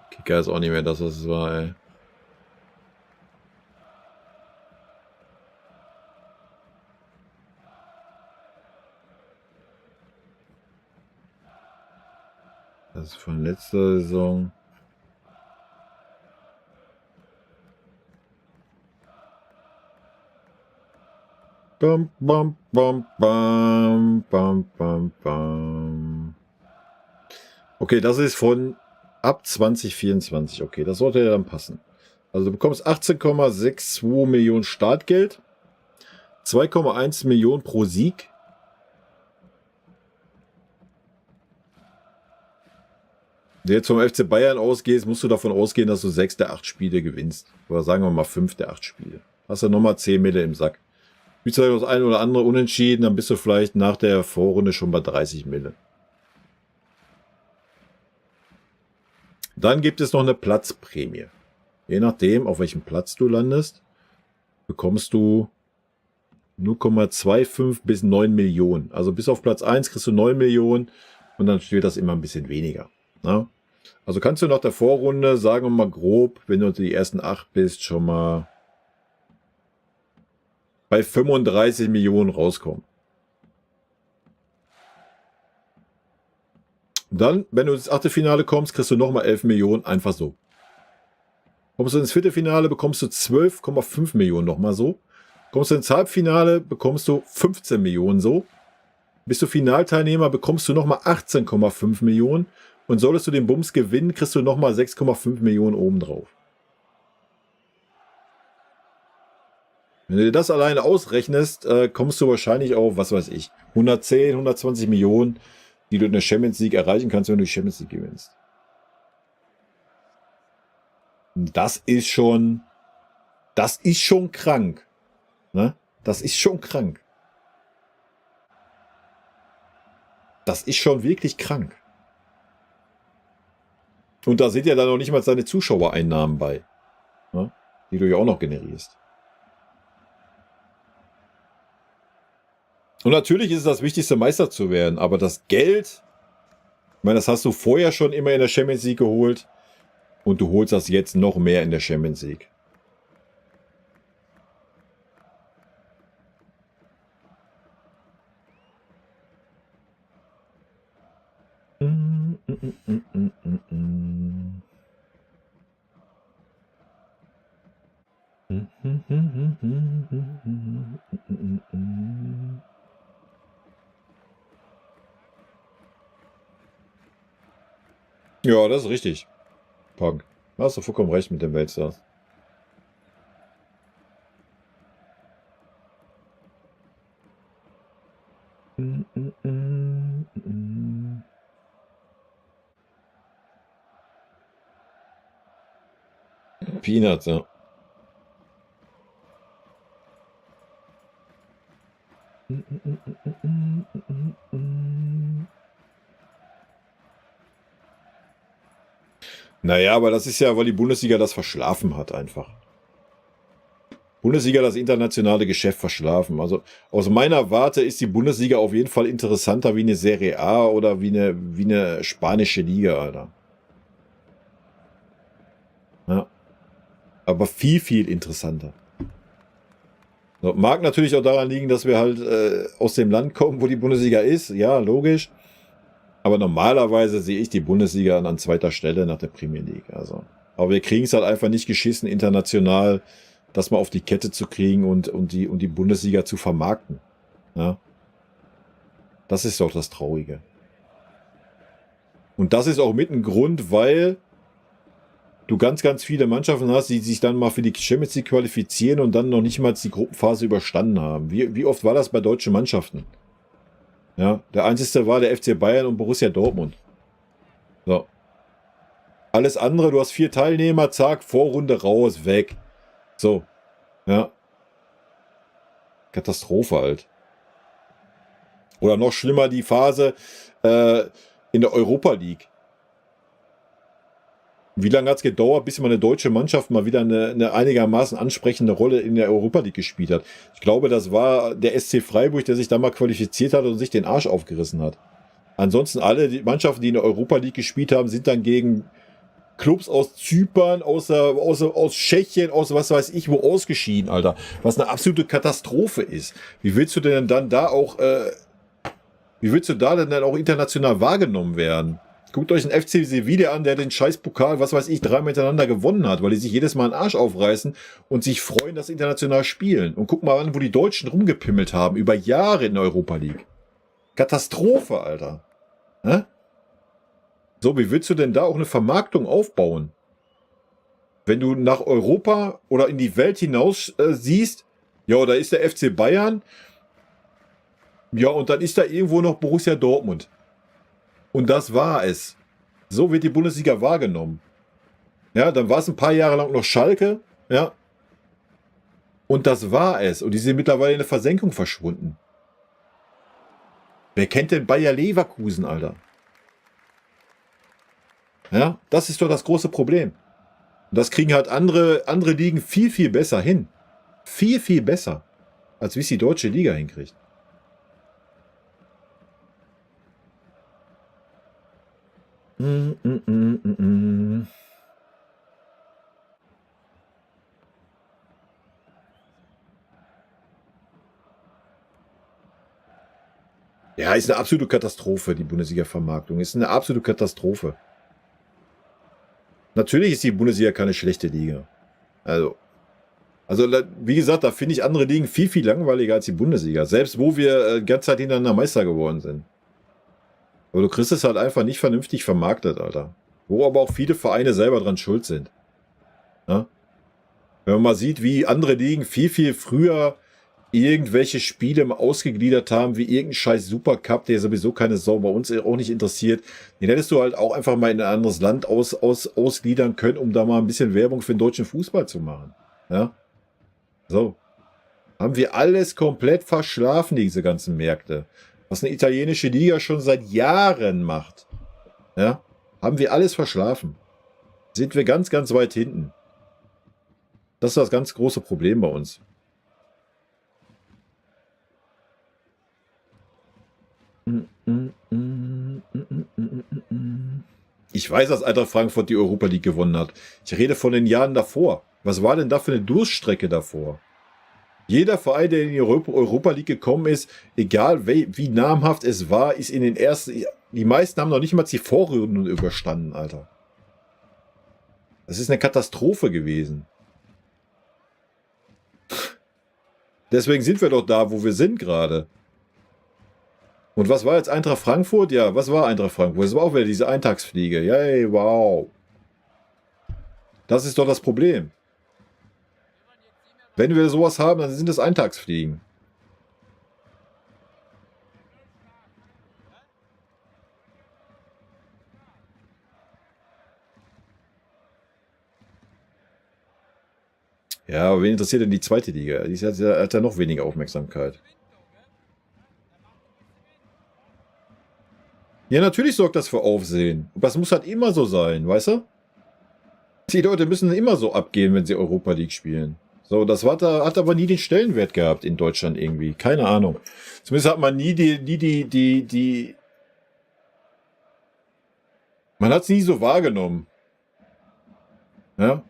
Kicker ist auch nicht mehr das, was es war, ey. Das ist von letzter Saison. Bam, bam, bam, bam, bam, bam, bam. Okay, das ist von ab 2024. Okay, das sollte ja dann passen. Also du bekommst 18,62 Millionen Startgeld, 2,1 Millionen pro Sieg. Wenn du jetzt vom FC Bayern ausgehst, musst du davon ausgehen, dass du 6 der 8 Spiele gewinnst. Oder sagen wir mal 5 der 8 Spiele. Hast du nochmal 10 Mille im Sack. Spielst du das eine oder andere unentschieden, dann bist du vielleicht nach der Vorrunde schon bei 30 Mille. Dann gibt es noch eine Platzprämie. Je nachdem, auf welchem Platz du landest, bekommst du 0,25 bis 9 Millionen. Also bis auf Platz 1 kriegst du 9 Millionen und dann wird das immer ein bisschen weniger. Na? Also kannst du nach der Vorrunde, sagen wir mal grob, wenn du unter die ersten 8 bist, schon mal bei 35 Millionen rauskommen. Dann, wenn du ins Achtelfinale kommst, kriegst du nochmal 11 Millionen, einfach so. Kommst du ins Viertelfinale, bekommst du 12,5 Millionen nochmal so. Kommst du ins Halbfinale, bekommst du 15 Millionen so. Bist du Finalteilnehmer, bekommst du nochmal 18,5 Millionen. Und solltest du den Bums gewinnen, kriegst du nochmal 6,5 Millionen obendrauf. Wenn du dir das alleine ausrechnest, kommst du wahrscheinlich auf, was weiß ich, 110, 120 Millionen, die du in der Champions League erreichen kannst, wenn du die Champions League gewinnst. Das ist schon krank. Ne? Das ist schon krank. Das ist schon wirklich krank. Und da sind ja dann noch nicht mal seine Zuschauereinnahmen bei, ne? Die du ja auch noch generierst. Und natürlich ist es das Wichtigste, Meister zu werden, aber das Geld, ich meine, das hast du vorher schon immer in der Champions League geholt und du holst das jetzt noch mehr in der Champions League. Ja, das ist richtig. Punk. Da hast du vollkommen recht mit dem Weltstars. Peanuts, ja. Naja, aber das ist ja, weil die Bundesliga das verschlafen hat einfach. Bundesliga das internationale Geschäft verschlafen. Also aus meiner Warte ist die Bundesliga auf jeden Fall interessanter wie eine Serie A oder wie eine spanische Liga, Alter. Ja. Aber viel, viel interessanter. So, mag natürlich auch daran liegen, dass wir halt aus dem Land kommen, wo die Bundesliga ist. Ja, logisch. Aber normalerweise sehe ich die Bundesliga an zweiter Stelle nach der Premier League. Also. Aber wir kriegen es halt einfach nicht geschissen, international das mal auf die Kette zu kriegen und die Bundesliga zu vermarkten. Ja? Das ist doch das Traurige. Und das ist auch mit ein Grund, weil du ganz, ganz viele Mannschaften hast, die sich dann mal für die Champions League qualifizieren und dann noch nicht mal die Gruppenphase überstanden haben. Wie oft war das bei deutschen Mannschaften? Ja, der einzige war der FC Bayern und Borussia Dortmund. So. Alles andere, du hast 4 Teilnehmer, zack, Vorrunde raus, weg. So. Ja. Katastrophe halt. Oder noch schlimmer die Phase in der Europa League. Wie lange hat es gedauert, bis mal eine deutsche Mannschaft mal wieder eine einigermaßen ansprechende Rolle in der Europa League gespielt hat? Ich glaube, das war der SC Freiburg, der sich da mal qualifiziert hat und sich den Arsch aufgerissen hat. Ansonsten alle die Mannschaften, die in der Europa League gespielt haben, sind dann gegen Clubs aus Zypern, aus Tschechien, aus was weiß ich wo ausgeschieden, Alter. Was eine absolute Katastrophe ist. Wie willst du denn dann da auch, international wahrgenommen werden? Guckt euch den FC Sevilla an, der den scheiß Pokal, was weiß ich, 3 miteinander gewonnen hat, weil die sich jedes Mal einen Arsch aufreißen und sich freuen, dass sie international spielen. Und guck mal an, wo die Deutschen rumgepimmelt haben, über Jahre in der Europa League. Katastrophe, Alter. Hä? So, wie willst du denn da auch eine Vermarktung aufbauen? Wenn du nach Europa oder in die Welt hinaus siehst, ja, da ist der FC Bayern, ja, und dann ist da irgendwo noch Borussia Dortmund. Und das war es. So wird die Bundesliga wahrgenommen. Ja, dann war es ein paar Jahre lang noch Schalke, ja. Und das war es. Und die sind mittlerweile in der Versenkung verschwunden. Wer kennt denn Bayer Leverkusen, Alter? Ja, das ist doch das große Problem. Und das kriegen halt andere Ligen viel, viel besser hin. Viel, viel besser, als wie es die deutsche Liga hinkriegt. Ja, ist eine absolute Katastrophe, die Bundesliga-Vermarktung. Ist eine absolute Katastrophe. Natürlich ist die Bundesliga keine schlechte Liga. Also wie gesagt, da finde ich andere Ligen viel, viel langweiliger als die Bundesliga. Selbst wo wir die ganze Zeit hintereinander Meister geworden sind. Aber du kriegst es halt einfach nicht vernünftig vermarktet, Alter. Wo aber auch viele Vereine selber dran schuld sind. Ja? Wenn man mal sieht, wie andere Ligen viel, viel früher irgendwelche Spiele mal ausgegliedert haben, wie irgendein scheiß Supercup, der sowieso keine Sau bei uns auch nicht interessiert. Den hättest du halt auch einfach mal in ein anderes Land ausgliedern können, um da mal ein bisschen Werbung für den deutschen Fußball zu machen. Ja? So. Haben wir alles komplett verschlafen, diese ganzen Märkte. Was eine italienische Liga schon seit Jahren macht. Ja? Haben wir alles verschlafen. Sind wir ganz, ganz weit hinten. Das ist das ganz große Problem bei uns. Ich weiß, dass Eintracht Frankfurt die Europa League gewonnen hat. Ich rede von den Jahren davor. Was war denn da für eine Durststrecke davor? Jeder Verein, der in die Europa League gekommen ist, egal wie namhaft es war, ist in den ersten... Die meisten haben noch nicht mal die Vorrunden überstanden, Alter. Das ist eine Katastrophe gewesen. Deswegen sind wir doch da, wo wir sind gerade. Und was war jetzt Eintracht Frankfurt? Ja, was war Eintracht Frankfurt? Das war auch wieder diese Eintagsfliege. Yay, wow. Das ist doch das Problem. Wenn wir sowas haben, dann sind es Eintagsfliegen. Ja, aber wen interessiert denn die zweite Liga? Die hat ja noch weniger Aufmerksamkeit. Ja, natürlich sorgt das für Aufsehen. Aber das muss halt immer so sein, weißt du? Die Leute müssen immer so abgehen, wenn sie Europa League spielen. So, das hat aber nie den Stellenwert gehabt in Deutschland irgendwie. Keine Ahnung. Zumindest hat man nie man hat es nie so wahrgenommen. Ja?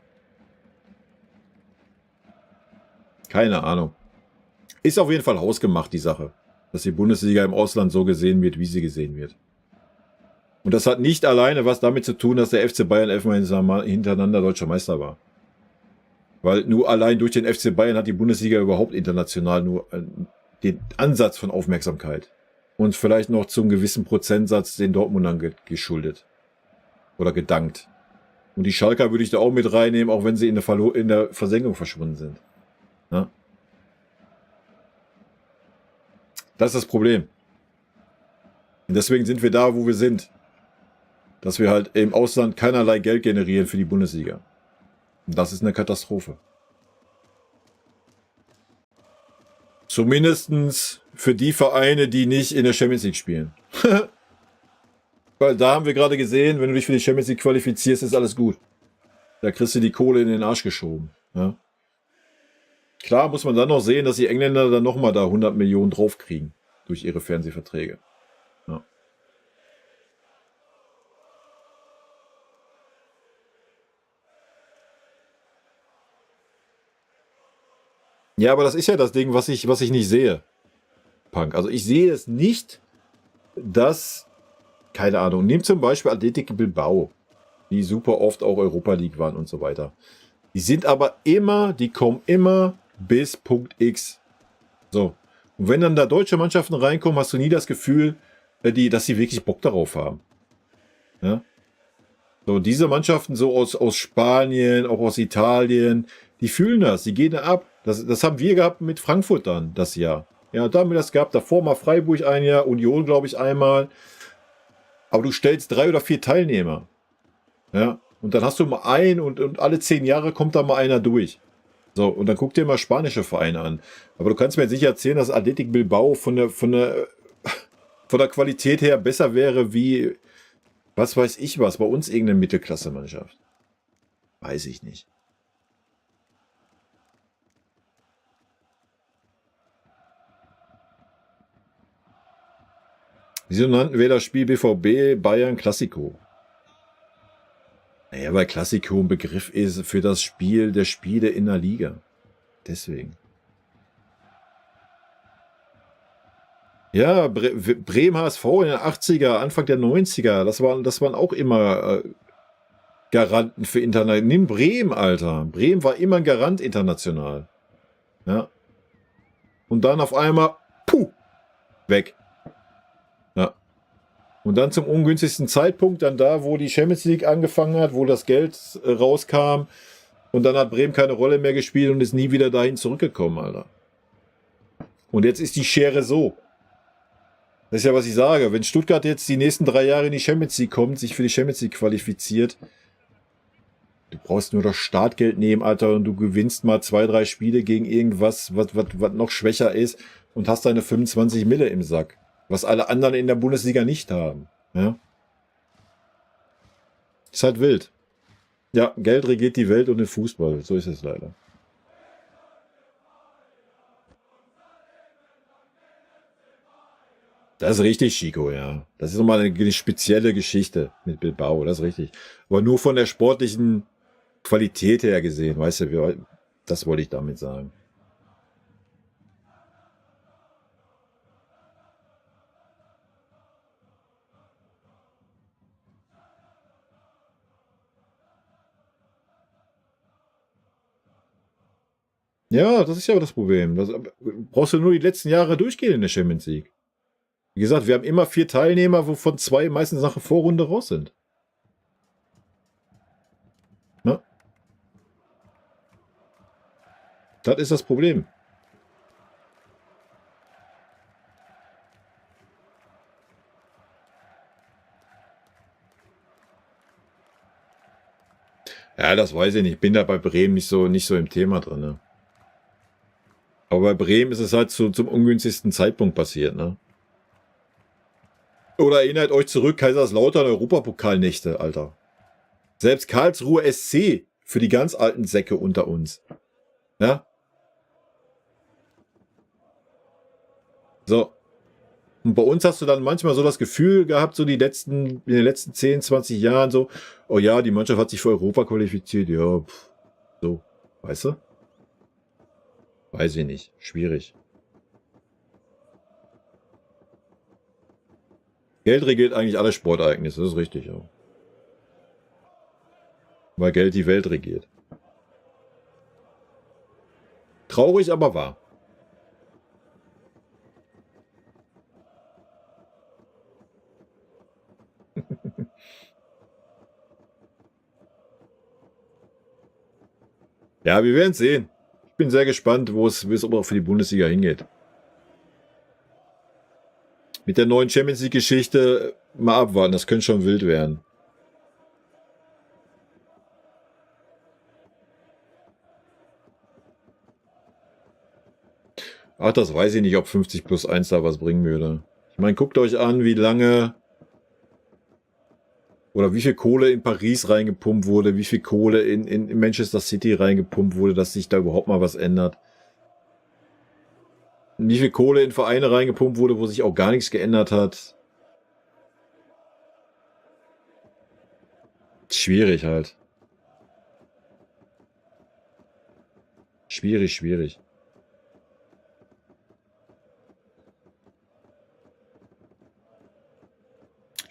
Keine Ahnung. Ist auf jeden Fall hausgemacht, die Sache. Dass die Bundesliga im Ausland so gesehen wird, wie sie gesehen wird. Und das hat nicht alleine was damit zu tun, dass der FC Bayern 11 Mal hintereinander deutscher Meister war. Weil nur allein durch den FC Bayern hat die Bundesliga überhaupt international nur den Ansatz von Aufmerksamkeit. Und vielleicht noch zum gewissen Prozentsatz den Dortmundern geschuldet. Oder gedankt. Und die Schalker würde ich da auch mit reinnehmen, auch wenn sie in der Versenkung verschwunden sind. Ja? Das ist das Problem. Und deswegen sind wir da, wo wir sind. Dass wir halt im Ausland keinerlei Geld generieren für die Bundesliga. Und das ist eine Katastrophe. Zumindest für die Vereine, die nicht in der Champions League spielen. Weil da haben wir gerade gesehen, wenn du dich für die Champions League qualifizierst, ist alles gut. Da kriegst du die Kohle in den Arsch geschoben. Ja? Klar muss man dann noch sehen, dass die Engländer dann nochmal da 100 Millionen draufkriegen. Durch ihre Fernsehverträge. Ja. Ja, aber das ist ja das Ding, was ich nicht sehe. Punk. Also ich sehe es nicht, dass, keine Ahnung, nimm zum Beispiel Athletic Bilbao, die super oft auch Europa League waren und so weiter. Die kommen immer bis Punkt X. So. Und wenn dann da deutsche Mannschaften reinkommen, hast du nie das Gefühl, dass sie wirklich Bock darauf haben. Ja? So, diese Mannschaften so aus Spanien, auch aus Italien, die fühlen das, die gehen da ab. Das haben wir gehabt mit Frankfurt dann, das Jahr. Ja, da haben wir das gehabt, davor mal Freiburg ein Jahr, Union, glaube ich, einmal. Aber du stellst 3 oder 4 Teilnehmer. Ja, und dann hast du mal einen und alle 10 Jahre kommt da mal einer durch. So, und dann guck dir mal spanische Vereine an. Aber du kannst mir jetzt nicht erzählen, dass Athletic Bilbao von der Qualität her besser wäre wie, was weiß ich was, bei uns irgendeine Mittelklasse-Mannschaft. Weiß ich nicht. Wieso nannten wir das Spiel BVB Bayern Classico? Naja, weil Classico ein Begriff ist für das Spiel der Spiele in der Liga. Deswegen. Ja, Bremen HSV in den 80er, Anfang der 90er, das waren auch immer Garanten für international. Nimm Bremen, Alter. Bremen war immer ein Garant international. Ja. Und dann auf einmal, weg. Ja. Und dann zum ungünstigsten Zeitpunkt, dann da, wo die Champions League angefangen hat, wo das Geld rauskam. Und dann hat Bremen keine Rolle mehr gespielt und ist nie wieder dahin zurückgekommen, Alter. Und jetzt ist die Schere so. Das ist ja, was ich sage. Wenn Stuttgart jetzt die nächsten 3 Jahre in die Champions League kommt, sich für die Champions League qualifiziert, du brauchst nur das Startgeld nehmen, Alter, und du gewinnst mal 2, 3 Spiele gegen irgendwas, was noch schwächer ist und hast deine 25 Mille im Sack. Was alle anderen in der Bundesliga nicht haben. Ja? Ist halt wild. Ja, Geld regiert die Welt und den Fußball. So ist es leider. Das ist richtig, Chico, ja. Das ist nochmal eine spezielle Geschichte mit Bilbao, das ist richtig. Aber nur von der sportlichen Qualität her gesehen, weißt du, das wollte ich damit sagen. Ja, das ist ja das Problem. Brauchst du nur die letzten Jahre durchgehen in der Champions League. Wie gesagt, wir haben immer 4 Teilnehmer, wovon 2 meistens nach der Vorrunde raus sind. Ne? Das ist das Problem. Ja, das weiß ich nicht. Ich bin da bei Bremen nicht so im Thema drin. Ne? Aber bei Bremen ist es halt zum ungünstigsten Zeitpunkt passiert. Ne? Oder erinnert euch zurück, Kaiserslautern Europapokalnächte, Alter. Selbst Karlsruhe SC für die ganz alten Säcke unter uns. Ja? So. Und bei uns hast du dann manchmal so das Gefühl gehabt, so in den letzten 10, 20 Jahren so, oh ja, die Mannschaft hat sich für Europa qualifiziert, ja, so, weißt du? Weiß ich nicht, schwierig. Geld regiert eigentlich alle Sportereignisse, das ist richtig, ja. Weil Geld die Welt regiert. Traurig, aber wahr. Ja, wir werden sehen. Ich bin sehr gespannt, wo es aber auch für die Bundesliga hingeht. Mit der neuen Champions League-Geschichte mal abwarten, das könnte schon wild werden. Ach, das weiß ich nicht, ob 50+1 da was bringen würde. Ich meine, guckt euch an, wie lange oder wie viel Kohle in Paris reingepumpt wurde, wie viel Kohle in Manchester City reingepumpt wurde, dass sich da überhaupt mal was ändert. Wie viel Kohle in Vereine reingepumpt wurde, wo sich auch gar nichts geändert hat. Schwierig halt. Schwierig.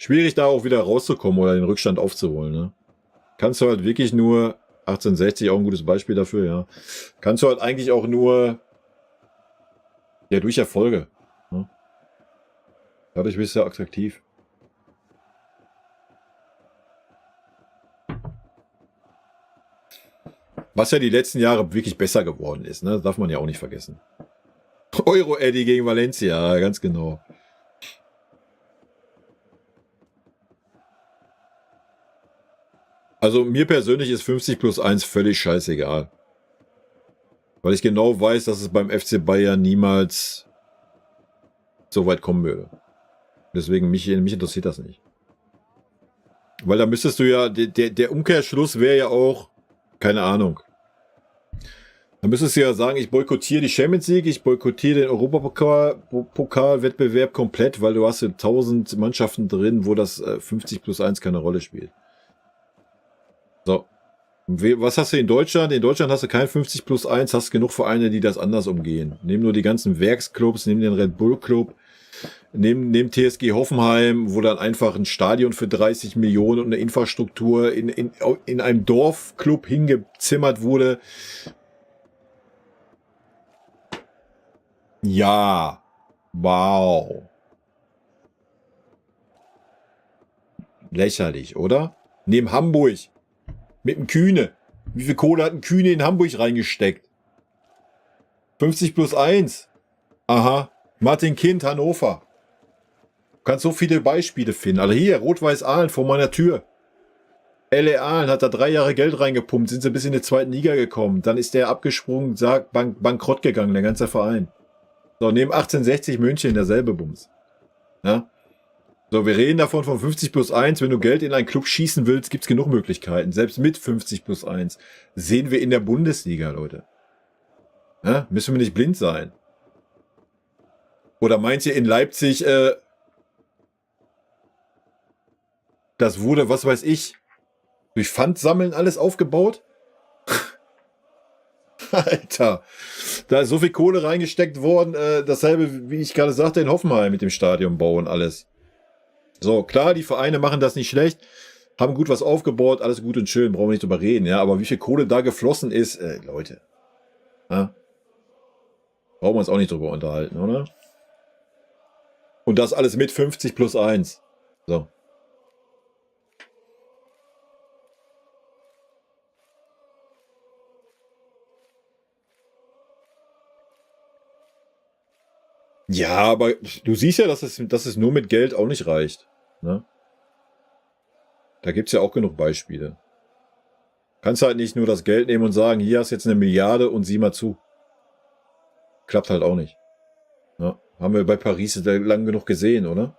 schwierig da auch wieder rauszukommen oder den Rückstand aufzuholen. Ne? Kannst du halt wirklich nur, 1860 auch ein gutes Beispiel dafür, ja. Kannst du halt eigentlich auch nur, ja, durch Erfolge. Ne? Dadurch bist du ja attraktiv. Was ja die letzten Jahre wirklich besser geworden ist, ne? Das darf man ja auch nicht vergessen. Euro-Eddy gegen Valencia, ja, ganz genau. Also mir persönlich ist 50+1 völlig scheißegal. Weil ich genau weiß, dass es beim FC Bayern niemals so weit kommen würde. Deswegen, mich interessiert das nicht. Weil da müsstest du ja, der Umkehrschluss wäre ja auch, keine Ahnung. Da müsstest du ja sagen, ich boykottiere die Champions League, ich boykottiere den Europapokal-Wettbewerb komplett, weil du hast ja 1000 Mannschaften drin, wo das 50+1 keine Rolle spielt. So. Was hast du in Deutschland? In Deutschland hast du kein 50+1, hast genug Vereine, die das anders umgehen. Nimm nur die ganzen Werksclubs, nimm den Red Bull Club, nimm TSG Hoffenheim, wo dann einfach ein Stadion für 30 Millionen und eine Infrastruktur in einem Dorfclub hingezimmert wurde. Ja. Wow. Lächerlich, oder? Neben Hamburg. Mit dem Kühne. Wie viel Kohle hat ein Kühne in Hamburg reingesteckt? 50+1. Aha. Martin Kind, Hannover. Du kannst so viele Beispiele finden. Also hier, Rot-Weiß Aalen vor meiner Tür. LA Aalen hat da 3 Jahre Geld reingepumpt, sind sie bis in die 2. Liga gekommen. Dann ist der abgesprungen, sagt bankrott gegangen, der ganze Verein. So, neben 1860 München derselbe Bums. Ja? So, wir reden davon von 50+1. Wenn du Geld in einen Club schießen willst, gibt es genug Möglichkeiten. Selbst mit 50+1. Sehen wir in der Bundesliga, Leute. Ja? Müssen wir nicht blind sein. Oder meint ihr in Leipzig, das wurde, was weiß ich, durch Pfandsammeln alles aufgebaut? Alter, da ist so viel Kohle reingesteckt worden, dasselbe, wie ich gerade sagte, in Hoffenheim mit dem Stadionbau und alles. So, klar, die Vereine machen das nicht schlecht, haben gut was aufgebaut, alles gut und schön, brauchen wir nicht drüber reden, ja, aber wie viel Kohle da geflossen ist, Leute, ja? Brauchen wir uns auch nicht drüber unterhalten, oder? Und das alles mit 50+1. So. Ja, aber du siehst ja, dass es nur mit Geld auch nicht reicht. Ne? Da gibt es ja auch genug Beispiele. Kannst halt nicht nur das Geld nehmen und sagen, hier hast du jetzt 1 Milliarde und sieh mal zu. Klappt halt auch nicht. Ne? Haben wir bei Paris lang genug gesehen, oder?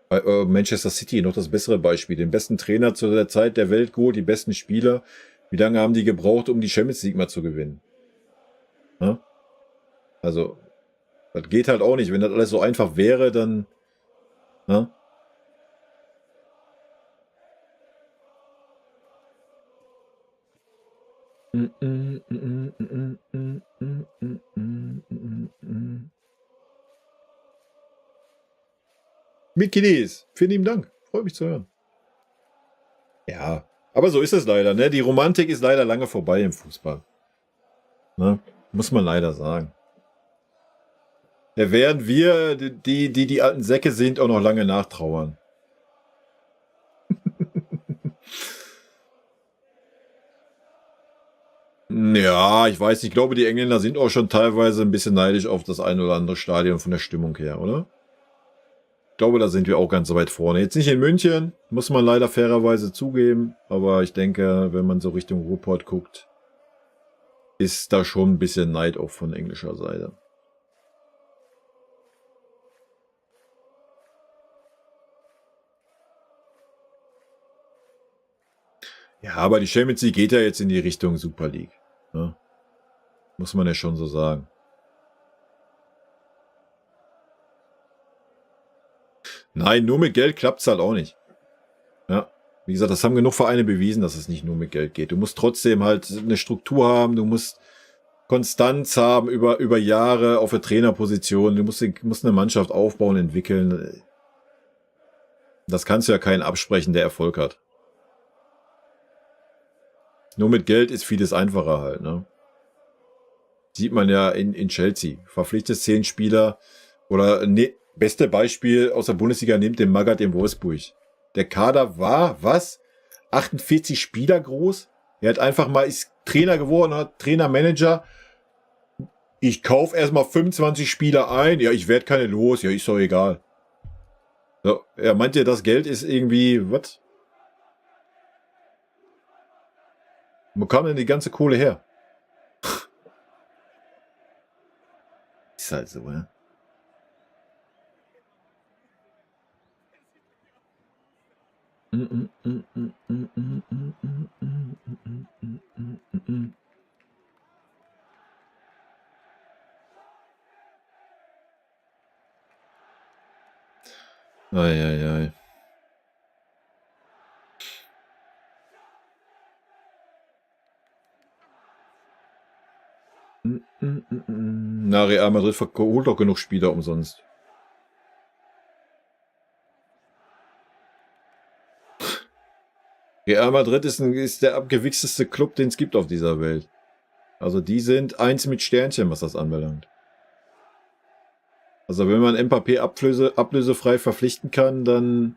Bei Manchester City noch das bessere Beispiel. Den besten Trainer zu der Zeit der Welt geholt, die besten Spieler. Wie lange haben die gebraucht, um die Champions League mal zu gewinnen? Ne? Also, das geht halt auch nicht. Wenn das alles so einfach wäre, dann... Ne? Mickey's, vielen lieben Dank. Freut mich zu hören. Ja, aber so ist es leider. Ne? Die Romantik ist leider lange vorbei im Fußball. Ne? Muss man leider sagen. Da werden wir, die alten Säcke sind, auch noch lange nachtrauern. Ja, ich weiß nicht. Ich glaube, die Engländer sind auch schon teilweise ein bisschen neidisch auf das ein oder andere Stadion von der Stimmung her, oder? Ich glaube, da sind wir auch ganz weit vorne. Jetzt nicht in München, muss man leider fairerweise zugeben. Aber ich denke, wenn man so Richtung Ruhrpott guckt, ist da schon ein bisschen Neid auch von englischer Seite. Ja, aber die Champions League geht ja jetzt in die Richtung Super League. Ne? Muss man ja schon so sagen. Nein, nur mit Geld klappt es halt auch nicht. Ja, wie gesagt, das haben genug Vereine bewiesen, dass es nicht nur mit Geld geht. Du musst trotzdem halt eine Struktur haben, du musst Konstanz haben über Jahre auf der Trainerposition, du musst eine Mannschaft aufbauen, entwickeln. Das kannst du ja keinen absprechen, der Erfolg hat. Nur mit Geld ist vieles einfacher halt, ne? Sieht man ja in Chelsea. Verpflichtet 10 Spieler. Oder, ne, beste Beispiel aus der Bundesliga, nimmt den Magath in Wolfsburg. Der Kader war, was? 48 Spieler groß? Er hat einfach mal, ist Trainer geworden, hat Trainer, Manager. Ich kaufe erstmal 25 Spieler ein. Ja, ich werde keine los. Ja, ist doch egal. So, er meint ja, das Geld ist irgendwie, was? Wo kam denn die ganze Kohle her? Ist halt so, ja. Ei. Na, Real Madrid holt doch genug Spieler umsonst. Real Madrid ist der abgewichsteste Club, den es gibt auf dieser Welt. Also die sind eins mit Sternchen, was das anbelangt. Also wenn man Mbappé ablösefrei verpflichten kann, dann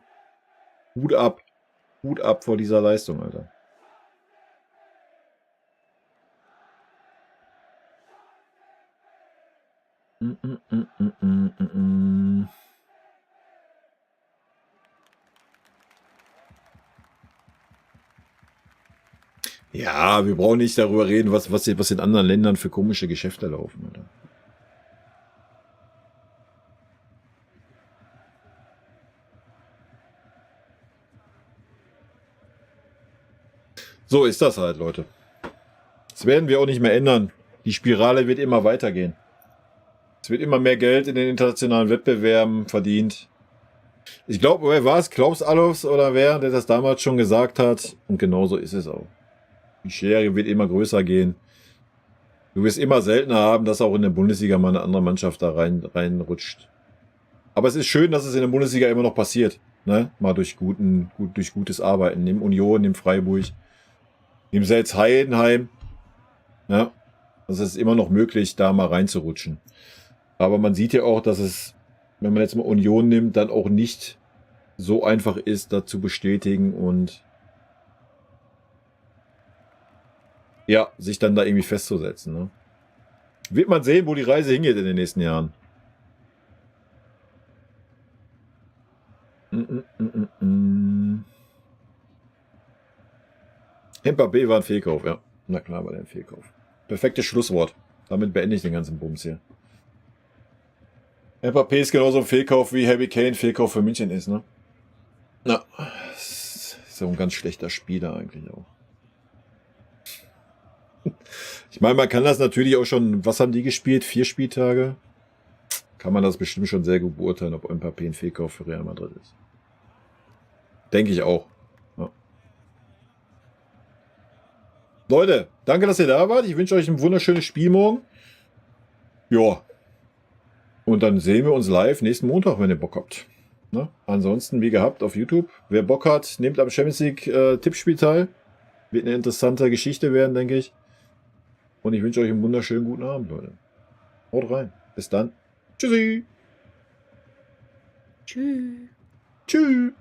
Hut ab. Hut ab vor dieser Leistung, Alter. Ja, wir brauchen nicht darüber reden, was in anderen Ländern für komische Geschäfte laufen, oder? So ist das halt, Leute. Das werden wir auch nicht mehr ändern. Die Spirale wird immer weitergehen. Es wird immer mehr Geld in den internationalen Wettbewerben verdient. Ich glaube, wer war es? Klaus Allofs oder wer, der das damals schon gesagt hat? Und genauso ist es auch. Die Schere wird immer größer gehen. Du wirst immer seltener haben, dass auch in der Bundesliga mal eine andere Mannschaft da reinrutscht. Aber es ist schön, dass es in der Bundesliga immer noch passiert. Ne? Mal durch gutes Arbeiten. Nimm Union, nimm Freiburg, nimm selbst Heidenheim. Ja? Also es ist immer noch möglich, da mal reinzurutschen. Aber man sieht ja auch, dass es, wenn man jetzt mal Union nimmt, dann auch nicht so einfach ist, da zu bestätigen und ja, sich dann da irgendwie festzusetzen. Ne? Wird man sehen, wo die Reise hingeht in den nächsten Jahren. Mbappé war ein Fehlkauf, ja. Na klar war der ein Fehlkauf. Perfektes Schlusswort. Damit beende ich den ganzen Bums hier. Mbappé ist genauso ein Fehlkauf wie Harry Kane Fehlkauf für München ist, ne? Na, ist so ein ganz schlechter Spieler eigentlich auch. Ich meine, man kann das natürlich auch schon, was haben die gespielt? 4 Spieltage? Kann man das bestimmt schon sehr gut beurteilen, ob Mbappé ein Fehlkauf für Real Madrid ist. Denke ich auch. Ja. Leute, danke, dass ihr da wart. Ich wünsche euch ein wunderschönes Spiel morgen. Ja. Und dann sehen wir uns live nächsten Montag, wenn ihr Bock habt. Ne? Ansonsten, wie gehabt, auf YouTube. Wer Bock hat, nehmt am Champions League Tippspiel teil. Wird eine interessante Geschichte werden, denke ich. Und ich wünsche euch einen wunderschönen guten Abend, Leute. Haut rein. Bis dann. Tschüssi. Tschüss. Tschüss.